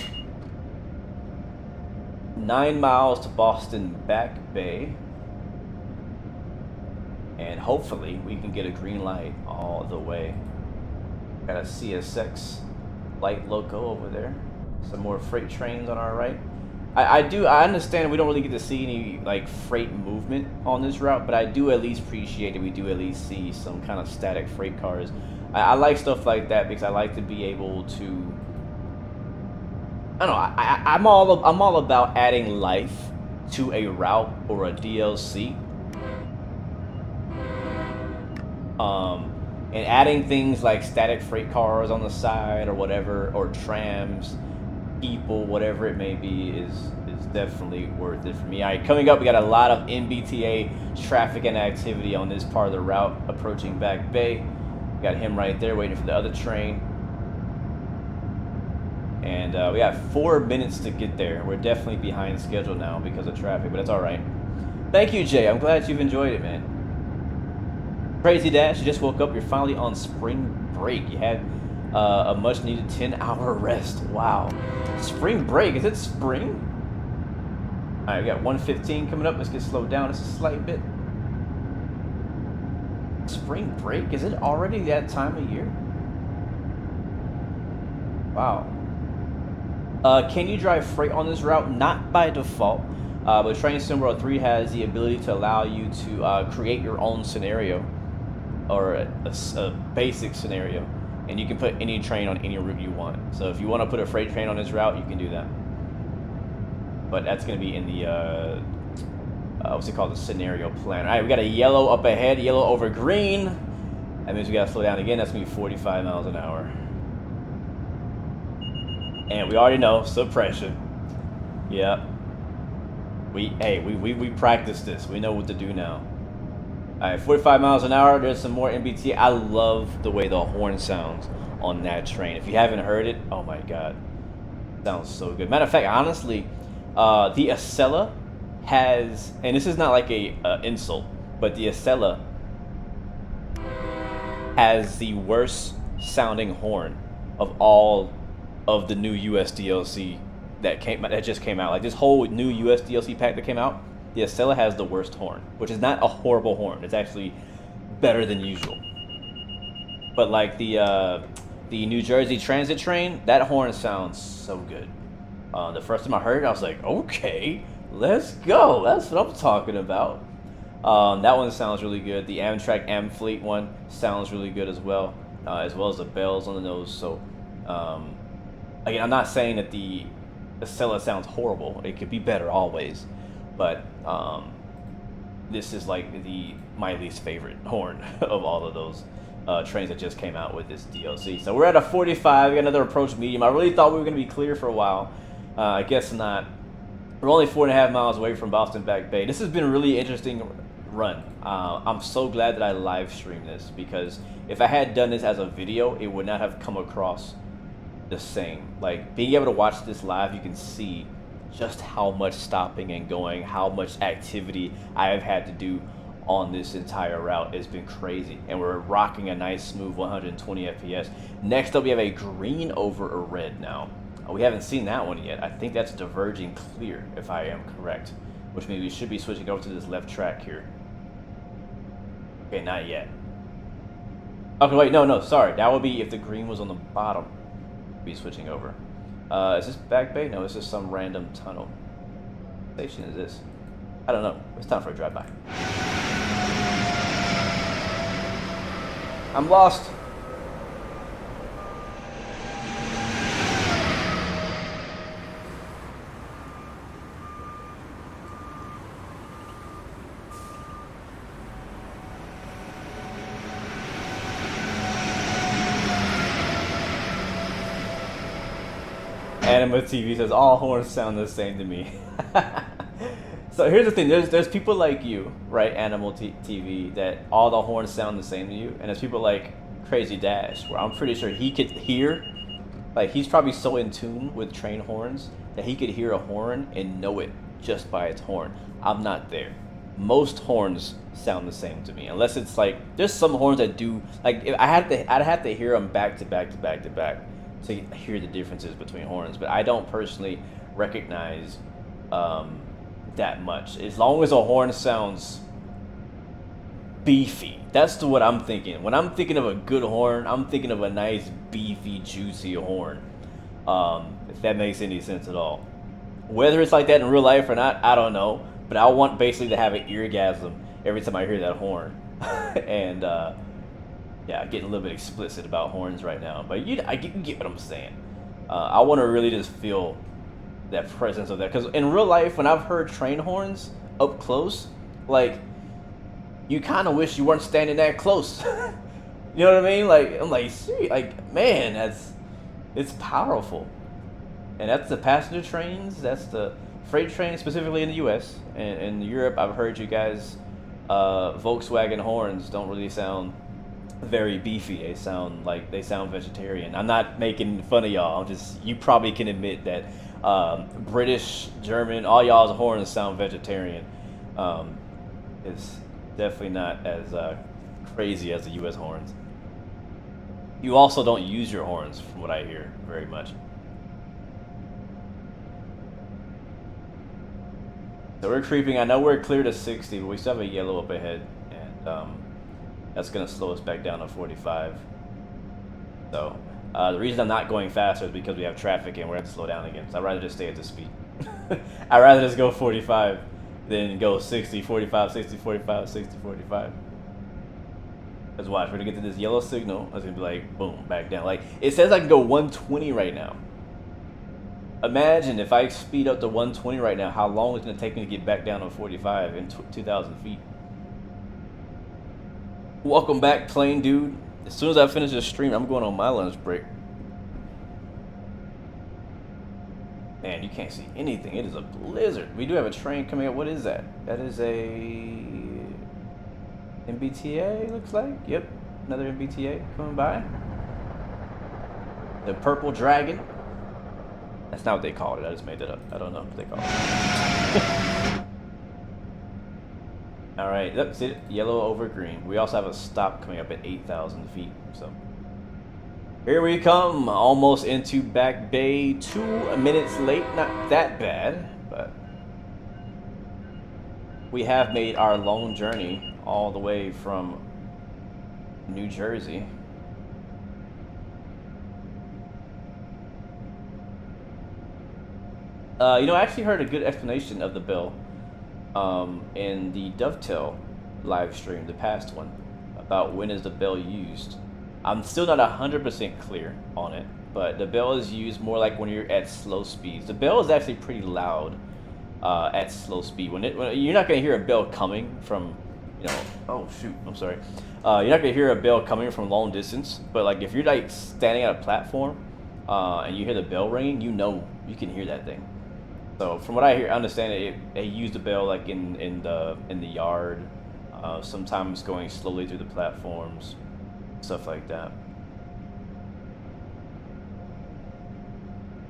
A: 9 miles to Boston Back Bay. And hopefully we can get a green light all the way. Got a CSX light loco over there. Some more freight trains on our right. I understand we don't really get to see any like freight movement on this route, but I do at least appreciate it. We do at least see some kind of static freight cars. I like stuff like that because I like to be able to. I don't know. I'm all about adding life to a route or a DLC. And adding things like static freight cars on the side or whatever, or trams, people, whatever it may be, is definitely worth it for me. All right, coming up, we got a lot of MBTA traffic and activity on this part of the route approaching Back Bay. We got him right there waiting for the other train. And we got 4 minutes to get there. We're definitely behind schedule now because of traffic, but that's all right. Thank you, Jay. I'm glad you've enjoyed it, man. Crazy Dash, you just woke up. You're finally on spring break. You had a much-needed 10-hour rest. Wow. Spring break. Is it spring? All right, we got 1:15 coming up. Let's get slowed down just a slight bit. Spring break? Is it already that time of year? Wow. Can you drive freight on this route? Not by default, but Train Sim World 3 has the ability to allow you to create your own scenario, or a basic scenario, and you can put any train on any route you want. So if you want to put a freight train on this route, you can do that. But that's going to be in the what's it called, the scenario planner. All right, we got a yellow up ahead, yellow over green. That means we got to slow down again. That's going to be 45 miles an hour. And we already know suppression. Yep. We practiced this. We know what to do now. All right, 45 miles an hour. There's some more MBT. I love the way the horn sounds on that train. If you haven't heard it, oh my god, sounds so good. Matter of fact, honestly, the Acela has, and this is not like a insult, but the Acela has the worst sounding horn of all of the new US DLC that just came out. Like this whole new US DLC pack that came out, the Acela has the worst horn, which is not a horrible horn. It's actually better than usual. But like the New Jersey Transit train, that horn sounds so good. The first time I heard it, I was like, okay, let's go. That's what I'm talking about. That one sounds really good. The Amtrak Amfleet one sounds really good as well as the bells on the nose. So again, I'm not saying that the Acela sounds horrible. It could be better always, but this is like my least favorite horn of all of those trains that just came out with this DLC. So we're at a 45. We got another approach medium. I really thought we were going to be clear for a while. I guess not. We're only 4.5 miles away from Boston Back Bay. This has been a really interesting run. I'm so glad that I live streamed this, because if I had done this as a video, it would not have come across the same. Like, being able to watch this live, you can see just how much stopping and going, how much activity I have had to do on this entire route. It's been crazy, and we're rocking a nice smooth 120 FPS. Next up, we have a green over a red now. We haven't seen that one yet. I think that's diverging clear, if I am correct. Which means we should be switching over to this left track here. Okay, not yet. Okay, wait, no, sorry. That would be if the green was on the bottom. We'd be switching over. Is this Back Bay? No, this is some random tunnel. What station is this? I don't know. It's time for a drive-by. I'm lost. Anima TV says all horns sound the same to me. So here's the thing: there's people like you, right, Animal TV, that all the horns sound the same to you, and there's people like Crazy Dash, where I'm pretty sure he could hear, like he's probably so in tune with train horns that he could hear a horn and know it just by its horn. I'm not there. Most horns sound the same to me, unless it's like there's some horns that do. Like I'd have to hear them back to back to back to back to hear the differences between horns, but I don't personally recognize that much. As long as a horn sounds beefy, that's what I'm thinking. When I'm thinking of a good horn, I'm thinking of a nice beefy, juicy horn. If that makes any sense at all. Whether it's like that in real life or not, I don't know. But I want basically to have an eargasm every time I hear that horn. And yeah, getting a little bit explicit about horns right now, but you get what I'm saying. I want to really just feel that presence of that, because in real life, when I've heard train horns up close, like you kind of wish you weren't standing that close. You know what I mean? Like I'm like, see, like man, it's powerful, and that's the passenger trains, that's the freight trains specifically in the U.S. and in Europe. I've heard you guys, Volkswagen horns don't really sound very beefy. They sound vegetarian. I'm not making fun of y'all. I'm just, you probably can admit that British, German, all y'all's horns sound vegetarian. It's definitely not as crazy as the U.S. horns. You also don't use your horns, from what I hear, very much. So we're creeping. I know we're clear to 60, but we still have a yellow up ahead, and that's going to slow us back down to 45. So the reason I'm not going faster is because we have traffic and we're going to slow down again. So I'd rather just stay at this speed. I'd rather just go 45 than go 60, 45, 60, 45, 60, 45. Let's watch. We're going to get to this yellow signal. It's going to be like, boom, back down. Like, it says I can go 120 right now. Imagine if I speed up to 120 right now, how long it's going to take me to get back down to 45 in 2,000 feet. Welcome back, Plain Dude. As soon as I finish this stream, I'm going on my lunch break. Man, you can't see anything. It is a blizzard. We do have a train coming up. What is that? That is a MBTA, looks like. Yep, another MBTA coming by. The Purple Dragon. That's not what they called it. I just made that up. I don't know what they call it. All right, that's it. Yellow over green. We also have a stop coming up at 8,000 feet. So here we come, almost into Back Bay. 2 minutes late. Not that bad, but we have made our long journey all the way from New Jersey. You know, I actually heard a good explanation of the bill in the Dovetail live stream, the past one, about when is the bell used. I'm still not 100% clear on it, but the bell is used more like when you're at slow speeds. The bell is actually pretty loud at slow speed. When you're not going to hear a bell coming from, you know, oh shoot, I'm sorry. You're not going to hear a bell coming from long distance, but like if you're like standing at a platform and you hear the bell ringing, you know you can hear that thing. So from what I understand, they use the bell like in the yard, sometimes going slowly through the platforms, stuff like that.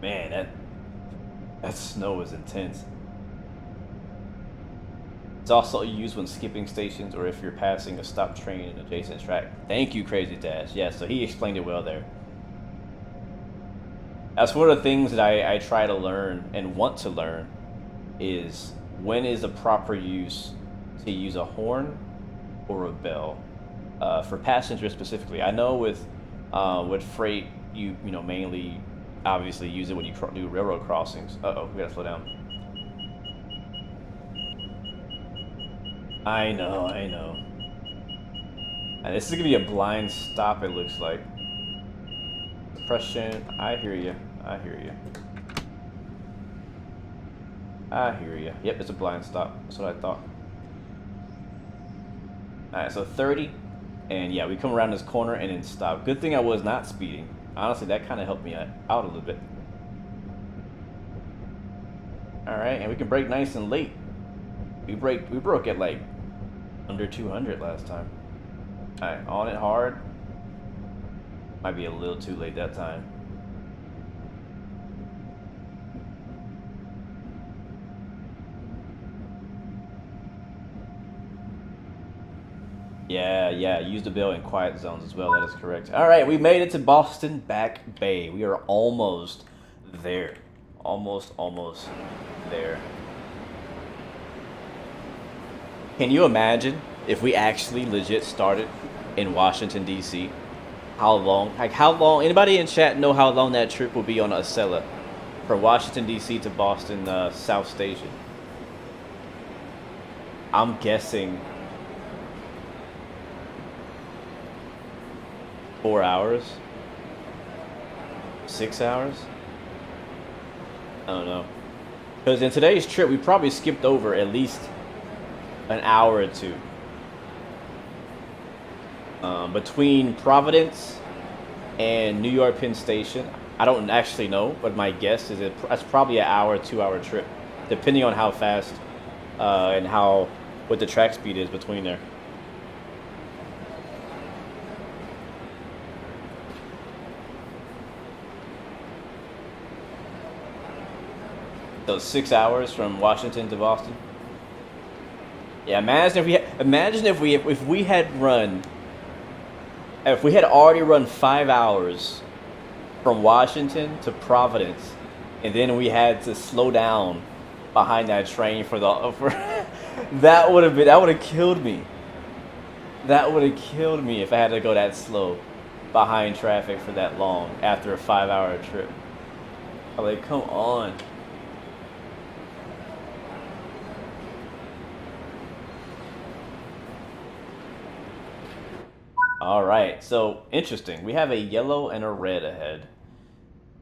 A: Man, that snow is intense. It's also used when skipping stations or if you're passing a stopped train in an adjacent track. Thank you, Crazy Dash. Yeah, so he explained it well there. That's one of the things that I try to learn and want to learn is when is the proper use to use a horn or a bell for passengers specifically. I know with freight you know mainly obviously use it when you do railroad crossings. Uh-oh, we gotta slow down. I know. And this is gonna be a blind stop, it looks like. Suppression, I hear you. Yep, it's a blind stop. That's what I thought. Alright, so 30. And yeah, we come around this corner and then stop. Good thing I was not speeding. Honestly, that kind of helped me out a little bit. Alright, and we can brake nice and late. We broke at like under 200 last time. Alright, on it hard. Might be a little too late that time. Yeah, use the bell in quiet zones as well, that is correct. Alright, we made it to Boston Back Bay. We are almost there. Almost there. Can you imagine if we actually legit started in Washington, D.C.? How long, anybody in chat know how long that trip will be on Acela from Washington, D.C. to Boston South Station? I'm guessing 4 hours? 6 hours? I don't know. Because in today's trip, we probably skipped over at least an hour or two. Between Providence and New York Penn Station, I don't actually know, but my guess is that's probably an hour, 2 hour trip, depending on how fast and what the track speed is between there. So 6 hours from Washington to Boston. Yeah, imagine if we had already run 5 hours from Washington to Providence, and then we had to slow down behind that train for that would have killed me. That would have killed me if I had to go that slow behind traffic for that long after a 5 hour trip. I'm like, come on. Alright, so interesting. We have a yellow and a red ahead,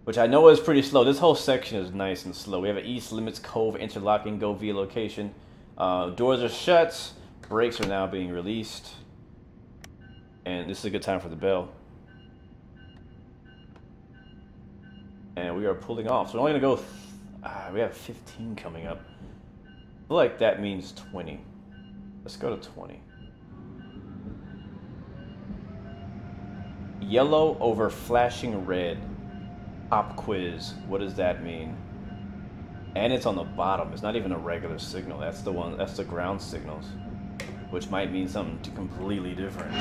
A: which I know is pretty slow. This whole section is nice and slow. We have an East Limits Cove interlocking go via location. Doors are shut. Brakes are now being released. And this is a good time for the bell. And we are pulling off. So we're only going to go... we have 15 coming up. I feel like that means 20. Let's go to 20. Yellow over flashing red. Pop quiz. What does that mean? And it's on the bottom. It's not even a regular signal. That's the ground signals, which might mean something completely different.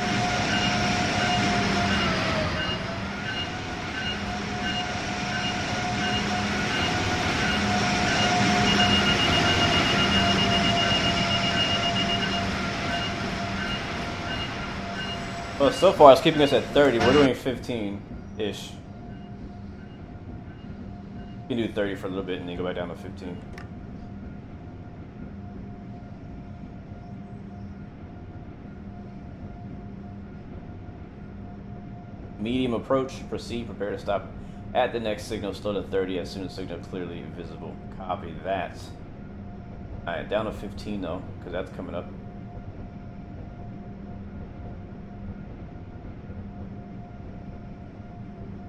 A: Well, so far it's keeping us at 30. We're doing 15-ish. You can do 30 for a little bit and then go back down to 15. Medium approach. Proceed. Prepare to stop at the next signal. Slow to 30 as soon as signal clearly visible. Copy that. Alright, down to 15 though, because that's coming up.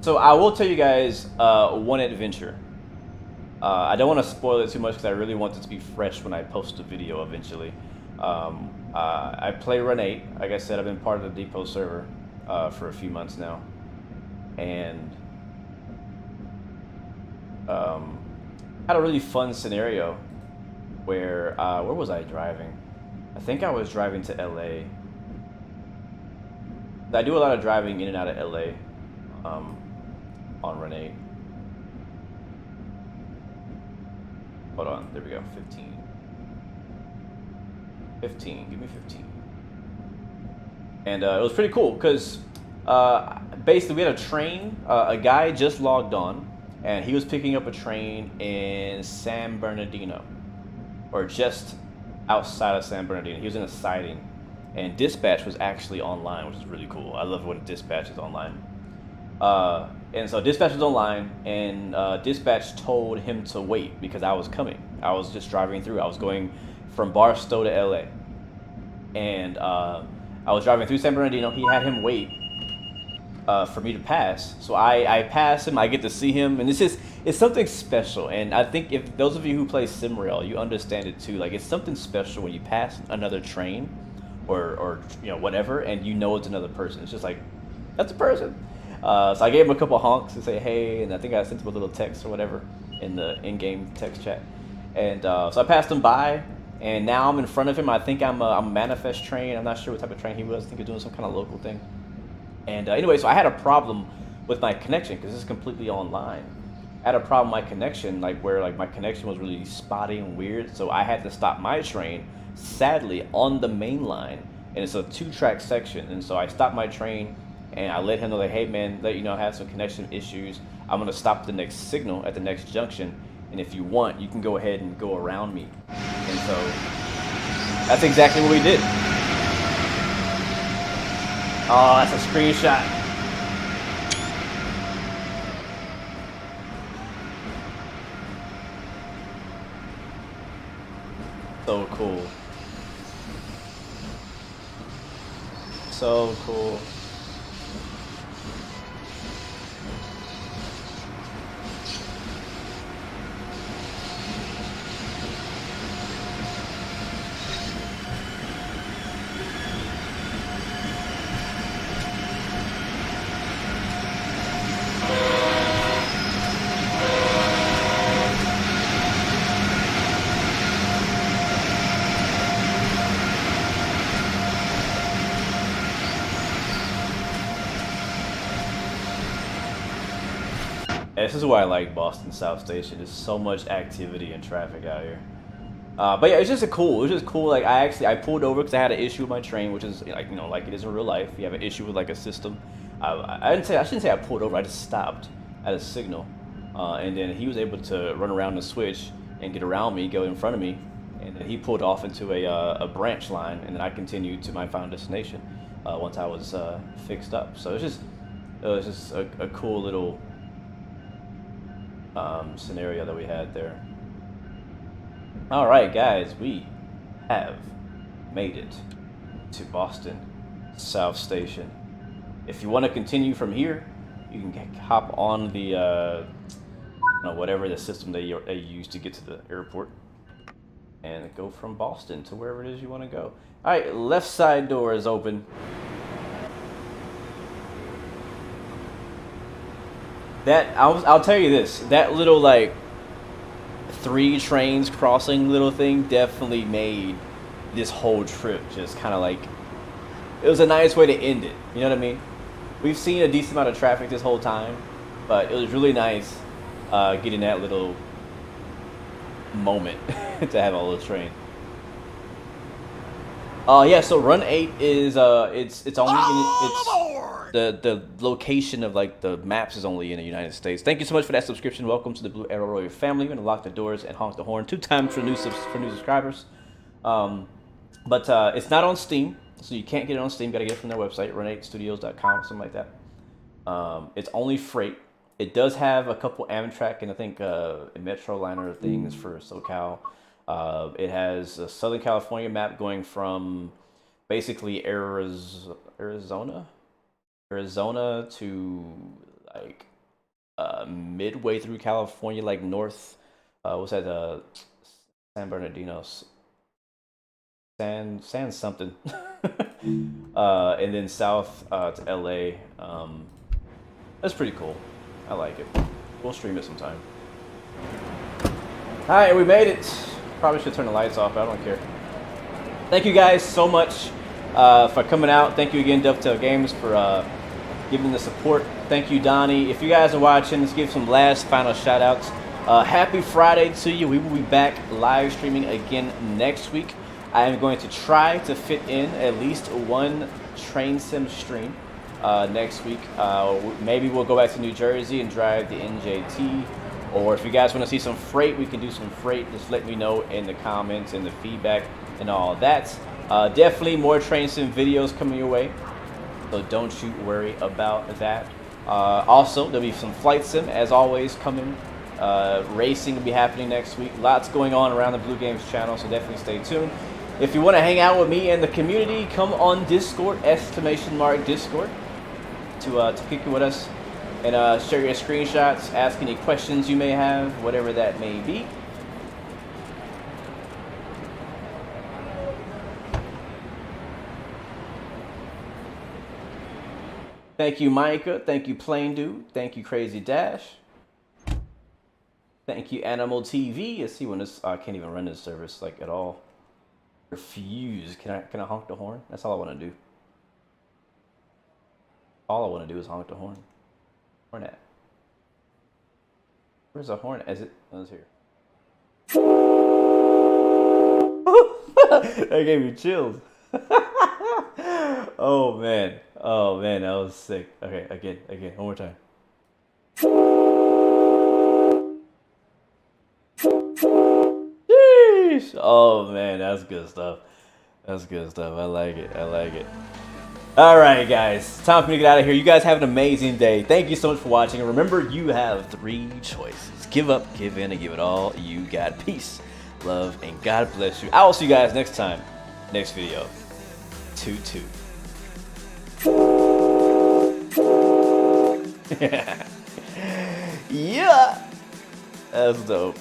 A: So I will tell you guys one adventure. I don't want to spoil it too much because I really want it to be fresh when I post the video eventually. I play Run 8. Like I said, I've been part of the Depot server for a few months now. And had a really fun scenario where was I driving? I think I was driving to LA. I do a lot of driving in and out of LA on Run 8. Hold on, there we go, 15. 15, give me 15. And it was pretty cool because basically we had a train. A guy just logged on, and he was picking up a train in San Bernardino, or just outside of San Bernardino. He was in a siding, and dispatch was actually online, which is really cool. I love when dispatch is online. And so dispatch was online, and dispatch told him to wait because I was coming. I was just driving through. I was going from Barstow to LA, and I was driving through San Bernardino. He had him wait for me to pass. So I pass him. I get to see him, and it's something special. And I think if those of you who play SimRail, you understand it too. Like, it's something special when you pass another train, or you know, whatever, and you know it's another person. It's just like, that's a person. So I gave him a couple honks to say hey, and I think I sent him a little text or whatever in the in-game text chat. And so I passed him by, and now I'm in front of him. I think I'm a manifest train. I'm not sure what type of train he was. I think he's doing some kind of local thing. And anyway, so I had a problem with my connection because this is completely online. I had a problem with my connection, like where like my connection was really spotty and weird. So I had to stop my train, sadly, on the main line, and it's a 2-track section. And so I stopped my train, and I let him know, like, hey man, let you know I have some connection issues. I'm gonna stop the next signal at the next junction, and if you want, you can go ahead and go around me. And so that's exactly what we did. Oh, that's a screenshot. So cool. So cool. This is why I like Boston South Station. There's so much activity and traffic out here. But yeah, it was just cool. Like I pulled over because I had an issue with my train, which is like, you know, like it is in real life. You have an issue with like a system. I shouldn't say I pulled over. I just stopped at a signal, and then he was able to run around the switch and get around me, go in front of me, and then he pulled off into a branch line, and then I continued to my final destination once I was fixed up. So it was just a cool little scenario that we had there. All right, guys, we have made it to Boston South Station. If you want to continue from here, you can hop on the whatever the system they use to get to the airport, and go from Boston to wherever it is you want to go. All right, left side door is open. I'll tell you this, that little like 3 trains crossing little thing definitely made this whole trip just kind of like, it was a nice way to end it, you know what I mean? We've seen a decent amount of traffic this whole time, but it was really nice getting that little moment to have all those trains. Yeah, so Run 8 is it's only the location of like the maps is only in the United States. Thank you so much for that subscription. Welcome to the Blue Arrow Royal family. We're gonna lock the doors and honk the horn 2 times for new subscribers. But it's not on Steam, so you can't get it on Steam. Got to get it from their website, run8studios.com, something like that. It's only freight. It does have a couple Amtrak and I think Metroliner things for SoCal. It has a Southern California map going from basically Arizona to like midway through California, like north. What's that? San Bernardino, San something, and then south to LA. That's pretty cool. I like it. We'll stream it sometime. All right, we made it. Probably should turn the lights off, but I don't care. Thank you guys so much for coming out. Thank you again, Dovetail Games, for giving the support. Thank you, Donnie. If you guys are watching, let's give some last final shout outs. Happy Friday to you. We will be back live streaming again next week. I am going to try to fit in at least one train sim stream next week. Maybe we'll go back to New Jersey and drive the NJT. Or if you guys want to see some freight, we can do some freight. Just let me know in the comments and the feedback and all that. Definitely more train sim videos coming your way, so don't you worry about that. Also, there'll be some flight sim, as always, coming. Racing will be happening next week. Lots going on around the Blue Games channel, so definitely stay tuned. If you want to hang out with me and the community, come on Discord, !Discord, to kick it with us and share your screenshots, ask any questions you may have, whatever that may be. Thank you, Micah. Thank you, Plain Dude. Thank you, Crazy Dash. Thank you, Animal TV. Let's see when this. I can't even run this service like at all. Refuse. Can I honk the horn? That's all I want to do. All I want to do is honk the horn. Horn at? Where's the horn? Is it? Oh, it's here. That gave me chills. Oh man, that was sick. Okay, again, one more time. Sheesh. Oh man, that's good stuff. That's good stuff. I like it. All right, guys, time for me to get out of here. You guys have an amazing day. Thank you so much for watching. And remember, you have 3 choices: give up, give in, and give it all you got. Peace, love, and God bless you. I will see you guys next time, next video. Toot. Yeah, that's dope.